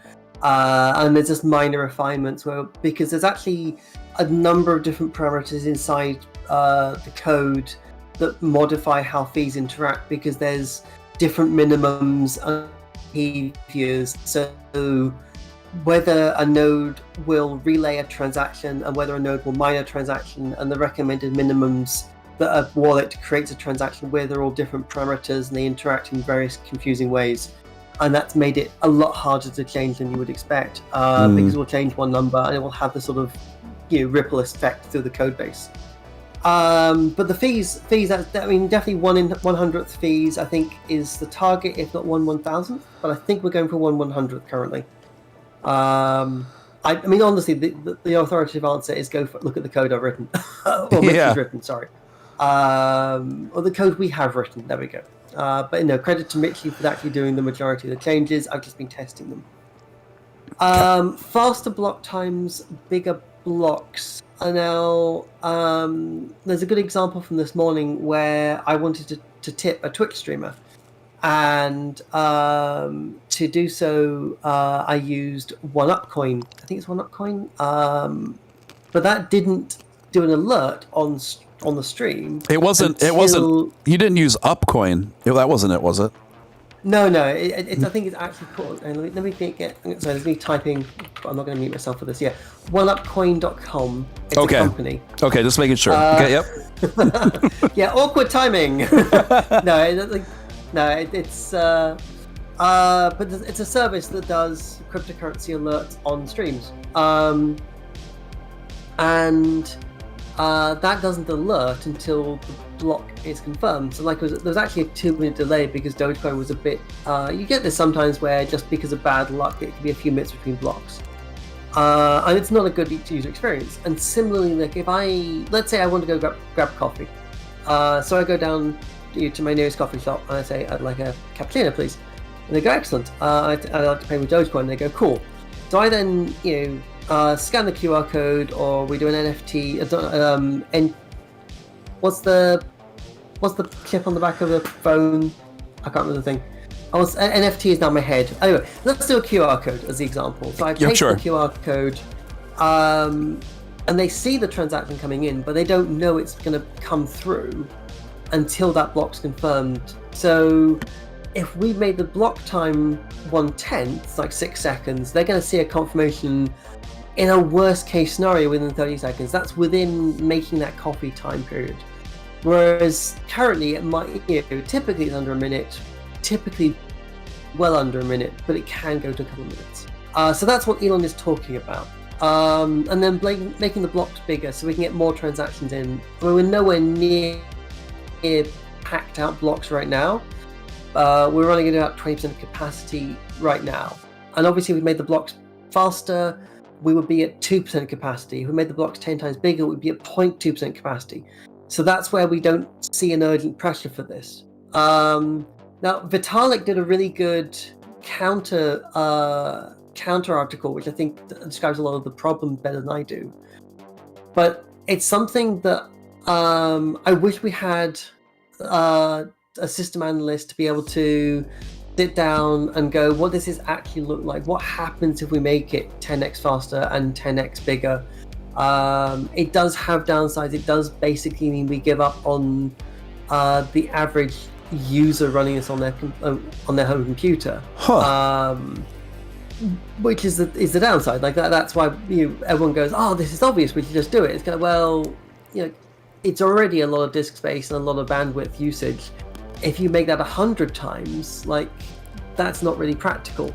And there's just minor refinements because there's actually a number of different parameters inside the code that modify how fees interact, because there's different minimums and behaviors. So whether a node will relay a transaction and whether a node will mine a transaction, and the recommended minimums that a wallet creates a transaction with are all different parameters, and they interact in various confusing ways. And that's made it a lot harder to change than you would expect, because we'll change one number and it will have the sort of ripple effect through the code base. But the fees, definitely 1 in 100th fees, I think, is the target, if not 1/1000th. But I think we're going for 1/100th currently. I mean, honestly, the authoritative answer is look at the code I've written, or Mitch's written. Sorry, or the code we have written. There we go. But no, credit to Mitchy for actually doing the majority of the changes. I've just been testing them. Faster block times, bigger blocks. And now there's a good example from this morning where I wanted to tip a Twitch streamer. And to do so, I used OneUpCoin. I think it's OneUpCoin. But that didn't do an alert on the stream. It wasn't. You didn't use UpCoin. That wasn't it, was it? No. I think it's actually called. And let me get. So there's me typing. I'm not going to mute myself for this. Yeah, OneUpCoin.com. It's a company. Okay, just making sure. Okay. Yep. Yeah, awkward timing. It's but it's a service that does cryptocurrency alerts on streams, and that doesn't alert until the block is confirmed. So there was actually a 2-minute delay because Dogecoin was a bit. You get this sometimes where just because of bad luck, it can be a few minutes between blocks. and it's not a good user experience. And similarly, like let's say I want to go grab coffee, so I go down to my nearest coffee shop and I say I'd like a cappuccino, please, and they go excellent. I'd like to pay with Dogecoin, and they go cool. So I then scan the QR code, or we do an NFT. And what's the chip on the back of the phone? I can't remember the thing. NFT is now in my head. Anyway, let's do a QR code as the example. So I paste the QR code, and they see the transaction coming in, but they don't know it's going to come through until that block's confirmed. So if we made the block time 1/10, like 6 seconds, they're going to see a confirmation in a worst case scenario within 30 seconds. That's within making that coffee time period. Whereas currently it might, typically it's under a minute, typically well under a minute, but it can go to a couple of minutes. So that's what Elon is talking about. And then making the blocks bigger so we can get more transactions in. I mean, we're nowhere near packed out blocks right now. We're running at about 20% capacity right now. And obviously, if we made the blocks faster, we would be at 2% capacity. If we made the blocks 10 times bigger, we'd be at 0.2% capacity. So that's where we don't see an urgent pressure for this. Now, Vitalik did a really good counter article, which I think describes a lot of the problem better than I do. But it's something that I wish we had a system analyst to be able to sit down and go, what does this actually look like? What happens if we make it 10x faster and 10x bigger? It does have downsides. It does basically mean we give up on the average user running this on their home computer, which is the downside. Like that's why everyone goes, oh, this is obvious, we should just do it. It's kind of, it's already a lot of disk space and a lot of bandwidth usage. If you make that 100 times, like that's not really practical.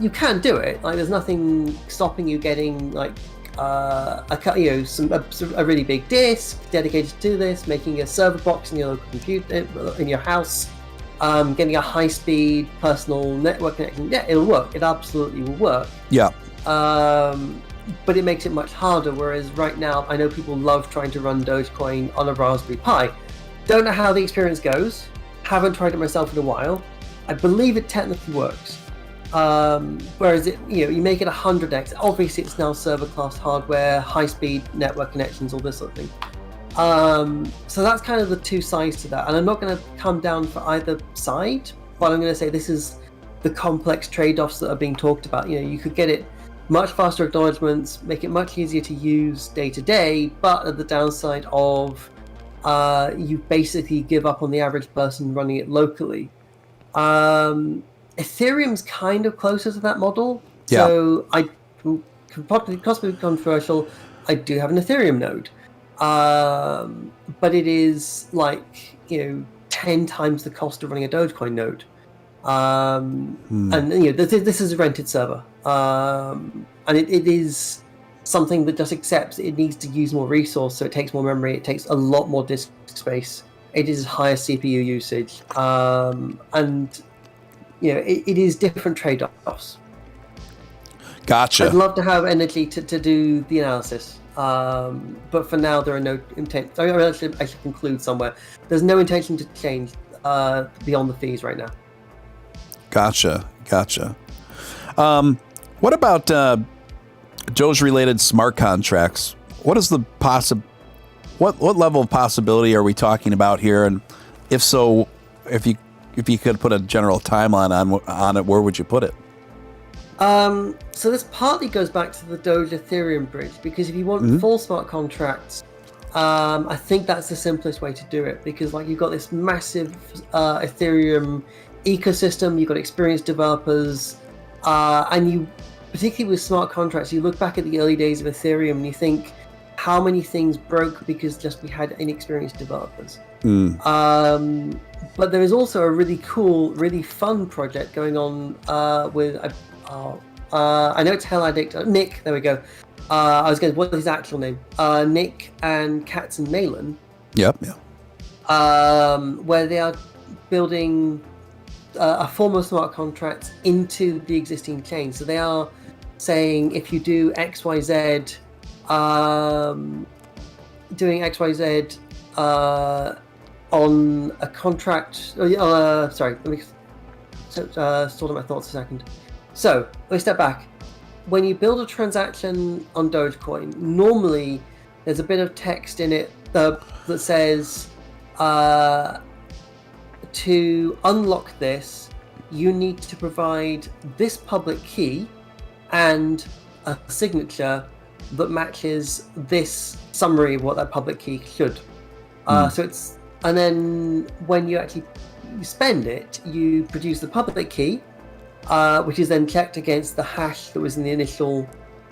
You can do it. Like there's nothing stopping you getting like a really big disk dedicated to this, making a server box in your local computer in your house, getting a high-speed personal network connection. Yeah, it'll work. It absolutely will work. Yeah. But it makes it much harder. Whereas right now, I know people love trying to run Dogecoin on a Raspberry Pi. Don't know how the experience goes. Haven't tried it myself in a while. I believe it technically works. Whereas you make it 100x. Obviously, it's now server class hardware, high-speed network connections, all this sort of thing. So that's kind of the two sides to that. And I'm not going to come down for either side, but I'm going to say this is the complex trade-offs that are being talked about. You could get it much faster acknowledgements, make it much easier to use day to day, but at the downside of you basically give up on the average person running it locally. Ethereum's kind of closer to that model. Yeah. So I could possibly be controversial. I do have an Ethereum node. But it is like 10 times the cost of running a Dogecoin node, and this is a rented server, and it is something that just accepts it needs to use more resource, so it takes more memory, it takes a lot more disk space, it is higher CPU usage, and it is different trade-offs. Gotcha. I'd love to have energy to do the analysis. But for now, there are no intent. I should conclude somewhere. There's no intention to change beyond the fees right now. Gotcha. What about Doge-related smart contracts? What is the what level of possibility are we talking about here? And if so, if you could put a general timeline on it, where would you put it? So this partly goes back to the Doge Ethereum bridge, because if you want full smart contracts, I think that's the simplest way to do it, because you've got this massive Ethereum ecosystem, you've got experienced developers, and you, particularly with smart contracts, you look back at the early days of Ethereum and you think how many things broke because we had inexperienced developers. But there is also a really cool, really fun project going on with I know it's Hell Addict. Nick, there we go. I was going to, what's his actual name? Nick and Katz and Malin. Yep. Where they are building a form of smart contracts into the existing chain. So they are saying if you do XYZ, doing XYZ on a contract. Sorry, let me sort out my thoughts a second. So let me step back. When you build a transaction on Dogecoin, normally there's a bit of text in it that says to unlock this, you need to provide this public key and a signature that matches this summary of what that public key should. So it's, and then when you actually spend it, you produce the public key, which is then checked against the hash that was in the initial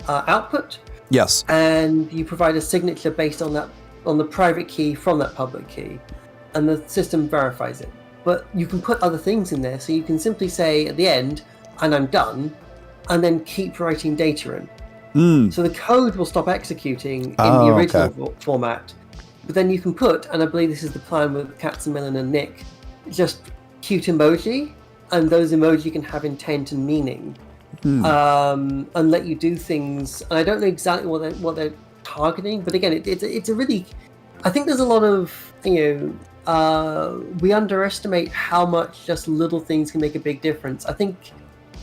output. Yes. And you provide a signature based on that, on the private key from that public key, and the system verifies it. But you can put other things in there, so you can simply say at the end, and I'm done, and then keep writing data in. So the code will stop executing in the original format, but then you can put, and I believe this is the plan with Katzenmillan and Nick, just cute emoji, and those emoji can have intent and meaning, and let you do things. And I don't know exactly what they're targeting, but again, it's a really, I think there's a lot of, we underestimate how much just little things can make a big difference. I think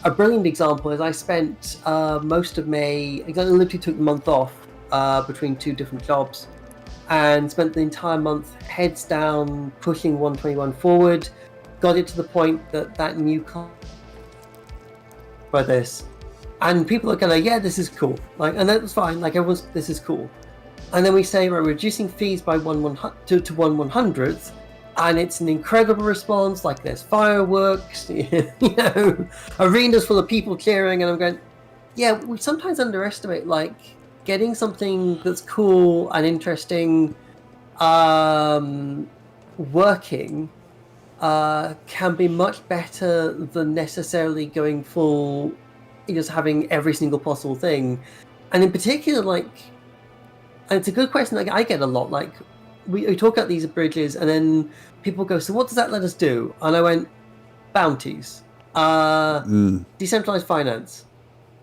a brilliant example is I spent most of May, I literally took the month off between two different jobs, and spent the entire month heads down pushing 121 forward. Got it to the point that new by this, and people are kind of, yeah, this is cool, like, and that was fine, like everyone's, this is cool. And then we say we're reducing fees by 1/100th, and it's an incredible response. Like there's fireworks, arenas full of people cheering, and I'm going, yeah, we sometimes underestimate like getting something that's cool and interesting working can be much better than necessarily going full, just having every single possible thing. And in particular, like, and it's a good question, like I get a lot, like we talk about these bridges and then people go, so what does that let us do? And I went, bounties, decentralized finance.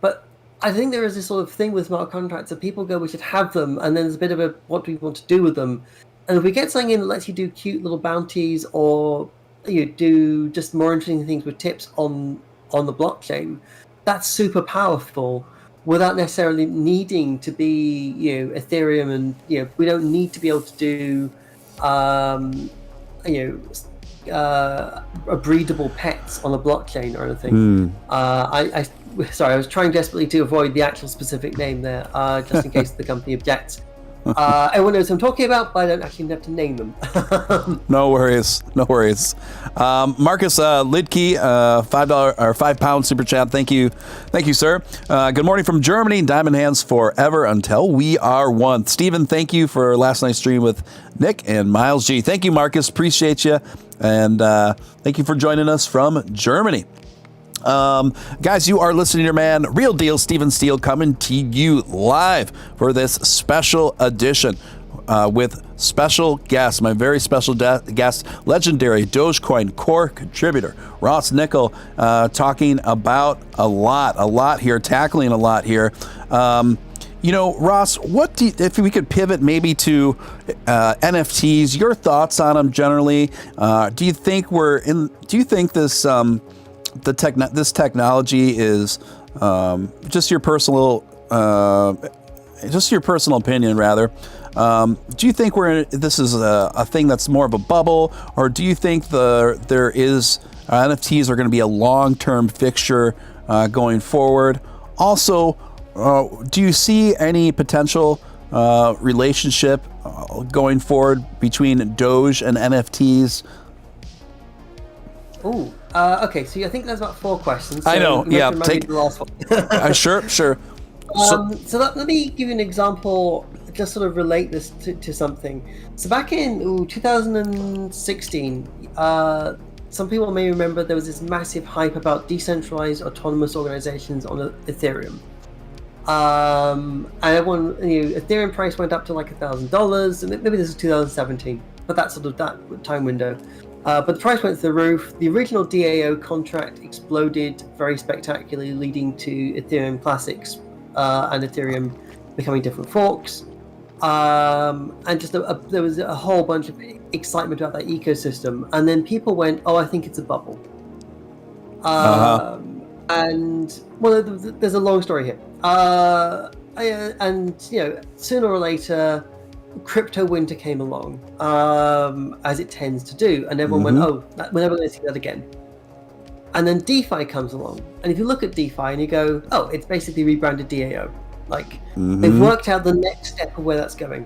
But I think there is this sort of thing with smart contracts that people go, we should have them, and then there's a bit of a, what do we want to do with them? And if we get something in that lets you do cute little bounties, or you do just more interesting things with tips on the blockchain, that's super powerful without necessarily needing to be, Ethereum, and we don't need to be able to do breedable pets on a blockchain or anything. Sorry, I was trying desperately to avoid the actual specific name there, just in case the company objects. Everyone knows what I'm talking about, but I don't actually have to name them. No worries. Marcus Lidke, $5 or £5 super chat. Thank you, sir. Good morning from Germany. Diamond hands forever until we are one. Stephen, thank you for last night's stream with Nick and Miles G. Thank you, Marcus. Appreciate you, and thank you for joining us from Germany. Guys, you are listening to your man, Real Deal Steven Steele, coming to you live for this special edition with special guests. My very special guest, legendary Dogecoin core contributor, Ross Nicoll, talking about a lot here, tackling a lot here. Ross, if we could pivot maybe to NFTs, your thoughts on them generally? Do you think this technology is just your personal opinion, rather? Do you think this is a thing that's more of a bubble, or do you think there is NFTs are going to be a long-term fixture going forward? Also, do you see any potential relationship going forward between Doge and NFTs? Oh. Okay, so I think there's about 4 questions. So I know, yeah. Take the last one. Sure. So let me give you an example, just sort of relate this to something. So back in 2016, some people may remember there was this massive hype about decentralized autonomous organizations on Ethereum. And everyone, Ethereum price went up to like $1,000, and maybe this is 2017, but that's sort of that time window. But the price went to the roof. The original DAO contract exploded very spectacularly, leading to Ethereum Classics and Ethereum becoming different forks. And just there was a whole bunch of excitement about that ecosystem. And then people went, oh, I think it's a bubble. And, well, there's a long story here. And, sooner or later, crypto winter came along, as it tends to do, and everyone went, oh, we're never going to see that again. And then DeFi comes along, and if you look at DeFi and you go, oh, it's basically rebranded DAO. Like, they've worked out the next step of where that's going.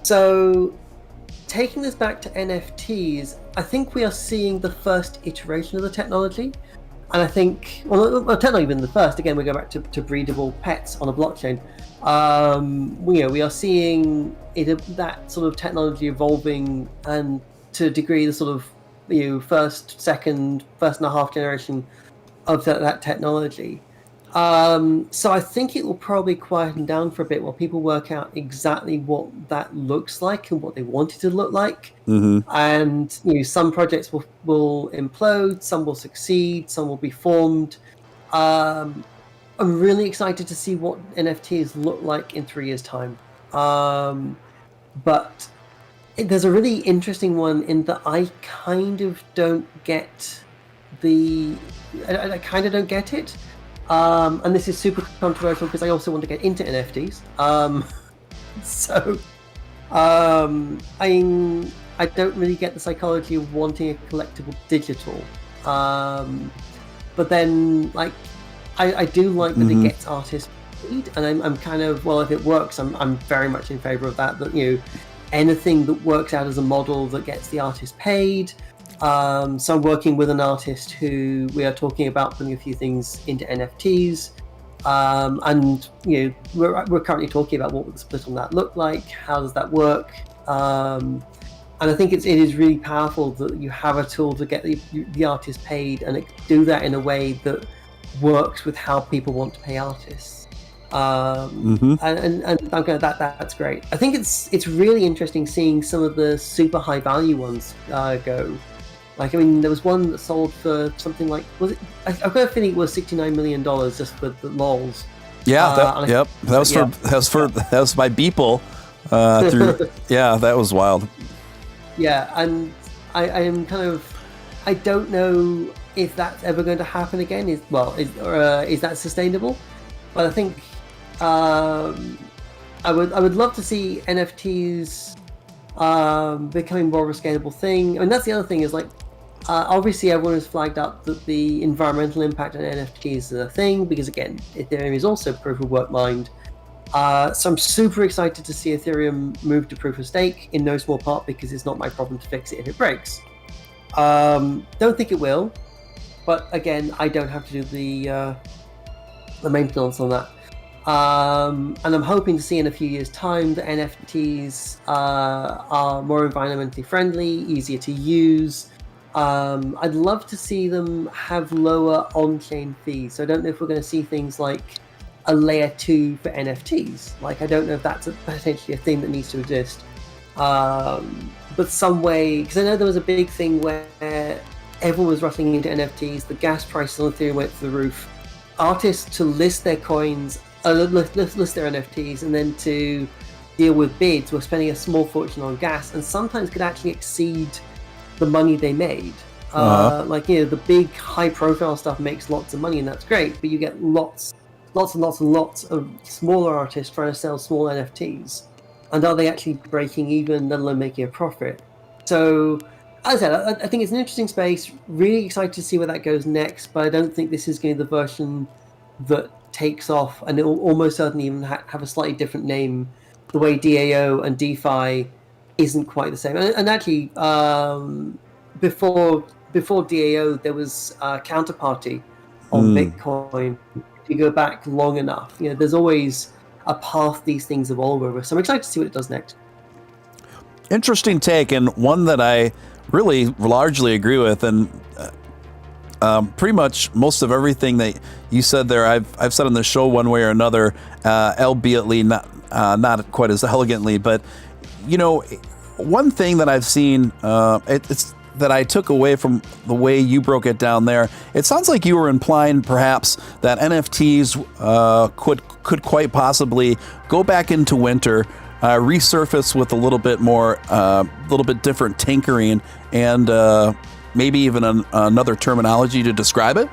So, taking this back to NFTs, I think we are seeing the first iteration of the technology. And I think, well, technically even the first, again, we go back to breedable pets on a blockchain. We are seeing that sort of technology evolving, and to a degree, the sort of first and a half generation of that technology. So I think it will probably quieten down for a bit while people work out exactly what that looks like and what they want it to look like. And some projects will implode, some will succeed, some will be formed. I'm really excited to see what NFTs look like in 3 years' time. But there's a really interesting one in that I kind of don't get I kind of don't get it. And this is super controversial because I also want to get into NFTs. I don't really get the psychology of wanting a collectible digital. But then, like, I do like that it gets artists paid, and I'm kind of, well, if it works, I'm very much in favor of that. That anything that works out as a model that gets the artist paid. So I'm working with an artist who we are talking about putting a few things into NFTs, and we're currently talking about what would the split on that look like, how does that work, and I think it is really powerful that you have a tool to get the artist paid, and do that in a way that works with how people want to pay artists. And okay, that's great. I think it's really interesting seeing some of the super high value ones go. Like, I mean, there was one that sold for something like, was it? I've got a feeling it was $69 million just for the lols. Yeah, that was my Beeple. That was wild. Yeah, and I am kind of, I don't know if that's ever going to happen again. Is that sustainable? But I think I would love to see NFTs becoming more of a scalable thing. I mean, that's the other thing is, like, obviously everyone has flagged up that the environmental impact on NFTs is a thing, because again, Ethereum is also proof of work mined. So I'm super excited to see Ethereum move to proof of stake, in no small part because it's not my problem to fix it if it breaks. Don't think it will, but again, I don't have to do the maintenance on that. And I'm hoping to see in a few years' time that NFTs are more environmentally friendly, easier to use. I'd love to see them have lower on-chain fees. So I don't know if we're going to see things like a layer 2 for NFTs. Like, I don't know if that's potentially a thing that needs to exist. But some way, because I know there was a big thing where everyone was rushing into NFTs, the gas prices on Ethereum went through the roof. Artists to list their coins, list their NFTs, and then to deal with bids were spending a small fortune on gas, and sometimes could actually exceed the money they made. Like, the big high-profile stuff makes lots of money, and that's great, but you get lots of smaller artists trying to sell small NFTs. And are they actually breaking even, let alone making a profit? So, as I said, I think it's an interesting space. Really excited to see where that goes next, but I don't think this is going to be the version that takes off, and it will almost certainly even have a slightly different name. The way DAO and DeFi isn't quite the same. And actually, before DAO, there was Counterparty on Bitcoin. If you go back long enough, there's always a path these things evolve over. So I'm excited to see what it does next. Interesting take, and one that I really largely agree with, and pretty much most of everything that you said there, I've said on the show one way or another, albeit not quite as elegantly. But one thing that I've seen, it's that I took away from the way you broke it down there, it sounds like you were implying perhaps that NFTs could quite possibly go back into winter, resurface with a little bit different tinkering, and maybe even another terminology to describe it.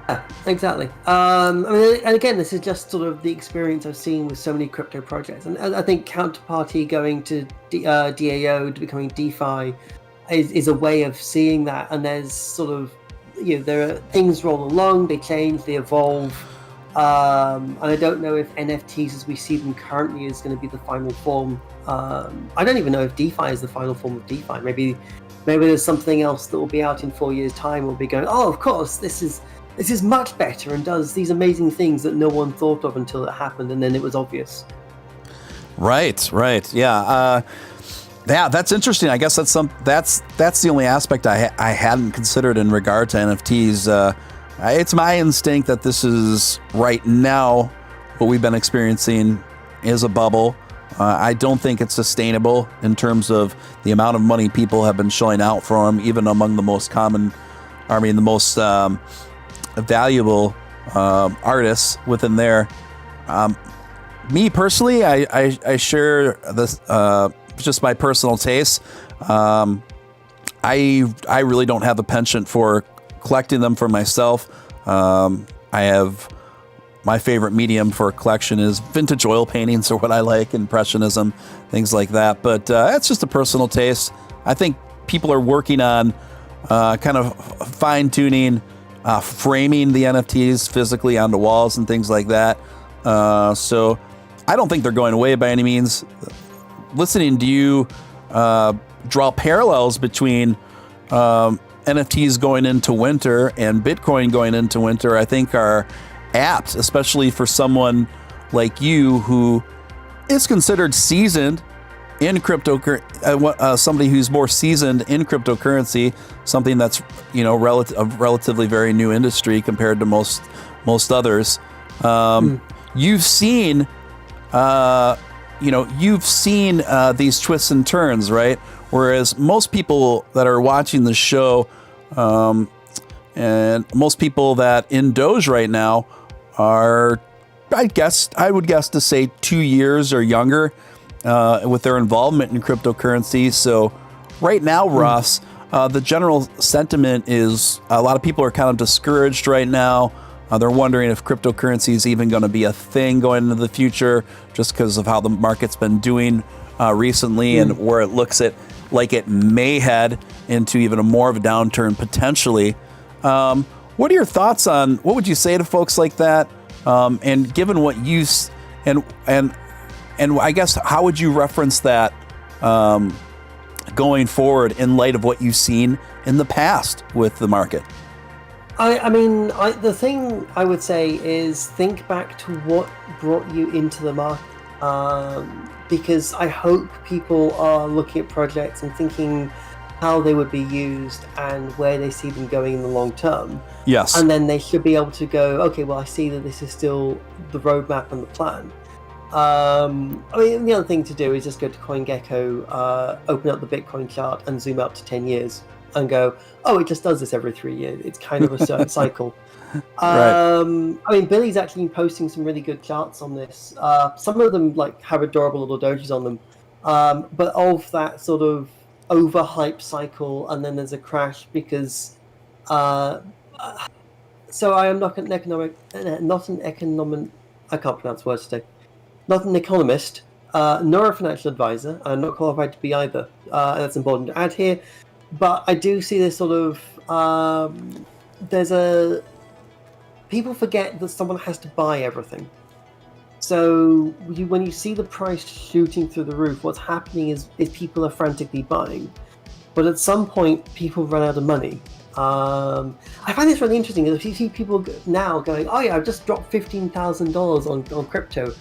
Yeah, exactly. I mean, and again, this is just sort of the experience I've seen with so many crypto projects, and I think Counterparty going to DAO to becoming DeFi is a way of seeing that. And there's sort of, there are things roll along, they change, they evolve, and I don't know if NFTs as we see them currently is going to be the final form. I don't even know if DeFi is the final form of DeFi. Maybe there's something else that will be out in 4 years' time. We'll be going, oh, of course, this is much better and does these amazing things that no one thought of until it happened, and then it was obvious. Right. Yeah. Yeah, that's interesting. I guess that's the only aspect I hadn't considered in regard to NFTs. It's my instinct that this is right now what we've been experiencing is a bubble. I don't think it's sustainable in terms of the amount of money people have been shelling out for them, even among the most valuable artists within there. Me personally, I share this just my personal taste. I really don't have a penchant for collecting them for myself. I have my favorite medium for collection is vintage oil paintings, or what I like, impressionism, things like that. But it's just a personal taste. I think people are working on kind of fine-tuning framing the NFTs physically onto walls and things like that. So I don't think they're going away by any means. Listening to you draw parallels between NFTs going into winter and Bitcoin going into winter, I think are apt, especially for someone like you who is considered seasoned in somebody who's more seasoned in cryptocurrency, something that's a relatively very new industry compared to most others. You've seen these twists and turns, right? Whereas most people that are watching the show, and most people that in Doge right now are, I would guess to say 2 years or younger with their involvement in cryptocurrency. So right now, Ross, the general sentiment is a lot of people are kind of discouraged right now. They're wondering if cryptocurrency is even going to be a thing going into the future, just because of how the market's been doing recently and where it looks like it may head into even more of a downturn potentially. What are your thoughts on, what would you say to folks like that? And given what you and I guess how would you reference that going forward in light of what you've seen in the past with the market? I mean, the thing I would say is think back to what brought you into the market, because I hope people are looking at projects and thinking how they would be used and where they see them going in the long term. Yes. And then they should be able to go, okay, well, I see that this is still the roadmap and the plan. I mean, the other thing to do is just go to CoinGecko, open up the Bitcoin chart and zoom out to 10 years and go, oh, it just does this every 3 years. It's kind of a certain cycle. Right. I mean, Billy's actually been posting some really good charts on this. Some of them have adorable little dojis on them. But of that sort of overhype cycle, and then there's a crash because so I am not an economic, I can't pronounce words today. Not an economist, nor a financial advisor. I'm not qualified to be either. And that's important to add here. But I do see this sort of, people forget that someone has to buy everything. So when you see the price shooting through the roof, what's happening is people are frantically buying. But at some point, people run out of money. I find this really interesting. You see people now going, oh yeah, I've just dropped $15,000 on crypto.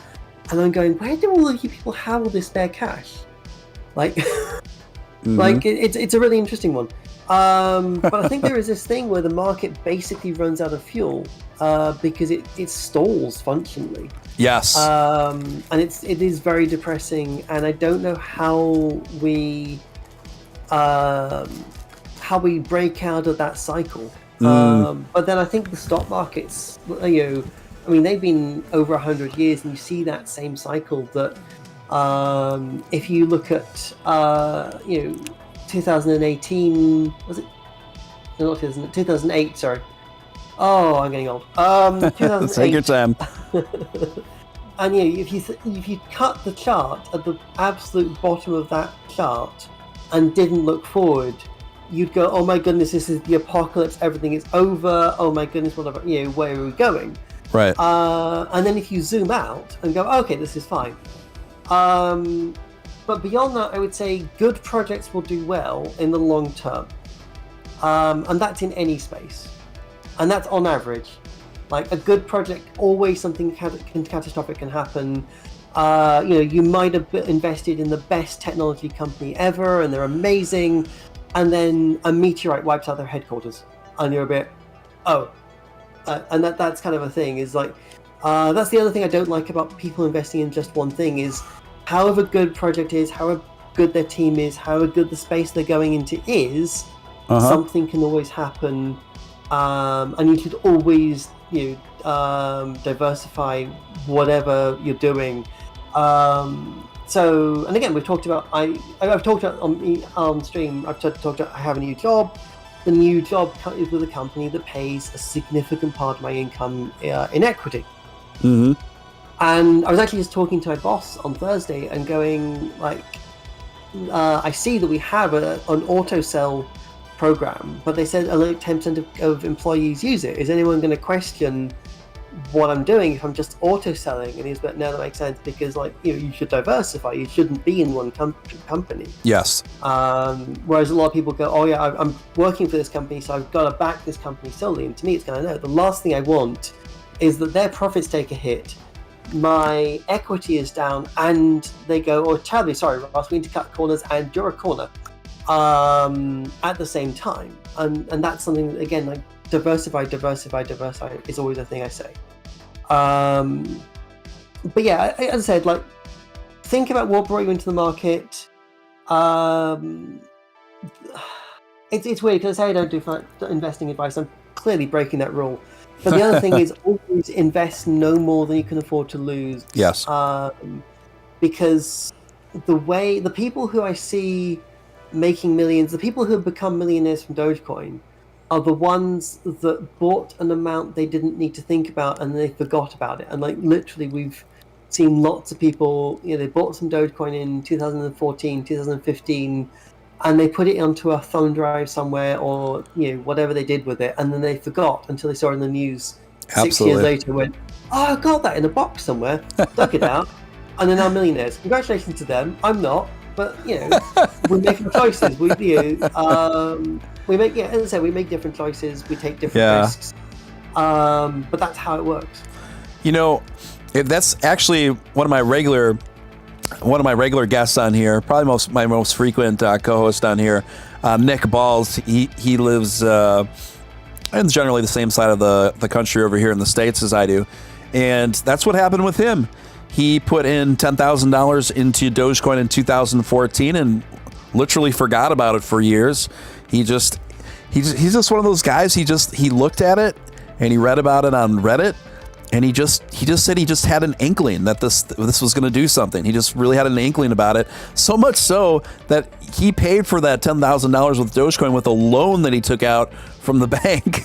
And I'm going, where do all of you people have all this spare cash? It's a really interesting one. But I think there is this thing where the market basically runs out of fuel because it stalls functionally. Yes. And it is very depressing, and I don't know how we how we break out of that cycle. But then I think the stock markets, I mean, they've been over 100 years, and you see that same cycle. That if you look at 2018, was it? No, not 2008. Sorry. Oh, I'm getting old. 2008. Take your time. And if you cut the chart at the absolute bottom of that chart and didn't look forward, you'd go, "Oh my goodness, this is the apocalypse. Everything is over. Oh my goodness, whatever. Where are we going?" Right. And then if you zoom out and go, "Okay, this is fine." But beyond that, I would say good projects will do well in the long term, and that's in any space, and that's on average. Like a good project, always something catastrophic can happen. You might have invested in the best technology company ever, and they're amazing, and then a meteorite wipes out their headquarters, and you're a bit, and that's kind of a thing. Is like, that's the other thing I don't like about people investing in just one thing. Is however good project is, however good their team is, however good the space they're going into is, something can always happen, and you should always diversify whatever you're doing. So, and again, we've talked about, I've talked about on stream, I've talked about I have a new job. The new job is with a company that pays a significant part of my income in equity. Mm-hmm. And I was actually just talking to my boss on Thursday and going, like, I see that we have an auto sell program, but they said only 10% of employees use it. Is anyone going to question what I'm doing if I'm just auto selling? And he's like, no, that makes sense, because you should diversify. You shouldn't be in one company. Yes. Whereas a lot of people go, oh yeah, I'm working for this company, so I've got to back this company solely. And to me, it's kind of no. The last thing I want is that their profits take a hit, my equity is down, and they go, oh, terribly sorry, Ross, we need to cut corners, and you're a corner. At the same time, and that's something that, again, like diversify is always a thing I say. But yeah, as I said, like, think about what brought you into the market. It's weird because I say I don't do investing advice. I'm clearly breaking that rule. But the other thing is always invest no more than you can afford to lose. Yes. Because the people who I see making millions, the people who have become millionaires from Dogecoin, are the ones that bought an amount they didn't need to think about and they forgot about it. And like literally, we've seen lots of people, they bought some Dogecoin in 2014, 2015, and they put it onto a phone drive somewhere, or whatever they did with it, and then they forgot until they saw it in the news. Absolutely. 6 years later, went, oh, I got that in a box somewhere, dug it out, and they're now millionaires. Congratulations to them. I'm not. But we're making choices. We make, as I said, we make different choices. We take different risks. But that's how it works. That's actually one of my regular guests on here. Probably my most frequent co-host on here, Nick Balls. He lives in generally the same side of the country over here in the States as I do, and that's what happened with him. He put in $10,000 into Dogecoin in 2014 and literally forgot about it for years. He's just one of those guys. He looked at it and he read about it on Reddit, and he just said he just had an inkling that this was going to do something. He just really had an inkling about it. So much so that he paid for that $10,000 with Dogecoin with a loan that he took out from the bank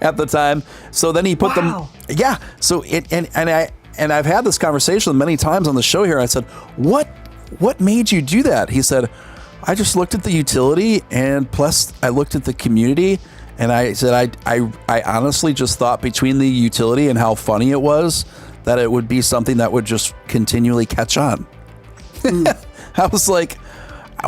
at the time. So then he put them. Yeah. So And I've had this conversation many times on the show here. I said, what made you do that? He said, I just looked at the utility, and plus I looked at the community, and I said, I honestly just thought between the utility and how funny it was, that it would be something that would just continually catch on. I was like,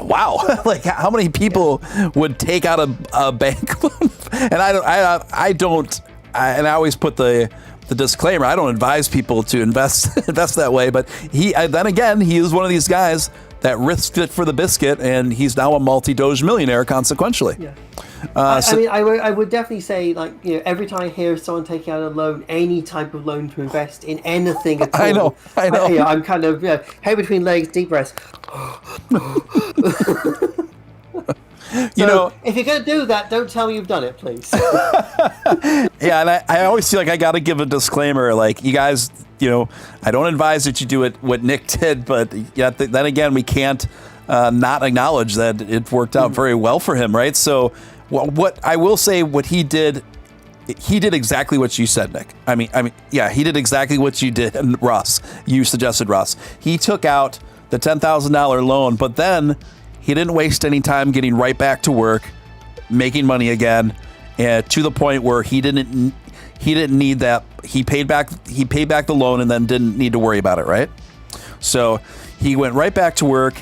wow, like how many people would take out a bank loan? And I always put the disclaimer, I don't advise people to invest that way, but he is one of these guys that risked it for the biscuit, and he's now a multi-Doge millionaire consequentially. Yeah. I would definitely say, like, every time I hear someone taking out a loan, any type of loan to invest in anything at all, I know. I'm kind of head between legs, deep breaths. So if you're going to do that, don't tell me you've done it, please. Yeah, and I always feel like I got to give a disclaimer, like, you guys, I don't advise that you do it what Nick did, but then again, we can't not acknowledge that it worked out very well for him, right? So what I will say, what he did exactly what you said, Nick. I mean, yeah, he did exactly what you did, and Ross, you suggested, Ross. He took out the $10,000 loan, but then he didn't waste any time getting right back to work, making money again, to the point where he didn't need that. He paid back the loan and then didn't need to worry about it, right? So he went right back to work.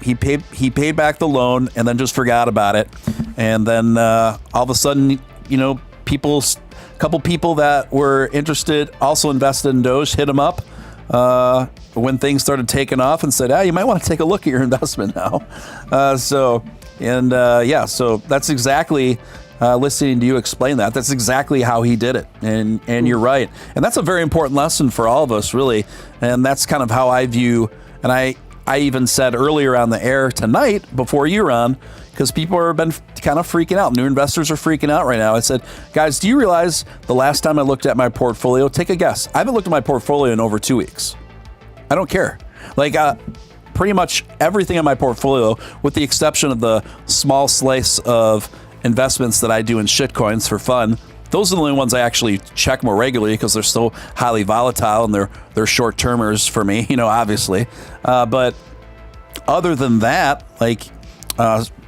He paid back the loan and then just forgot about it. And then all of a sudden, a couple people that were interested also invested in Doge, hit him up when things started taking off and said, you might want to take a look at your investment now. So that's exactly, listening to you explain that, that's exactly how he did it. And you're right. And that's a very important lesson for all of us, really. And that's kind of how I view, and I even said earlier on the air tonight before you were on, because people have been kind of freaking out. New investors are freaking out right now. I said, guys, do you realize the last time I looked at my portfolio, take a guess. I haven't looked at my portfolio in over 2 weeks. I don't care. Like, pretty much everything in my portfolio, with the exception of the small slice of investments that I do in shitcoins for fun, those are the only ones I actually check more regularly because they're so highly volatile and they're short-termers for me, obviously. But other than that, like,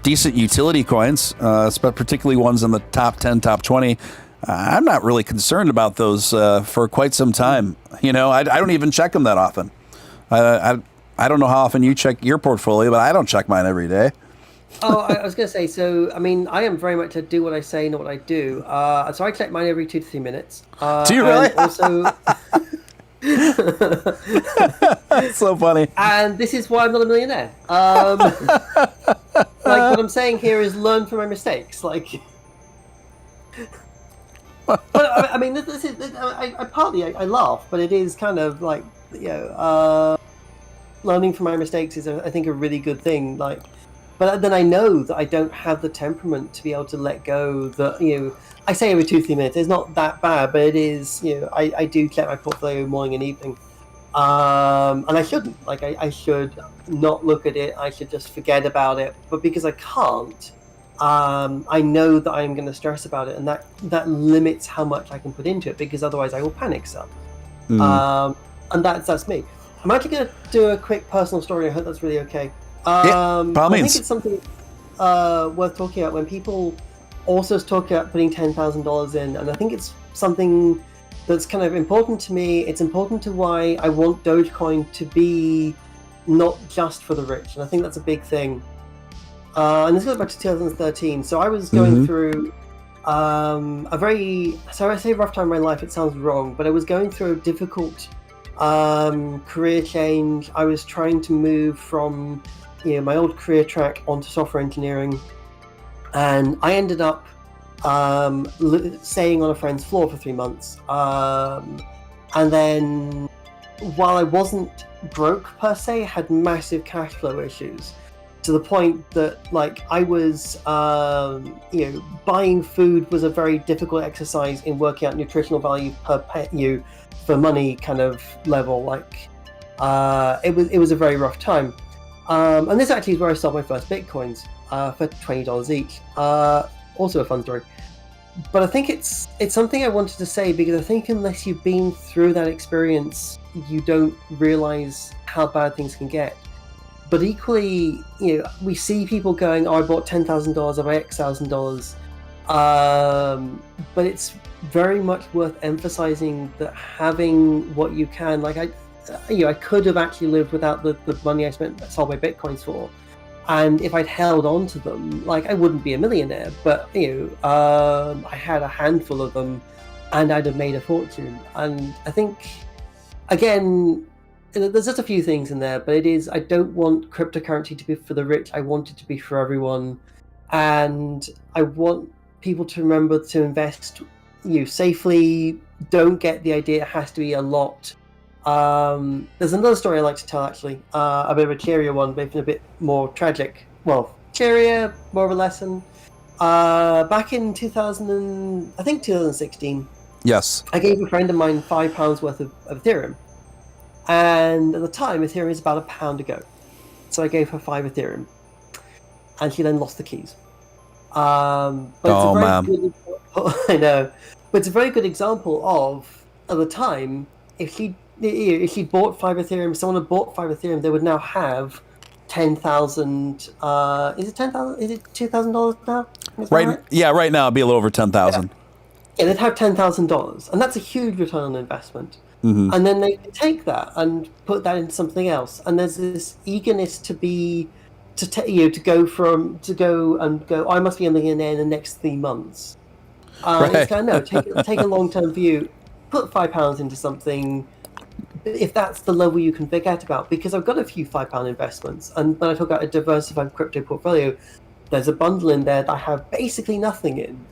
decent utility coins, particularly ones in the top 10, top 20, I'm not really concerned about those for quite some time. I don't even check them that often. I don't know how often you check your portfolio, but I don't check mine every day. I was going to say, so, I mean, I am very much a do what I say, not what I do. So I check mine every 2 to 3 minutes. Do you really? Also... It's so funny. And this is why I'm not a millionaire. Like, what I'm saying here is learn from my mistakes. Like, but I mean, this is. I laugh, but it is kind of like, learning from my mistakes is, I think, a really good thing. Like, but then I know that I don't have the temperament to be able to let go. That I say every 2 to 3 minutes. It's not that bad, but it is. I do check my portfolio morning and evening. And I shouldn't. Like, I should not look at it. I should just forget about it. But because I can't, I know that I'm going to stress about it, and that limits how much I can put into it, because otherwise I will panic some. And that's me. I'm actually going to do a quick personal story. I hope that's really okay. By all means. I think it's something worth talking about when people also talk about putting $10,000 in, and I think it's something that's kind of important to me. It's important to why I want Dogecoin to be not just for the rich, and I think that's a big thing. And this goes back to 2013. So I was going through so I say rough time in my life, it sounds wrong, but I was going through a difficult career change. I was trying to move from my old career track onto software engineering, and I ended up staying on a friend's floor for 3 months. And then, while I wasn't broke per se, had massive cash flow issues, to the point that, like, I was, buying food was a very difficult exercise in working out nutritional value per for money kind of level. Like, it was a very rough time. And this actually is where I sold my first Bitcoins for $20 each. Also a fun story. But I think it's something I wanted to say, because I think unless you've been through that experience, you don't realize how bad things can get. But equally, we see people going, I bought $10,000, I bought X thousand dollars. But it's very much worth emphasizing that having what you can, like I could have actually lived without the money I sold my Bitcoins for. And if I'd held on to them, like, I wouldn't be a millionaire, but I had a handful of them, and I'd have made a fortune. And I think, again, there's just a few things in there, but it is, I don't want cryptocurrency to be for the rich. I want it to be for everyone, and I want people to remember to invest safely. Don't get the idea it has to be a lot. There's another story I like to tell, actually, a bit of a cheerier one, but even a bit more tragic. Well, cheerier, more of a lesson. Back in 2016, Yes. I gave a friend of mine £5 worth of Ethereum. And at the time, Ethereum is about £1 a go. So I gave her 5 Ethereum. And she then lost the keys. But it's a very good example, I know. But it's a very good example of, at the time, if she bought 5 Ethereum, someone had bought 5 Ethereum, they would now have 10,000. Is it 10,000? Is it $2,000 now? Right. Yeah. Right now, it'd be a little over 10,000. Yeah, they'd have $10,000, and that's a huge return on investment. And then they take that and put that into something else, and there's this eagerness to go. I must be a millionaire in the next 3 months. Right. It's kind of, no, take a long-term view. Put £5 into something, if that's the level you can forget about. Because I've got a few £5 investments, and when I talk about a diversified crypto portfolio, there's a bundle in there that I have basically nothing in.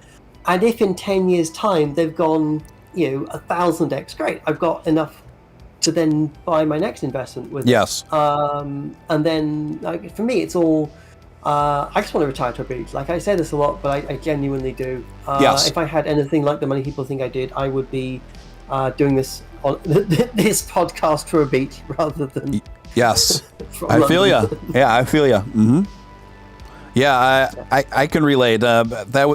And if in 10 years' time they've gone, 1,000x, great. I've got enough to then buy my next investment with. Yes. And then, for me, it's all. I just want to retire to a beach. Like I say this a lot, but I genuinely do. Yes. If I had anything like the money people think I did, I would be doing this on this podcast for a beach rather than. Yes. I feel you. Yeah, I feel you. Mm-hmm. Yeah, I can relate. A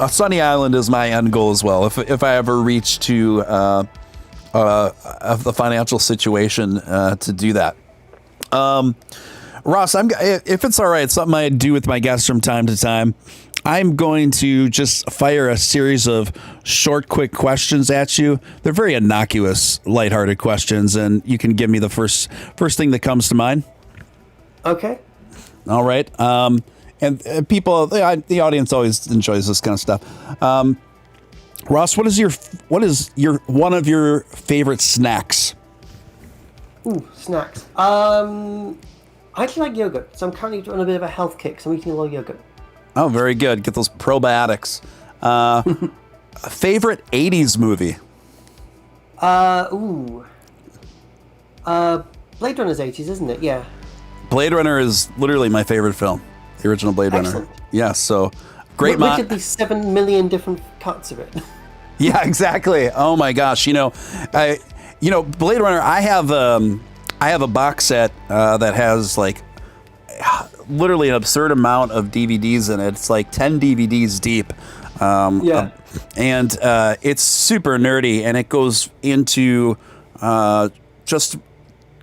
sunny island is my end goal as well. If I ever reach to the financial situation to do that. Ross, if it's all right, something I do with my guests from time to time, I'm going to just fire a series of short, quick questions at you. They're very innocuous, lighthearted questions, and you can give me the first thing that comes to mind. Okay. All right. And people, the audience always enjoys this kind of stuff. Ross, what is your one of your favorite snacks? Ooh, snacks. I actually like yogurt, so I'm currently on a bit of a health kick, so I'm eating a lot of yogurt. Oh, very good. Get those probiotics. Favorite 80s movie? Blade Runner's 80s, isn't it? Yeah. Blade Runner is literally my favorite film. The original Blade Runner. Yeah, so great. Look at these 7 million different cuts of it. Yeah, exactly. Oh my gosh. Blade Runner, I have a box set that has like literally an absurd amount of DVDs in it. It's like 10 DVDs deep. And it's super nerdy, and it goes into just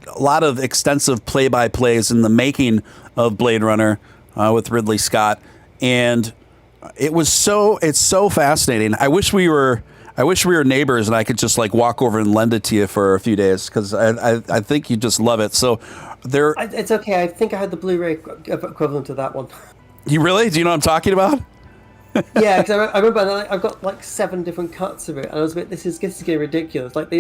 a lot of extensive play-by-plays in the making of Blade Runner with Ridley Scott, and it's so fascinating. I wish we were neighbors, and I could just like walk over and lend it to you for a few days, because I think you just love it. So it's okay. I think I had the Blu-ray equivalent of that one. You really? Do you know what I'm talking about? Yeah, because I remember I've got like 7 different cuts of it, and I was a bit, this is getting ridiculous. Like the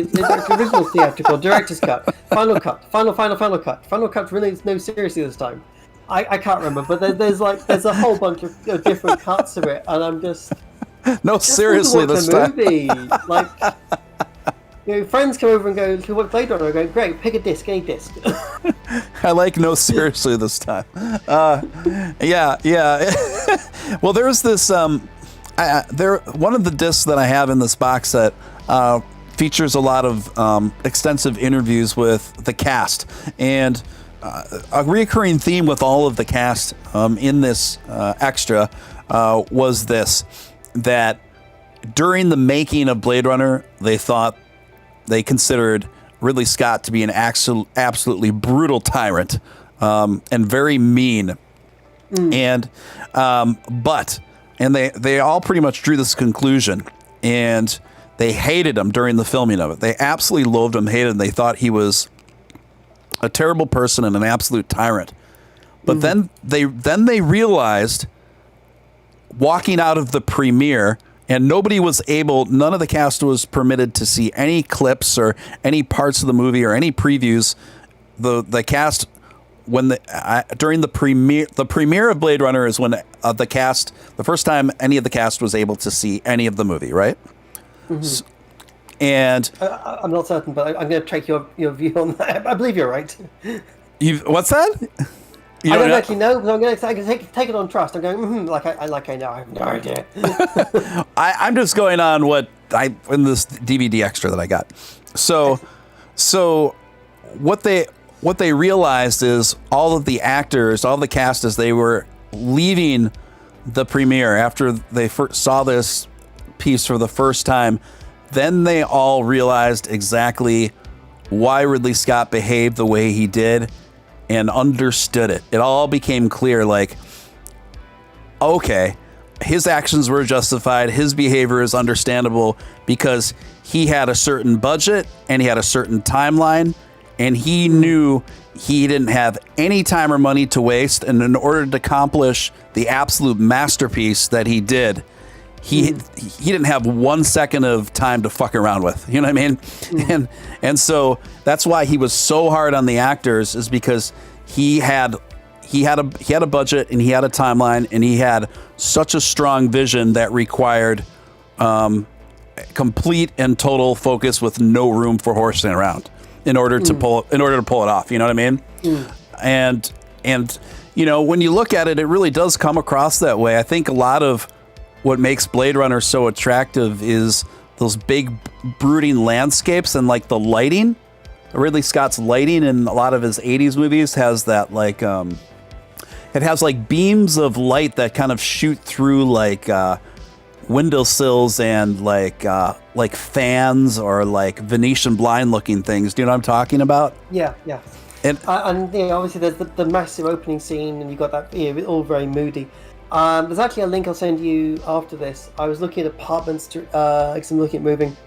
original theatrical, director's cut, final cut, final cut. Final cut really no seriously this time. I can't remember, but there's a whole bunch of different cuts of it, and I'm just no seriously this time. Movie. Like, friends come over and go, "To what Blade Runner?" I go, "Great, pick a disc, any disc." I like no seriously this time. Yeah. Well, there's this. One of the discs that I have in this box set features a lot of extensive interviews with the cast, and a recurring theme with all of the cast in this extra was that during the making of Blade Runner, they considered Ridley Scott to be an absolutely brutal tyrant and very mean. And they all pretty much drew this conclusion, and they hated him during the filming of it. They absolutely loathed him, hated him. They thought he was a terrible person and an absolute tyrant. But then they realized, walking out of the premiere, and none of the cast was permitted to see any clips or any parts of the movie or any previews. The cast, during the premiere of Blade Runner is when the first time any of the cast was able to see any of the movie, right? Mm-hmm. And I'm not certain, but I'm going to take your view on that. I believe you're right. What's that? You I don't know- actually know, but I'm going to take it on trust. I'm going, like I know. I have no idea. I'm just going on what in this DVD extra that I got. So what they realized is all of the actors, all the cast, as they were leaving the premiere after they first saw this piece for the first time, then they all realized exactly why Ridley Scott behaved the way he did and understood it. It all became clear, like, okay, his actions were justified, his behavior is understandable because he had a certain budget and he had a certain timeline, and he knew he didn't have any time or money to waste, and in order to accomplish the absolute masterpiece that he did, he didn't have 1 second of time to fuck around with. You know what I mean? And so that's why he was so hard on the actors, is because he had a budget and he had a timeline and he had such a strong vision that required complete and total focus with no room for horsing around in order to pull it off. You know what I mean? And you know, when you look at it, it really does come across that way. I think a lot of what makes Blade Runner so attractive is those big brooding landscapes and like the lighting. Ridley Scott's lighting in a lot of his 80s movies has that like it has like beams of light that kind of shoot through like windowsills and like fans or like Venetian blind looking things. Do you know what I'm talking about? Yeah. And obviously there's the massive opening scene, and you got that, all very moody. There's actually a link I'll send you after this. I was looking at apartments because I'm looking at moving,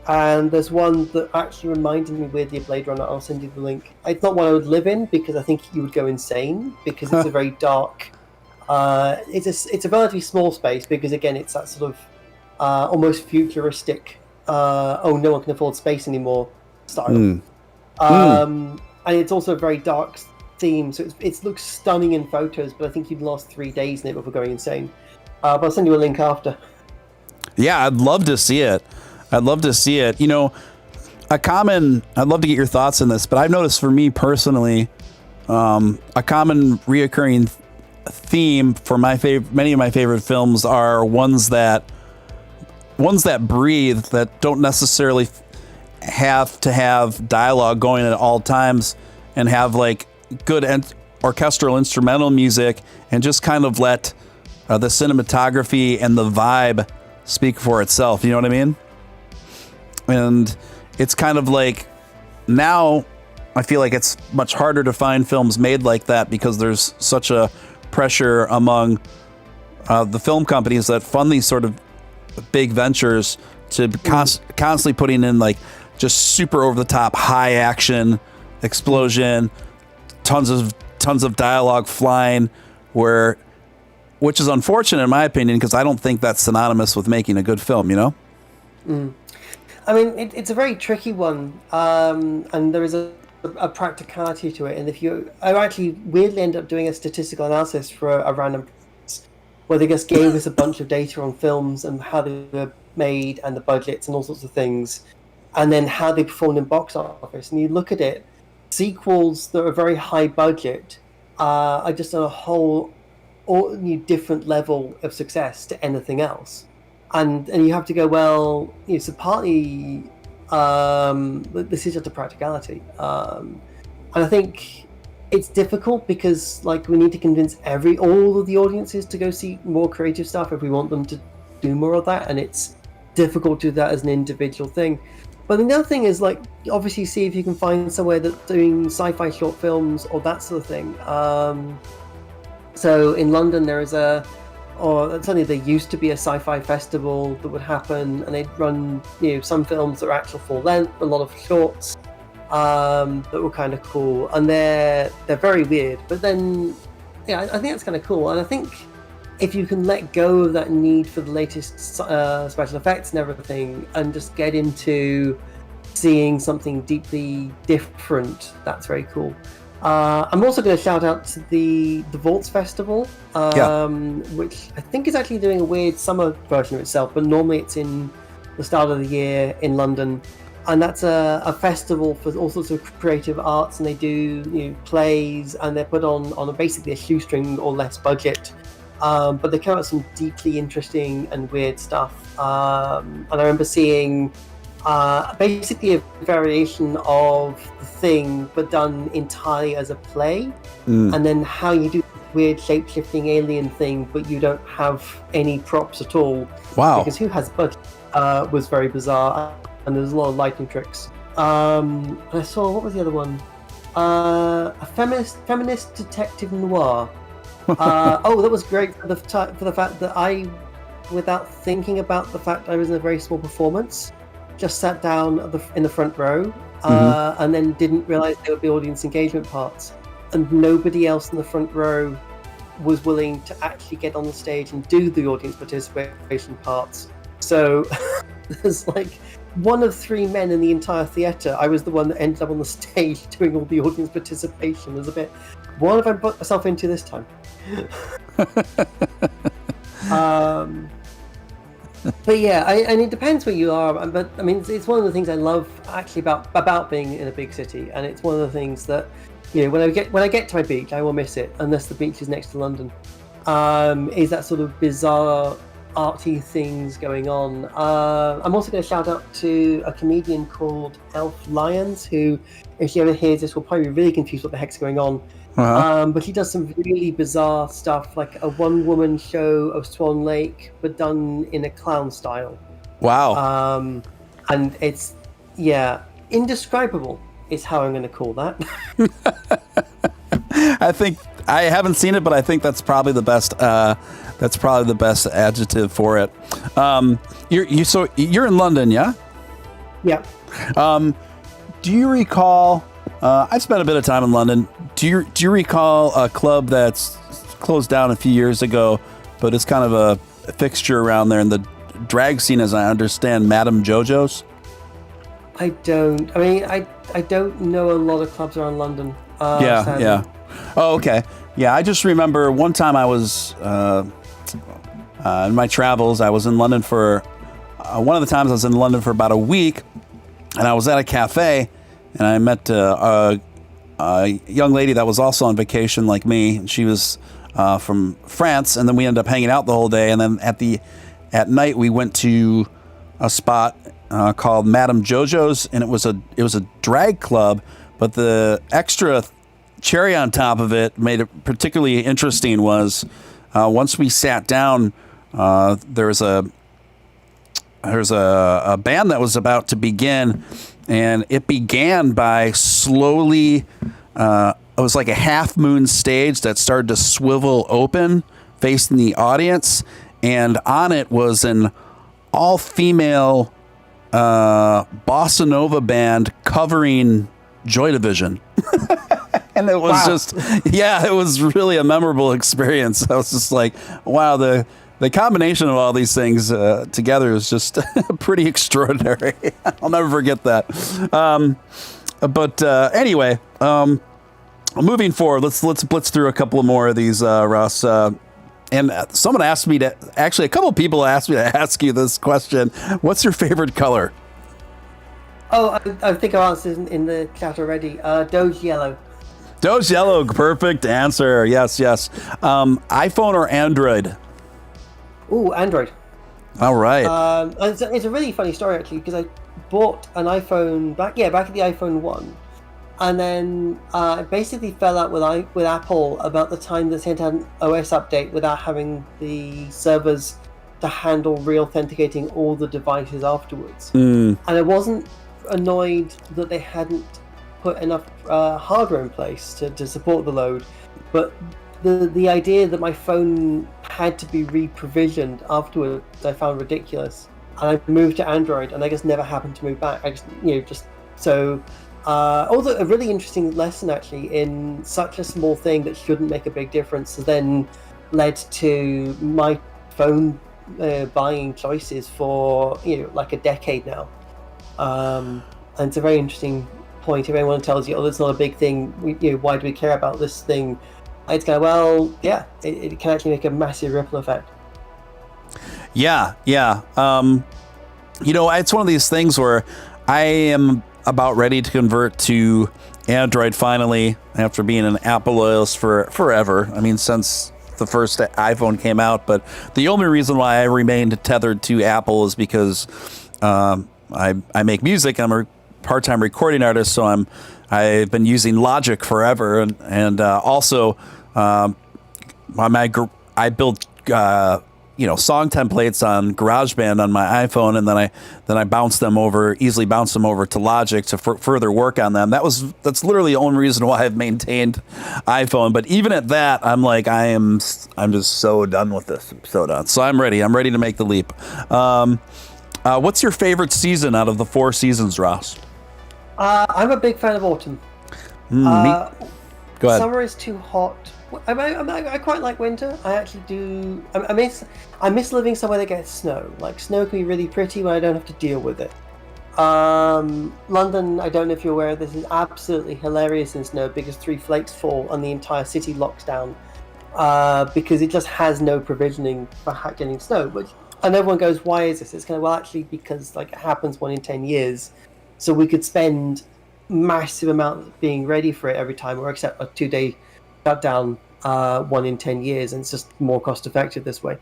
and there's one that actually reminded me weirdly of Blade Runner. I'll send you the link. It's not one I would live in because I think you would go insane, because it's a very dark. It's a relatively small space because again it's that sort of almost futuristic. No one can afford space anymore style. And it's also a very dark theme, so it looks stunning in photos, but I think you'd lost 3 days in it before going insane. But I'll send you a link after. Yeah, I'd love to see it. You know, I'd love to get your thoughts on this, but I've noticed for me personally, a common reoccurring theme for many of my favorite films are ones that breathe, that don't necessarily have to have dialogue going at all times, and have like good orchestral instrumental music, and just kind of let the cinematography and the vibe speak for itself. You know what I mean? And it's kind of like, now I feel like it's much harder to find films made like that because there's such a pressure among the film companies that fund these sort of big ventures to constantly putting in like just super over the top high action explosion, tons of dialogue flying, which is unfortunate in my opinion, because I don't think that's synonymous with making a good film, you know? I mean, it's a very tricky one, and there is a practicality to it. And I actually weirdly ended up doing a statistical analysis for a random where they just gave us a bunch of data on films and how they were made and the budgets and all sorts of things, and then how they performed in box office. And you look at it, sequels that are very high budget are just on a whole new different level of success to anything else. And you have to go, well, so partly this is just a practicality. And I think it's difficult because like we need to convince all of the audiences to go see more creative stuff if we want them to do more of that, and it's difficult to do that as an individual thing. But the other thing is, like, obviously see if you can find somewhere that's doing sci-fi short films or that sort of thing. So in London there is certainly there used to be a sci-fi festival that would happen, and they'd run some films that are actual full length, a lot of shorts that were kind of cool, and they're very weird. But then I think that's kind of cool, and I think if you can let go of that need for the latest special effects and everything, and just get into seeing something deeply different, that's very cool. I'm also going to shout out to the Vaults Festival, which I think is actually doing a weird summer version of itself, but normally it's in the start of the year in London. and that's a festival for all sorts of creative arts, and they do plays, and they're put on basically a shoestring or less budget, but they come out with some deeply interesting and weird stuff. And I remember seeing basically a variation of the thing, but done entirely as a play, and then how you do weird shape-shifting alien thing, but you don't have any props at all. Wow. Because who has budget? Was very bizarre, and there's a lot of lighting tricks. I saw, what was the other one? A feminist detective noir. Oh, that was great for the fact that I, without thinking about the fact I was in a very small performance, just sat down in the front row, and then didn't realize there would be audience engagement parts, and nobody else in the front row was willing to actually get on the stage and do the audience participation parts. So there's like one of 3 men in the entire theatre. I was the one that ended up on the stage doing all the audience participation. It was a bit, what have I put myself into this time? But yeah, and it depends where you are. But I mean, it's one of the things I love actually about being in a big city, and it's one of the things that, when I get to my beach, I will miss it unless the beach is next to London. Is that sort of bizarre, arty things going on. I'm also going to shout out to a comedian called Elf Lyons, who, if she ever hears this, will probably be really confused what the heck's going on. But he does some really bizarre stuff, like a one-woman show of Swan Lake, but done in a clown style. Wow. And it's, indescribable is how I'm going to call that. I think I haven't seen it, but I think that's probably the best. That's probably the best adjective for it. You're in London, yeah? Yeah. Do you recall? I've spent a bit of time in London. Do you recall a club that's closed down a few years ago, but it's kind of a fixture around there in the drag scene, as I understand, Madame Jojo's? I don't. I mean, I don't know a lot of clubs around London. Sadly. Yeah. Oh, okay. Yeah, I just remember one time I was in my travels. I was in London for one of the times I was in London for about a week, and I was at a cafe, and I met a young lady that was also on vacation like me. She was from France, and then we ended up hanging out the whole day. And then at night we went to a spot called Madame Jojo's, and it was a drag club. But the extra cherry on top of it made it particularly interesting was once we sat down, there's a band that was about to begin, and it began by slowly. It was like a half moon stage that started to swivel open, facing the audience, and on it was an all female bossa nova band covering Joy Division. And it was it was really a memorable experience. I was just like, wow, the combination of all these things together is just pretty extraordinary. I'll never forget that. But anyway, moving forward, let's blitz through a couple more of these, Russ. And someone asked me a couple of people asked me to ask you this question. What's your favorite color? Oh, I think I answered in the chat already. Doge yellow. Doge yellow, perfect answer. Yes. iPhone or Android? Ooh, Android. All right. It's a really funny story actually, because I bought an iPhone back at the iPhone 1, and then it basically fell out with Apple about the time they sent out an OS update without having the servers to handle re-authenticating all the devices afterwards. And I wasn't annoyed that they hadn't put enough hardware in place to support the load, but the idea that my phone had to be re-provisioned afterwards I found ridiculous, and I moved to Android, and I just never happened to move back. I just so also a really interesting lesson actually in such a small thing that shouldn't make a big difference has then led to my phone buying choices for like a decade now. And it's a very interesting point. If anyone tells you, "Oh, that's not a big thing. Why do we care about this thing?" It's kind of, well, yeah, it can actually make a massive ripple effect. Yeah. It's one of these things where I am about ready to convert to Android finally after being an Apple loyalist for forever. I mean, since the first iPhone came out. But the only reason why I remained tethered to Apple is because I make music. I'm a part-time recording artist, so I've been using Logic forever, and also I build song templates on GarageBand on my iPhone, and then I easily bounce them over to Logic to further work on them. That's literally the only reason why I've maintained iPhone. But even at that, I'm just so done with this. I'm so done. So I'm ready to make the leap. What's your favorite season out of the 4 seasons, Ross? I'm a big fan of autumn. Go ahead. Summer is too hot. I quite like winter. I actually do. I miss living somewhere that gets snow. Like, snow can be really pretty when I don't have to deal with it. London, I don't know if you're aware of this, is absolutely hilarious in snow because 3 flakes fall and the entire city locks down because it just has no provisioning for getting snow. And everyone goes, why is this? It's kind of, well, actually, because it happens 1 in 10 years. So we could spend massive amounts being ready for it every time, or except a 2-day shutdown 1 in 10 years, and it's just more cost effective this way.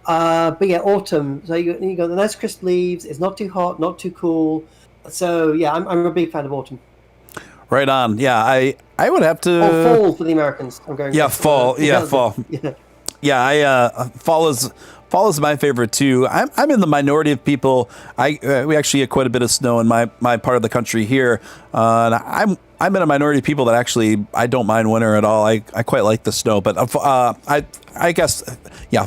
But yeah, autumn. So you got the nice crisp leaves. It's not too hot, not too cool. So yeah, I'm a big fan of autumn. Right on. Yeah, I would have to. Or fall for the Americans. I'm going. Yeah, fall. Yeah, fall. Yeah, fall is my favorite too. I'm in the minority of people. We actually get quite a bit of snow in my part of the country here, and I'm in a minority of people that actually I don't mind winter at all. I quite like the snow, but I guess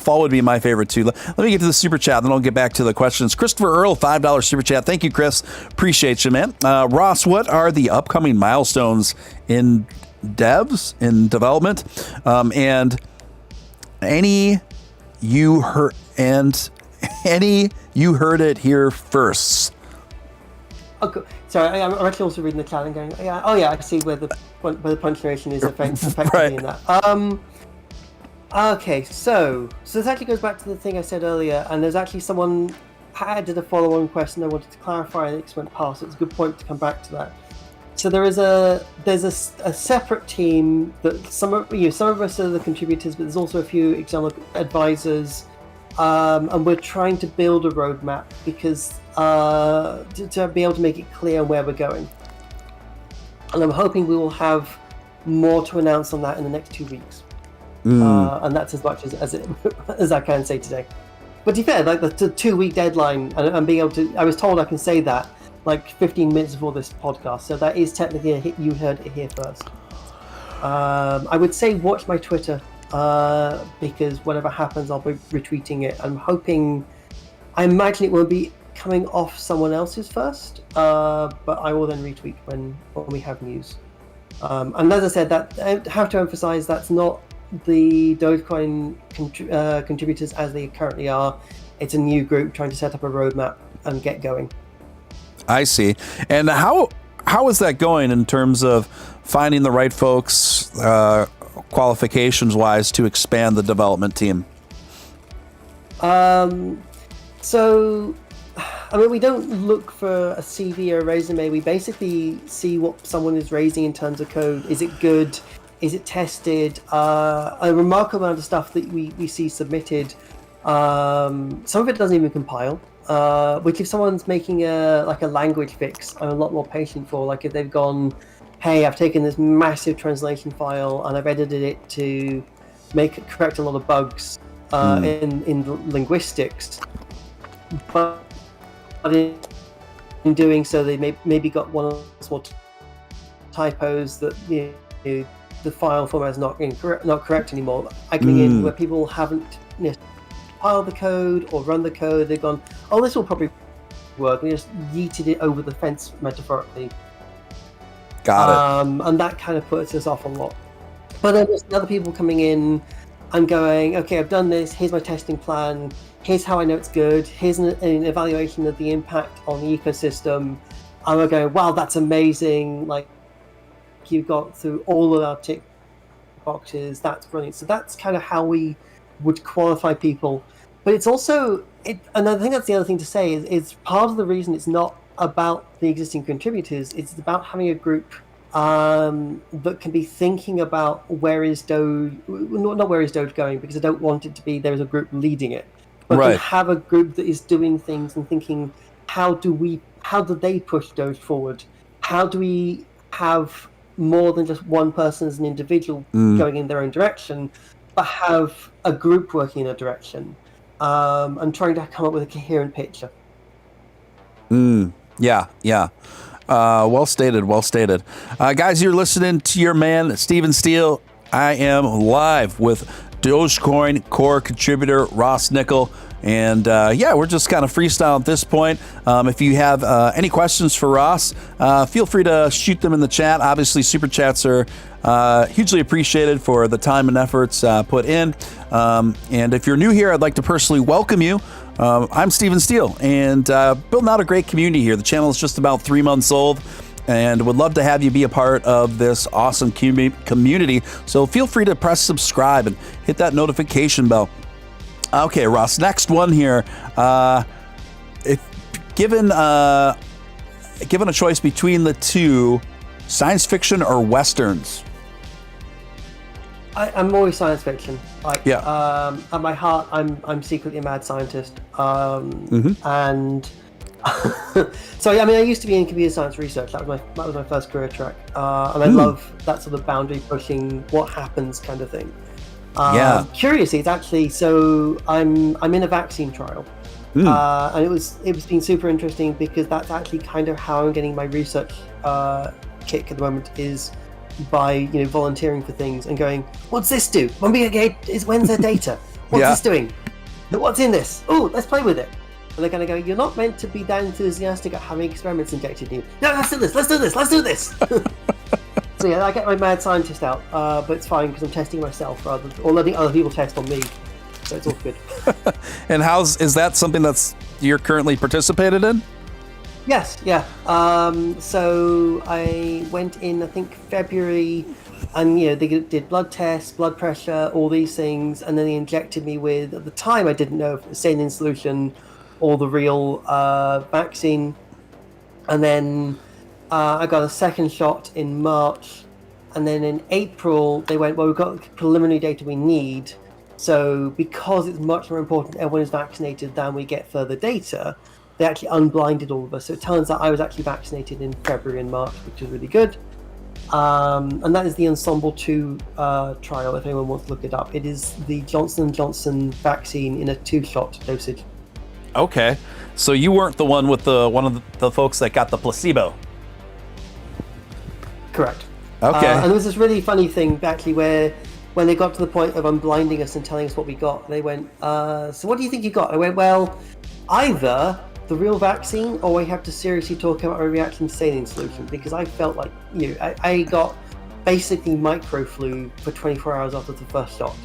fall would be my favorite too. Let me get to the super chat, then I'll get back to the questions. Christopher Earl, $5 super chat. Thank you, Chris. Appreciate you, man. Ross, what are the upcoming milestones in development, and any you heard it here first? Okay. Sorry, I'm actually also reading the chat and going, I see where the punctuation is effectively right. in that. Okay, so this actually goes back to the thing I said earlier, and there's actually someone added a follow-on question I wanted to clarify, and it just went past. It's a good point to come back to that. So there's a separate team that some of us are the contributors, but there's also a few external advisors, and we're trying to build a roadmap because to be able to make it clear where we're going. And I'm hoping we will have more to announce on that in the next 2 weeks. And that's as much as I can say today. But to be fair, the 2-week deadline, and being able to, I was told I can say that 15 minutes before this podcast, so that is technically you heard it here first. I would say watch my Twitter, because whatever happens, I'll be retweeting it. I imagine it will be coming off someone else's first, but I will then retweet when we have news. And as I said, that I have to emphasize that's not the Dogecoin contributors as they currently are. It's a new group trying to set up a roadmap and get going. I see. And how is that going in terms of finding the right folks, qualifications wise, to expand the development team? So, we don't look for a CV or a resume. We basically see what someone is raising in terms of code. Is it good? Is it tested? A remarkable amount of stuff that we see submitted. Some of it doesn't even compile. Which if someone's making a language fix, I'm a lot more patient for. If they've gone, hey, I've taken this massive translation file and I've edited it to correct a lot of bugs in linguistics, but in doing so they maybe got one or small typos that the file format is not correct anymore. I can in where people haven't compiled the code or run the code, they've gone, oh, this will probably work, and just yeeted it over the fence, metaphorically. Got it. And that kind of puts us off a lot. But then there's other people coming in and going, okay, I've done this, here's my testing plan, here's how I know it's good, here's an evaluation of the impact on the ecosystem, and we're going, wow, that's amazing, you've got through all of our tick boxes, that's brilliant. So that's kind of how we would qualify people. But it's also, and I think that's the other thing to say, is part of the reason it's not about the existing contributors. It's about having a group that can be thinking about where is Doge, not where is Doge going, because I don't want it to be there is a group leading it, but Right. can have a group that is doing things and thinking, how do they push Doge forward? How do we have more than just one person as an individual going in their own direction, but have a group working in a direction, and trying to come up with a coherent picture. Yeah. Well stated. Guys, you're listening to your man, Stephen Steele. I am live with Dogecoin core contributor Ross Nicoll. And we're just kind of freestyle at this point. If you have any questions for Ross, feel free to shoot them in the chat. Obviously, super chats are hugely appreciated for the time and efforts put in. And if you're new here, I'd like to personally welcome you. I'm Stephen Steele, and building out a great community here. The channel is just about 3 months old, and would love to have you be a part of this awesome community. So feel free to press subscribe and hit that notification bell. Okay, Ross, next one here. If given a choice between the two, science fiction or westerns? I'm always science fiction. Yeah. At my heart, I'm secretly a mad scientist. And so I used to be in computer science research. That was my first career track, and I love that sort of boundary pushing, what happens kind of thing. Curiously, it's actually I'm in a vaccine trial, and it was been super interesting because that's actually kind of how I'm getting my research kick at the moment, is by volunteering for things and going, what's this do? When's their data? What's this doing? What's in this? Oh, let's play with it. And they're going to go, you're not meant to be that enthusiastic at having experiments injected in you. No, let's do this. So yeah, I get my mad scientist out, but it's fine because I'm testing myself or letting other people test on me. So it's all good. And is that something that's you're currently participated in? Yes, yeah. So I went in, I think February, and they did blood tests, blood pressure, all these things, and then they injected me with, at the time I didn't know if it was saline solution or the real vaccine, and then I got a second shot in March, and then in April they went, well, we've got the preliminary data we need, so because it's much more important everyone is vaccinated than we get further data, they actually unblinded all of us. So it turns out I was actually vaccinated in February and March, which was really good. And that is the Ensemble 2 trial, if anyone wants to look it up. It is the Johnson & Johnson vaccine in a 2-shot dosage. Okay, so you weren't the one with one of the folks that got the placebo. Correct. Okay. And there was this really funny thing actually where when they got to the point of unblinding us and telling us what we got, they went, so what do you think you got? I went, well, either the real vaccine or we have to seriously talk about a reaction to saline solution, because I felt like, I got basically micro flu for 24 hours after the first shot.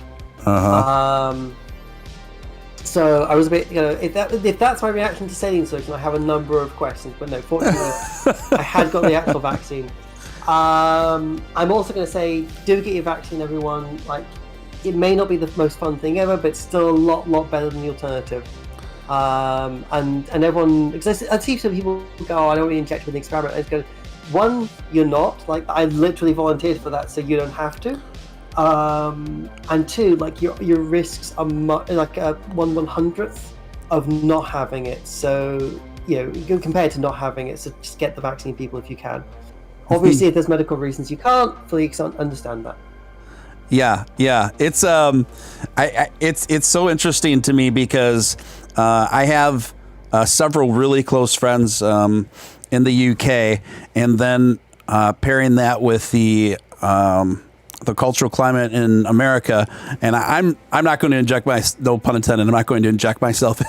So I was a bit, if that's my reaction to saline solution, I have a number of questions, but no, fortunately, I had got the actual vaccine. I'm also going to say, do get your vaccine, everyone. It may not be the most fun thing ever, but it's still a lot better than the alternative. And everyone, because I see some people go, oh, I don't really inject with an experiment. I just go, one, you're not. I literally volunteered for that, so you don't have to. And two, your risks are much, 1/100th of not having it. So compared to not having it, so just get the vaccine, people, if you can. Obviously, if there's medical reasons you can't, fully understand that. Yeah. It's it's so interesting to me because I have several really close friends in the UK, and then pairing that with the cultural climate in America, and I'm not going to inject no pun intended, I'm not going to inject myself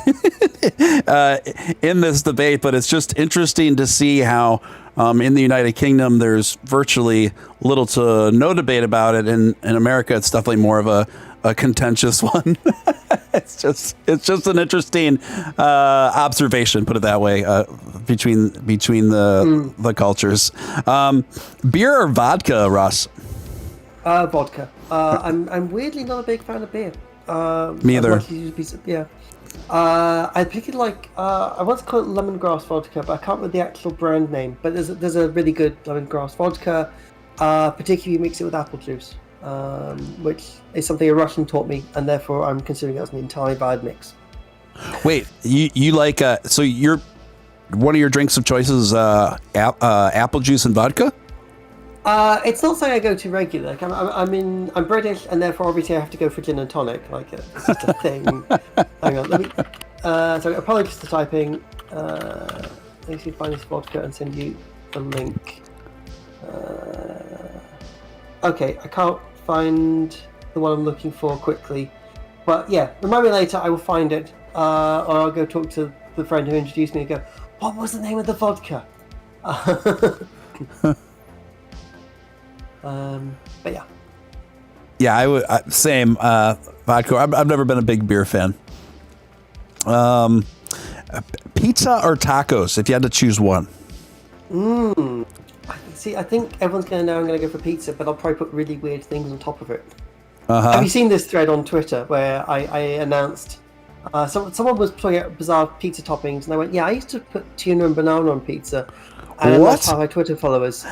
in this debate, but it's just interesting to see how in the United Kingdom there's virtually little to no debate about it. In America, it's definitely more of a contentious one. It's just an interesting observation, put it that way, between the cultures. Beer or vodka, Ross? Vodka. I'm weirdly not a big fan of beer. Me either. Yeah. I pick it like I want to call it lemongrass vodka, but I can't remember the actual brand name. But there's a really good lemongrass vodka. Particularly mix it with apple juice, which is something a Russian taught me, and therefore I'm considering it as an entirely valid mix. Wait, you like so you're one of your drinks of choice is apple juice and vodka? It's not something I go to regularly. Like I'm British, and therefore obviously I have to go for gin and tonic. Like it's just a thing. Hang on, let me. Sorry, apologies for typing. Let me see if I find this vodka and send you the link. Okay, I can't find the one I'm looking for quickly, but yeah, remind me later. I will find it, or I'll go talk to the friend who introduced me and go, "What was the name of the vodka?" But yeah, I would same vodka. I've never been a big beer fan. Pizza or tacos? If you had to choose one. See, I think everyone's going to know I'm going to go for pizza, but I'll probably put really weird things on top of it. Uh-huh. Have you seen this thread on Twitter where I announced someone was putting out bizarre pizza toppings, and I went, "Yeah, I used to put tuna and banana on pizza." And What? that's how my Twitter followers.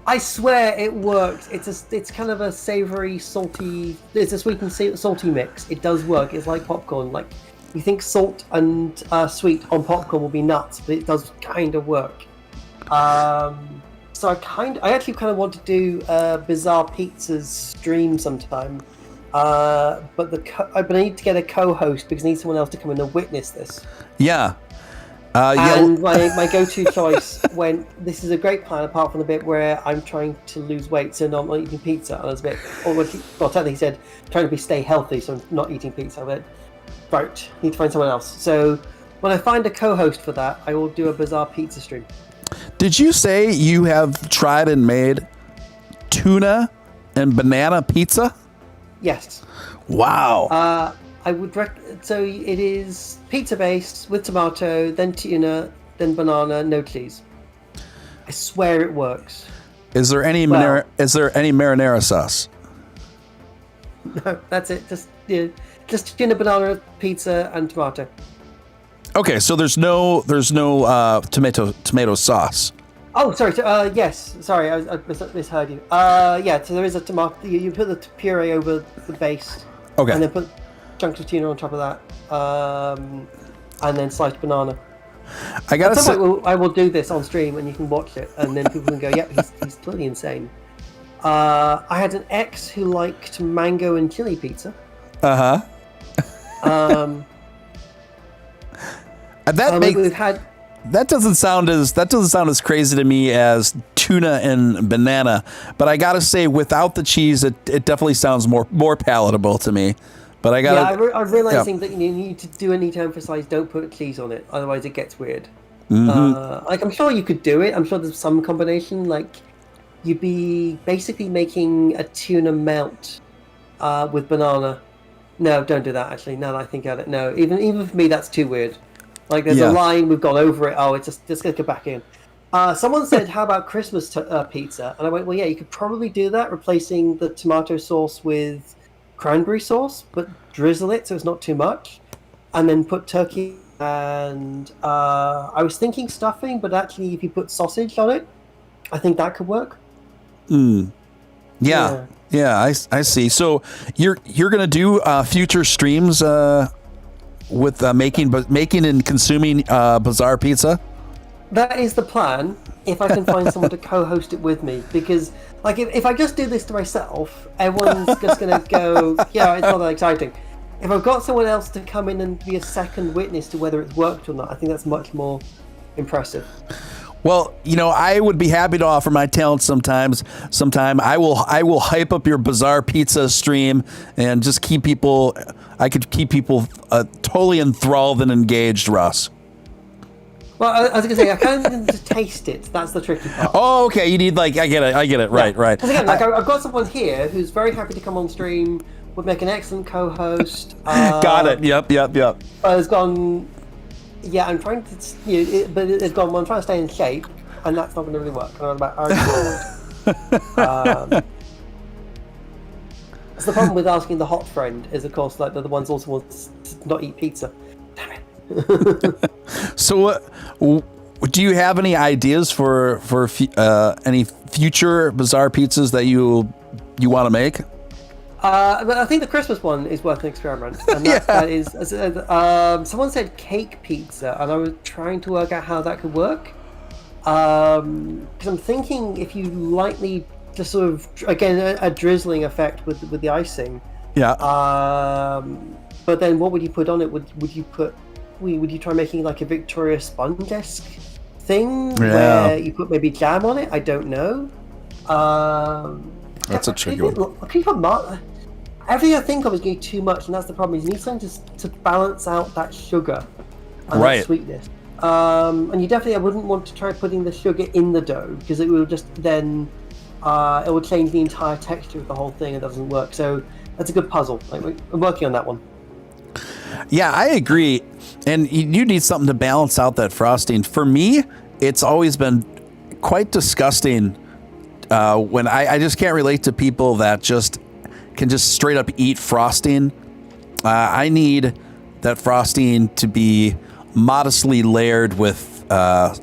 I swear it worked. It's kind of a savory, salty. It's a sweet and salty mix. It does work. It's like popcorn. Like you think salt and sweet on popcorn will be nuts, but it does kind of work. So I actually kind of want to do a bizarre pizzas stream sometime. But I need to get a co-host because I need someone else to come in and witness this. Yeah. And my go-to choice when this is a great plan, apart from the bit where I'm trying to lose weight, so no, I'm not eating pizza. And I was a bit, well, technically he said trying to stay healthy, so I'm not eating pizza. But right, need to find someone else. So when I find a co-host for that, I will do a bizarre pizza stream. Did you say you have tried and made tuna and banana pizza? Yes. Wow. I would so it is pizza based with tomato, then tuna, then banana, no cheese. I swear it works. Is there any marinara sauce? No, that's it. Just tuna, banana, pizza, and tomato. Okay, so there's no tomato sauce. Oh, sorry. Yes, sorry, I misheard you. Yeah, so there is a tomato. You put the puree over the base. Okay. And then put chunks of tuna on top of that, and then sliced banana. I gotta say, I will do this on stream, and you can watch it, and then people can go, "Yep, he's totally insane." I had an ex who liked mango and chili pizza. that doesn't sound as crazy to me as tuna and banana, but I gotta say, without the cheese, it definitely sounds more palatable to me. But I'm realizing that you need to emphasize don't put cheese on it, otherwise it gets weird. Mm-hmm. Like I'm sure you could do it. I'm sure there's some combination. Like you'd be basically making a tuna melt with banana. No, don't do that. Actually, now that I think about it, no. Even for me, that's too weird. Like there's a line, we've gone over it. Oh, it's just gonna go back in. Someone said, "How about Christmas pizza?" And I went, "Well, yeah, you could probably do that, replacing the tomato sauce with cranberry sauce, but drizzle it so it's not too much, and then put turkey and I was thinking stuffing, but actually, if you put sausage on it, I think that could work." Yeah, I see. So you're gonna do future streams with making and consuming bizarre pizza? That is the plan, if I can find someone to co-host it with me, because like if I just do this to myself, everyone's just going to go, yeah, it's not that exciting. If I've got someone else to come in and be a second witness to whether it's worked or not, I think that's much more impressive. Well, I would be happy to offer my talent sometime. I will hype up your bizarre pizza stream and just keep people. I could keep people totally enthralled and engaged, Russ. Well, I was going to say, I kind of need to taste it. That's the tricky part. Oh, okay. You need I get it. Right. Because again, I've got someone here who's very happy to come on stream, would make an excellent co-host. Got it. Yep. But has gone. Yeah, I'm trying to. But it's gone. Well, I'm trying to stay in shape, and that's not going to really work. I'm about That's the problem with asking the hot friend. Is of course like they're the ones also want to not eat pizza. Damn it. So, do you have any ideas for any future bizarre pizzas that you want to make? But I think the Christmas one is worth an experiment, and that is. Someone said cake pizza, and I was trying to work out how that could work. Because I'm thinking if you lightly just sort of again a drizzling effect with the icing. Yeah. But then what would you put on it? Would you try making like a Victoria Sponge-esque thing where you put maybe jam on it? I don't know. That's a tricky one. Everything I think of is getting too much, and that's the problem. Is you need something to balance out that sugar and that sweetness. And you definitely, I wouldn't want to try putting the sugar in the dough because it will just then it will change the entire texture of the whole thing. It doesn't work. So that's a good puzzle. Like, we're working on that one. Yeah, I agree. And you need something to balance out that frosting. For me, it's always been quite disgusting when I just can't relate to people that can just straight up eat frosting. I need that frosting to be modestly layered with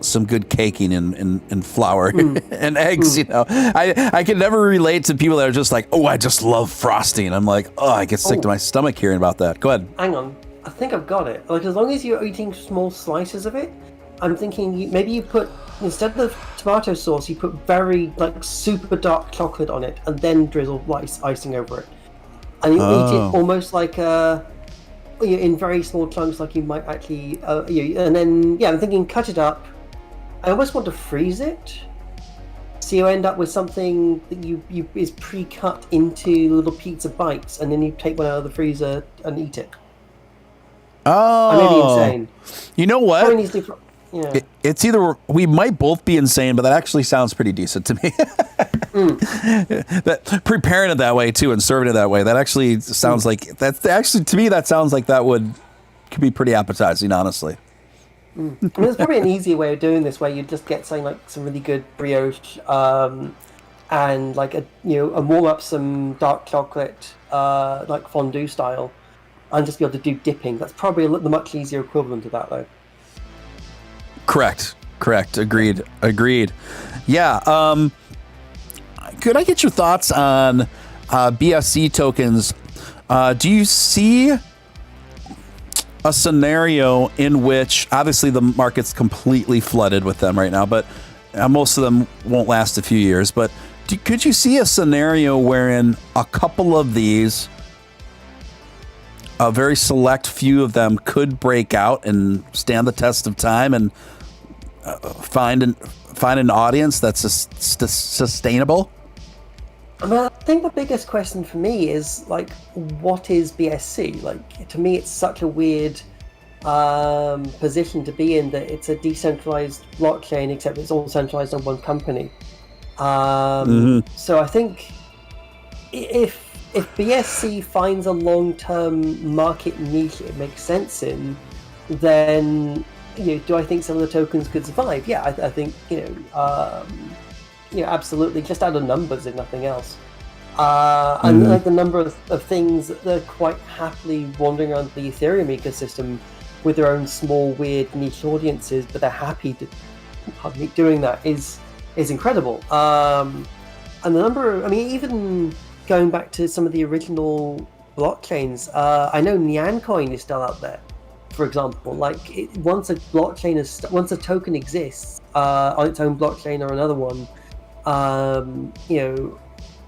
some good caking and flour and eggs. You know, I can never relate to people that are just like, oh, I just love frosting. I'm like, oh, I get sick to my stomach hearing about that. Go ahead. Hang on, I think I've got it. Like, as long as you're eating small slices of it, I'm thinking maybe you put, instead of tomato sauce, you put very like super dark chocolate on it and then drizzle icing over it, and you eat it almost like in very small chunks, like you might actually and then I'm thinking cut it up. I almost want to freeze it, so you end up with something that you is pre-cut into little pizza bites, and then you take one out of the freezer and eat it. I may be insane. You know what? Yeah. It's either we might both be insane, but that actually sounds pretty decent to me. That preparing it that way too and serving it that way, that actually sounds like to me that sounds like that could be pretty appetizing, honestly. I mean, there's probably an easier way of doing this, where you just get something like some really good brioche, and like and warm up some dark chocolate, like fondue style, and just be able to do dipping. That's probably the much easier equivalent of that, though. Correct. Agreed. Yeah. Could I get your thoughts on BSC tokens? Do you see a scenario in which, obviously the market's completely flooded with them right now, but most of them won't last a few years, but could you see a scenario wherein a couple of these, a very select few of them, could break out and stand the test of time and find an audience that's sustainable? I mean, I think the biggest question for me is, like, what is BSC? Like, to me, it's such a weird position to be in, that it's a decentralized blockchain, except it's all centralized on one company. So I think if BSC finds a long-term market niche it makes sense in, then do I think some of the tokens could survive? Yeah, I think absolutely, just out of numbers if nothing else. And like the number of things that they're quite happily wandering around the Ethereum ecosystem with their own small, weird, niche audiences, but they're happy doing that is incredible. And the number of, even going back to some of the original blockchains, I know Nicoll is still out there, for example. Like, once a token exists on its own blockchain or another one,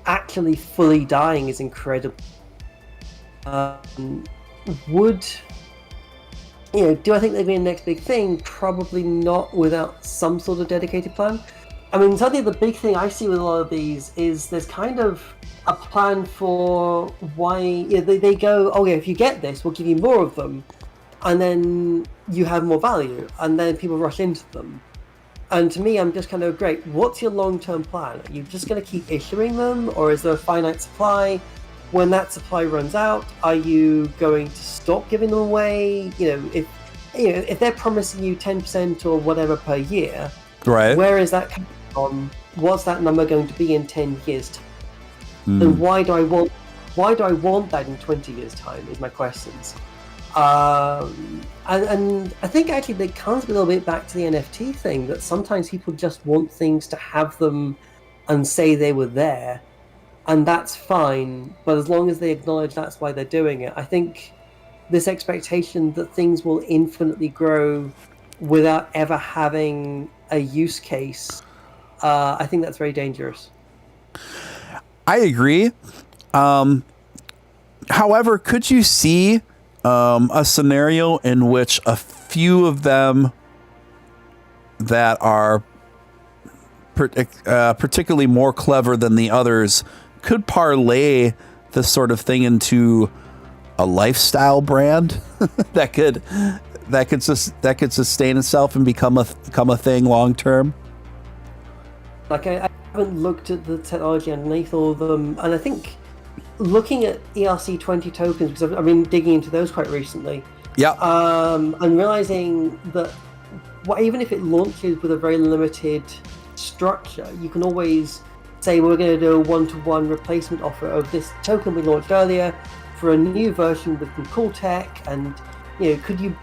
actually fully dying is incredible. Do I think they'd be the next big thing? Probably not, without some sort of dedicated plan. I mean, certainly the big thing I see with a lot of these is there's kind of a plan for why they go, oh yeah, if you get this, we'll give you more of them, and then you have more value, and then people rush into them. And to me, I'm just kind of, great, what's your long-term plan? Are you just going to keep issuing them, or is there a finite supply? When that supply runs out, are you going to stop giving them away? If they're promising you 10% or whatever per year, right? Where is that coming from? What's that number going to be in 10 years? And why do I want why do I want that in 20 years' time? Is my questions. And I think actually that comes a little bit back to the NFT thing, that sometimes people just want things to have them and say they were there, and that's fine, but as long as they acknowledge that's why they're doing it. I think this expectation that things will infinitely grow without ever having a use case, I think that's very dangerous. I agree. However, could you see a scenario in which a few of them that are particularly more clever than the others could parlay this sort of thing into a lifestyle brand that could sustain itself and become a thing long term? Like I haven't looked at the technology underneath all of them, and I think looking at ERC20 tokens, because I've been digging into those quite recently. Yeah. And realizing that even if it launches with a very limited structure, you can always say, well, we're going to do a one-to-one replacement offer of this token we launched earlier for a new version with some cool tech. And could you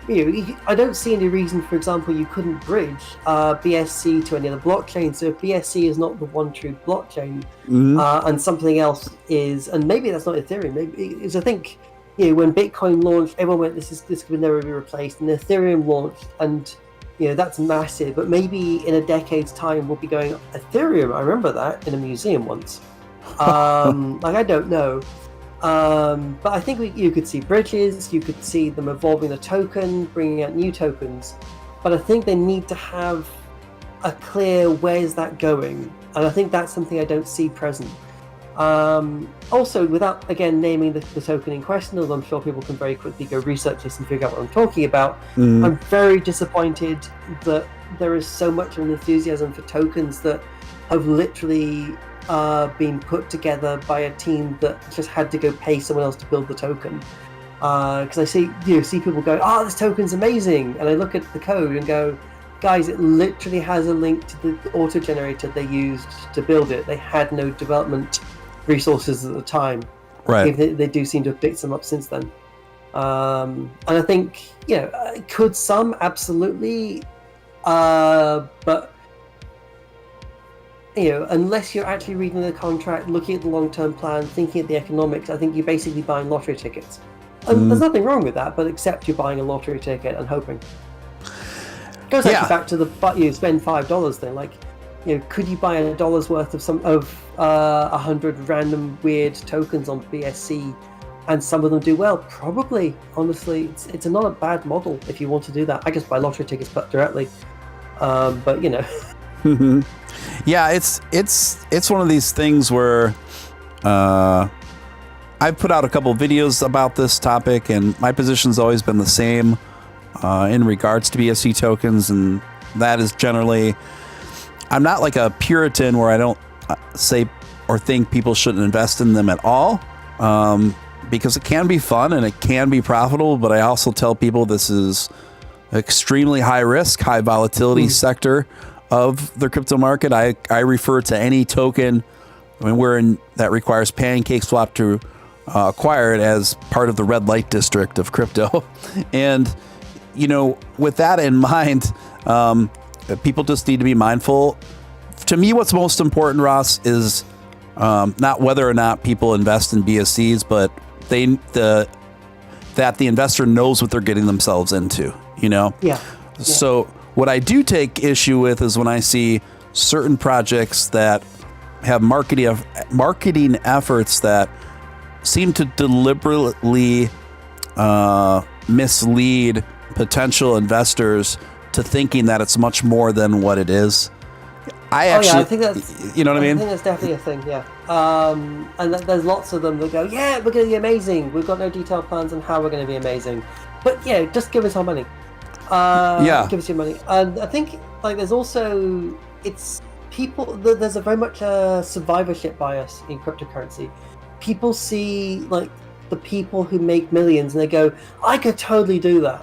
I don't see any reason, for example, you couldn't bridge BSC to any other blockchain. So if BSC is not the one true blockchain, and something else is, and maybe that's not Ethereum, maybe because I think when Bitcoin launched, everyone went, this could never be replaced, and Ethereum launched, and that's massive. But maybe in a decade's time we'll be going, Ethereum, I remember that in a museum once. Like, I don't know. But I think you could see bridges, you could see them evolving the token, bringing out new tokens, but I think they need to have a clear where's that going, and I think that's something I don't see present. Also, without again naming the token in question, although I'm sure people can very quickly go research this and figure out what I'm talking about, I'm very disappointed that there is so much of an enthusiasm for tokens that have literally been put together by a team that just had to go pay someone else to build the token. Because I see people go, this token's amazing, and I look at the code and go, guys, it literally has a link to the auto generator they used to build it. They had no development resources at the time. Right. Even though they do seem to have picked them up since then. And I think could some? Absolutely, but unless you're actually reading the contract, looking at the long-term plan, thinking of the economics, I think you're basically buying lottery tickets. And there's nothing wrong with that, but except you're buying a lottery ticket and hoping. It goes actually back to you spend $5 thing. Like, could you buy $1 worth of 100 random weird tokens on BSC, and some of them do well? Probably. Honestly, it's not a bad model if you want to do that. I just buy lottery tickets directly. But Yeah, it's one of these things where I've put out a couple of videos about this topic, and my position's always been the same in regards to BSC tokens, and that is generally, I'm not like a Puritan where I don't say or think people shouldn't invest in them at all, because it can be fun and it can be profitable, but I also tell people this is extremely high risk, high volatility sector of the crypto market. I refer to any token that requires pancake swap to acquire it as part of the red light district of crypto. And with that in mind, people just need to be mindful. To me, what's most important, Ross, is not whether or not people invest in BSCs, but that the investor knows what they're getting themselves into. So what I do take issue with is when I see certain projects that have marketing efforts that seem to deliberately mislead potential investors to thinking that it's much more than what it is. I think that's, you know what I mean? I think that's definitely a thing, yeah. And there's lots of them that go, yeah, we're going to be amazing. We've got no detailed plans on how we're going to be amazing. But just give us our money. Give us your money. And I think there's also, there's a very much a survivorship bias in cryptocurrency. People see the people who make millions and they go, I could totally do that.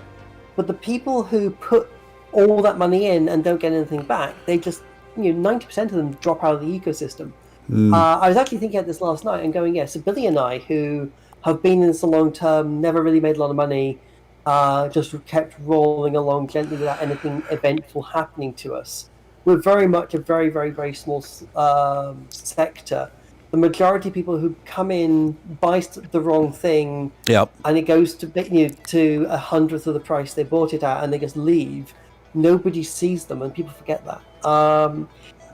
But the people who put all that money in and don't get anything back, they just 90% of them drop out of the ecosystem. I was actually thinking about this last night and going, yes, Billy and I, who have been in this a long term, never really made a lot of money, just kept rolling along gently without anything eventful happening to us. We're very much a very, very, very small sector. The majority of people who come in buy the wrong thing, and it goes to to 100th of the price they bought it at, and they just leave. Nobody sees them, and people forget that.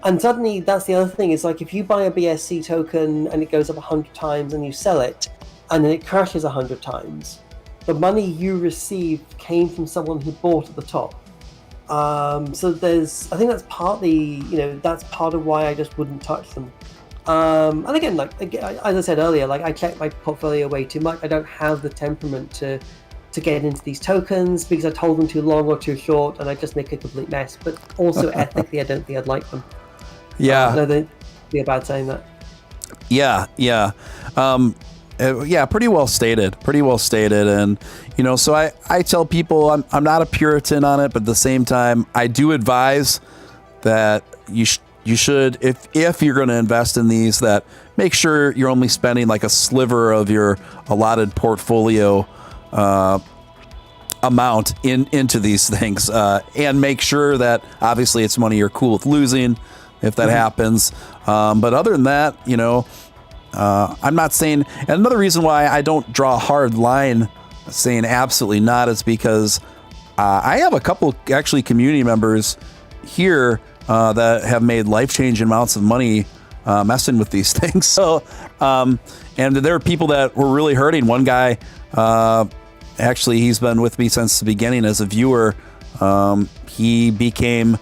And suddenly, that's the other thing. Is like if you buy a BSC token and it goes up 100 times, and you sell it, and then it crashes 100 times, the money you received came from someone who bought at the top. So I think that's partly, that's part of why I just wouldn't touch them. And again, as I said earlier, I check my portfolio way too much. I don't have the temperament to get into these tokens because I told them too long or too short, and I just make a complete mess. But also ethically, I don't think I'd like them. Yeah. I don't think it'd be bad saying that. Yeah. Pretty well stated. And, so I tell people I'm not a Puritan on it, but at the same time, I do advise that you should, if you're going to invest in these, that make sure you're only spending like a sliver of your allotted portfolio amount into these things, and make sure that obviously it's money you're cool with losing if that happens. But other than that, I'm not saying, and another reason why I don't draw a hard line saying absolutely not is because I have a couple actually community members here that have made life-changing amounts of money messing with these things. So, and there are people that were really hurting. One guy, actually, he's been with me since the beginning as a viewer. He became,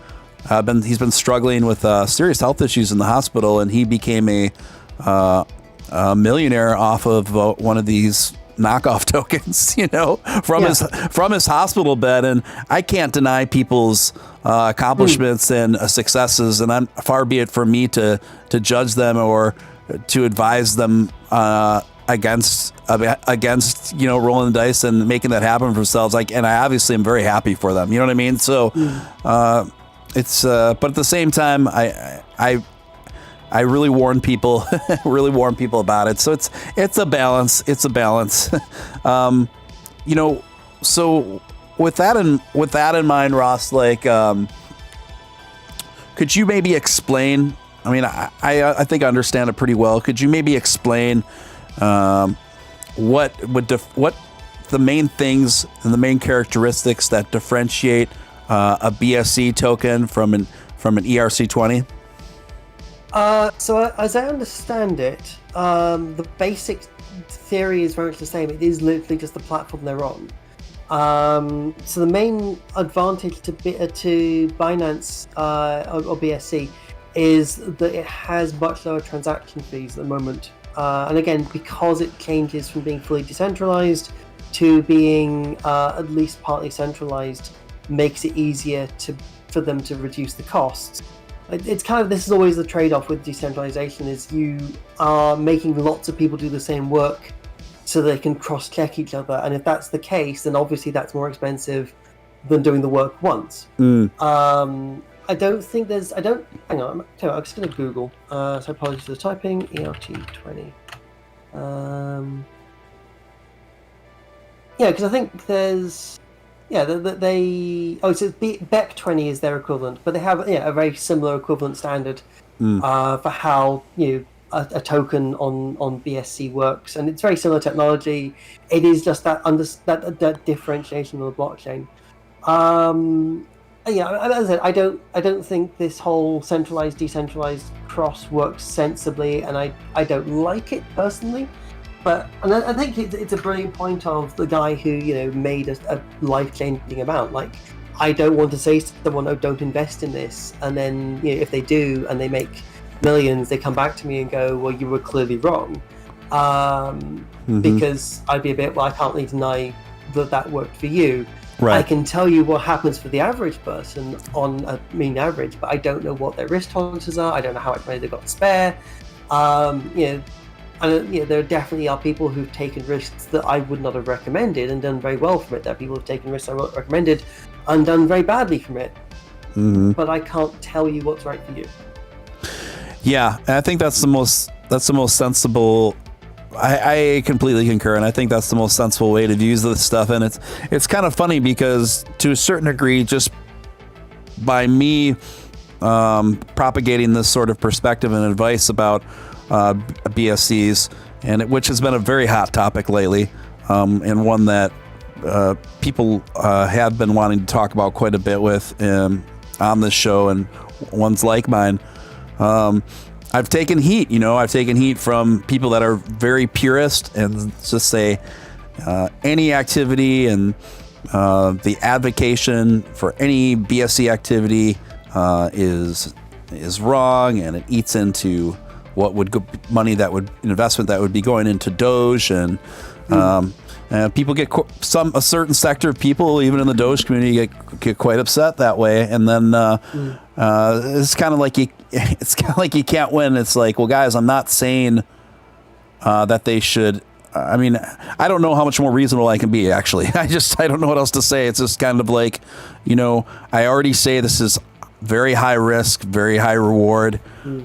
he's been struggling with serious health issues in the hospital, and he became a millionaire off of one of these knockoff tokens, from his hospital bed. And I can't deny people's accomplishments and successes, and far be it from me to judge them or to advise them against rolling the dice and making that happen for themselves. And I obviously am very happy for them. You know what I mean? So it's but at the same time, I really warn people, about it. So it's a balance. It's a balance. So with that in mind, Ross, could you maybe explain? I mean, I think I understand it pretty well. Could you maybe explain what the main things and the main characteristics that differentiate a BSC token from an ERC20? So as I understand it, the basic theory is very much the same. It is literally just the platform they're on. So the main advantage to Binance or BSC is that it has much lower transaction fees at the moment. And again, because it changes from being fully decentralized to being at least partly centralized, makes it easier for them to reduce the costs. It's this is always the trade-off with decentralization, is you are making lots of people do the same work so they can cross-check each other. And if that's the case, then obviously that's more expensive than doing the work once. I don't think there's, hang on, I'm just going to Google. So apologies for the typing, ERT20. Because I think there's, so BEP20 is their equivalent, but they have a very similar equivalent standard for how a token on BSC works, and it's very similar technology. It is just that differentiation of the blockchain. As I said, I don't think this whole centralized decentralized cross works sensibly, and I don't like it personally. But I think it's a brilliant point of the guy who made a life-changing amount. I don't want to say to someone, "Oh, don't invest in this," and then if they do and they make millions, they come back to me and go, "Well, you were clearly wrong," because I'd be a bit, "Well, I can't really deny that worked for you." Right. I can tell you what happens for the average person on a mean average, but I don't know what their risk tolerances are. I don't know how much money they've got to spare. And there definitely are people who've taken risks that I would not have recommended and done very well from it. There are people who've taken risks I would recommended and done very badly from it. But I can't tell you what's right for you. Yeah, and I think that's the most sensible. I completely concur, and I think that's the most sensible way to use this stuff. And it's kind of funny because to a certain degree, just by me propagating this sort of perspective and advice about BSCs, which has been a very hot topic lately, and one that people have been wanting to talk about quite a bit with on this show and ones like mine. I've taken heat, I've taken heat from people that are very purist and just say any activity and the advocation for any BSC activity is wrong, and it eats into what would investment that would be going into Doge, and people get a certain sector of people, even in the Doge community, get quite upset that way, and then it's kind of like you can't win. It's like, well, guys, I'm not saying that they should. I mean, I don't know how much more reasonable I can be. Actually, I don't know what else to say. It's just kind of like, I already say this is very high risk, very high reward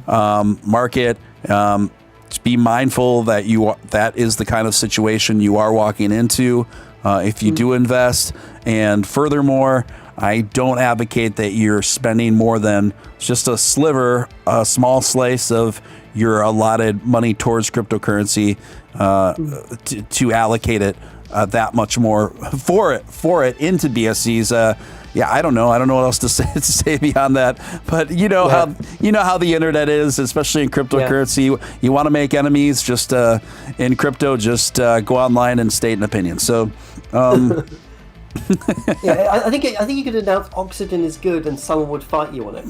market. Just be mindful that that is the kind of situation you are walking into if you do invest. And furthermore, I don't advocate that you're spending more than just a sliver, a small slice of your allotted money towards cryptocurrency to allocate it that much more for it into BSCs. Yeah, I don't know what else to say beyond that. But how the internet is, especially in cryptocurrency. Yeah. You want to make enemies, just in crypto, just go online and state an opinion. So. Yeah, I think you could announce oxygen is good, and someone would fight you on it.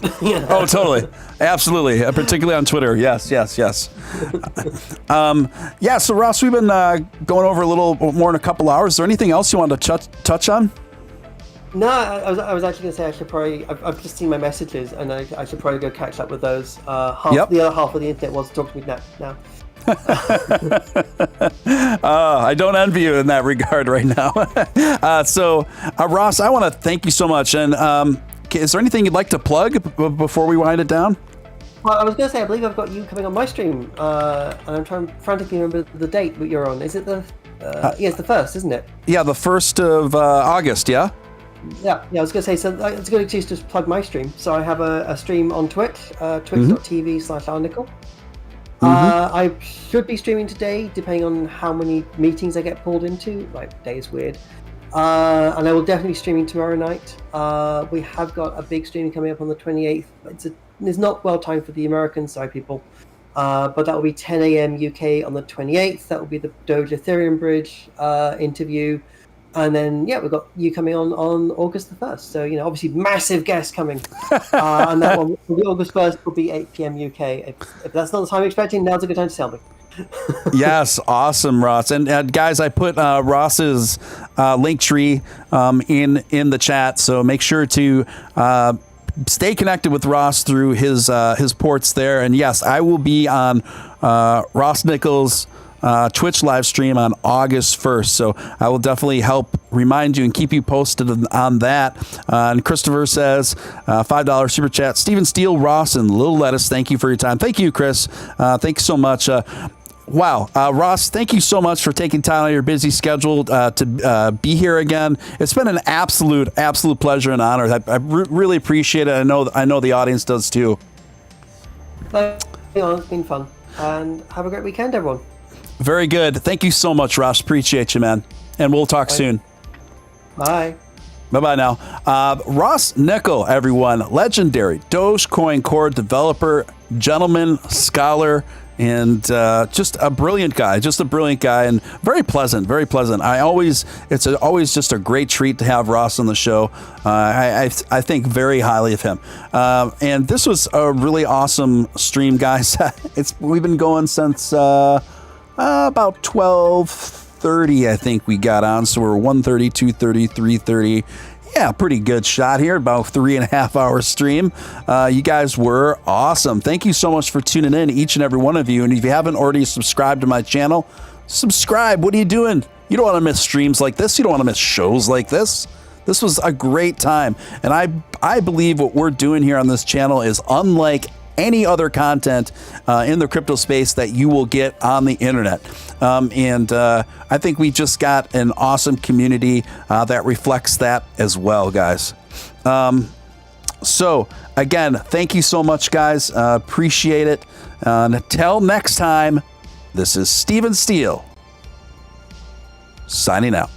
Oh, totally, absolutely, particularly on Twitter. Yes. Yeah. So Ross, we've been going over a little more in a couple hours. Is there anything else you wanted to touch on? No, I was actually going to say I should probably. I've just seen my messages, and I should probably go catch up with those. The other half of the internet wants to talk to me now. I don't envy you in that regard right now. So, Ross, I want to thank you so much. And is there anything you'd like to plug before we wind it down? Well, I was going to say, I believe I've got you coming on my stream, and I'm trying to frantically remember the date that you're on. Is it the? It's the 1st, isn't it? Yeah, the 1st of August. Yeah. Yeah. I was going to say, so it's a good excuse to plug my stream. So I have a stream on Twitch, twitch.tv/Nicoll. I should be streaming today, depending on how many meetings I get pulled into. Like, day is weird. And I will definitely be streaming tomorrow night. We have got a big stream coming up on the 28th. It's not well timed for the American side people. But that will be 10 a.m. UK on the 28th. That will be the Doge Ethereum Bridge interview. And then, we've got you coming on August the 1st. So, obviously massive guests coming. And that one, August 1st, will be 8 p.m. UK. If that's not the time you're expecting, now's a good time to tell me. Yes, awesome, Ross. And guys, I put Ross's link tree in the chat. So make sure to stay connected with Ross through his ports there. And yes, I will be on Ross Nicoll's Twitch live stream on August 1st. So I will definitely help remind you and keep you posted on that. And Christopher says, $5 super chat. Steele, Ross, and Little Lettuce, thank you for your time. Thank you, Chris. Thank you so much. Wow. Ross, thank you so much for taking time out of your busy schedule to be here again. It's been an absolute pleasure and honor. I really appreciate it. I know the audience does too. It's been fun. And have a great weekend, everyone. Very good. Thank you so much, Ross. Appreciate you, man. And we'll talk soon. Bye. Bye-bye now. Ross Nicoll, everyone. Legendary Dogecoin core developer, gentleman, scholar, and just a brilliant guy. And very pleasant. It's always just a great treat to have Ross on the show. I think very highly of him. And this was a really awesome stream, guys. We've been going since about 12:30, I think we got on. So we're 1:30, 2:30, 3:30. Yeah, pretty good shot here. About 3.5 hour stream. You guys were awesome. Thank you so much for tuning in, each and every one of you. And if you haven't already subscribed to my channel, subscribe. What are you doing? You don't want to miss streams like this. You don't want to miss shows like this. This was a great time. And I believe what we're doing here on this channel is unlike any other content in the crypto space that you will get on the internet. And I think we just got an awesome community that reflects that as well, guys. So again, thank you so much, guys. Appreciate it. Until next time, this is Steele signing out.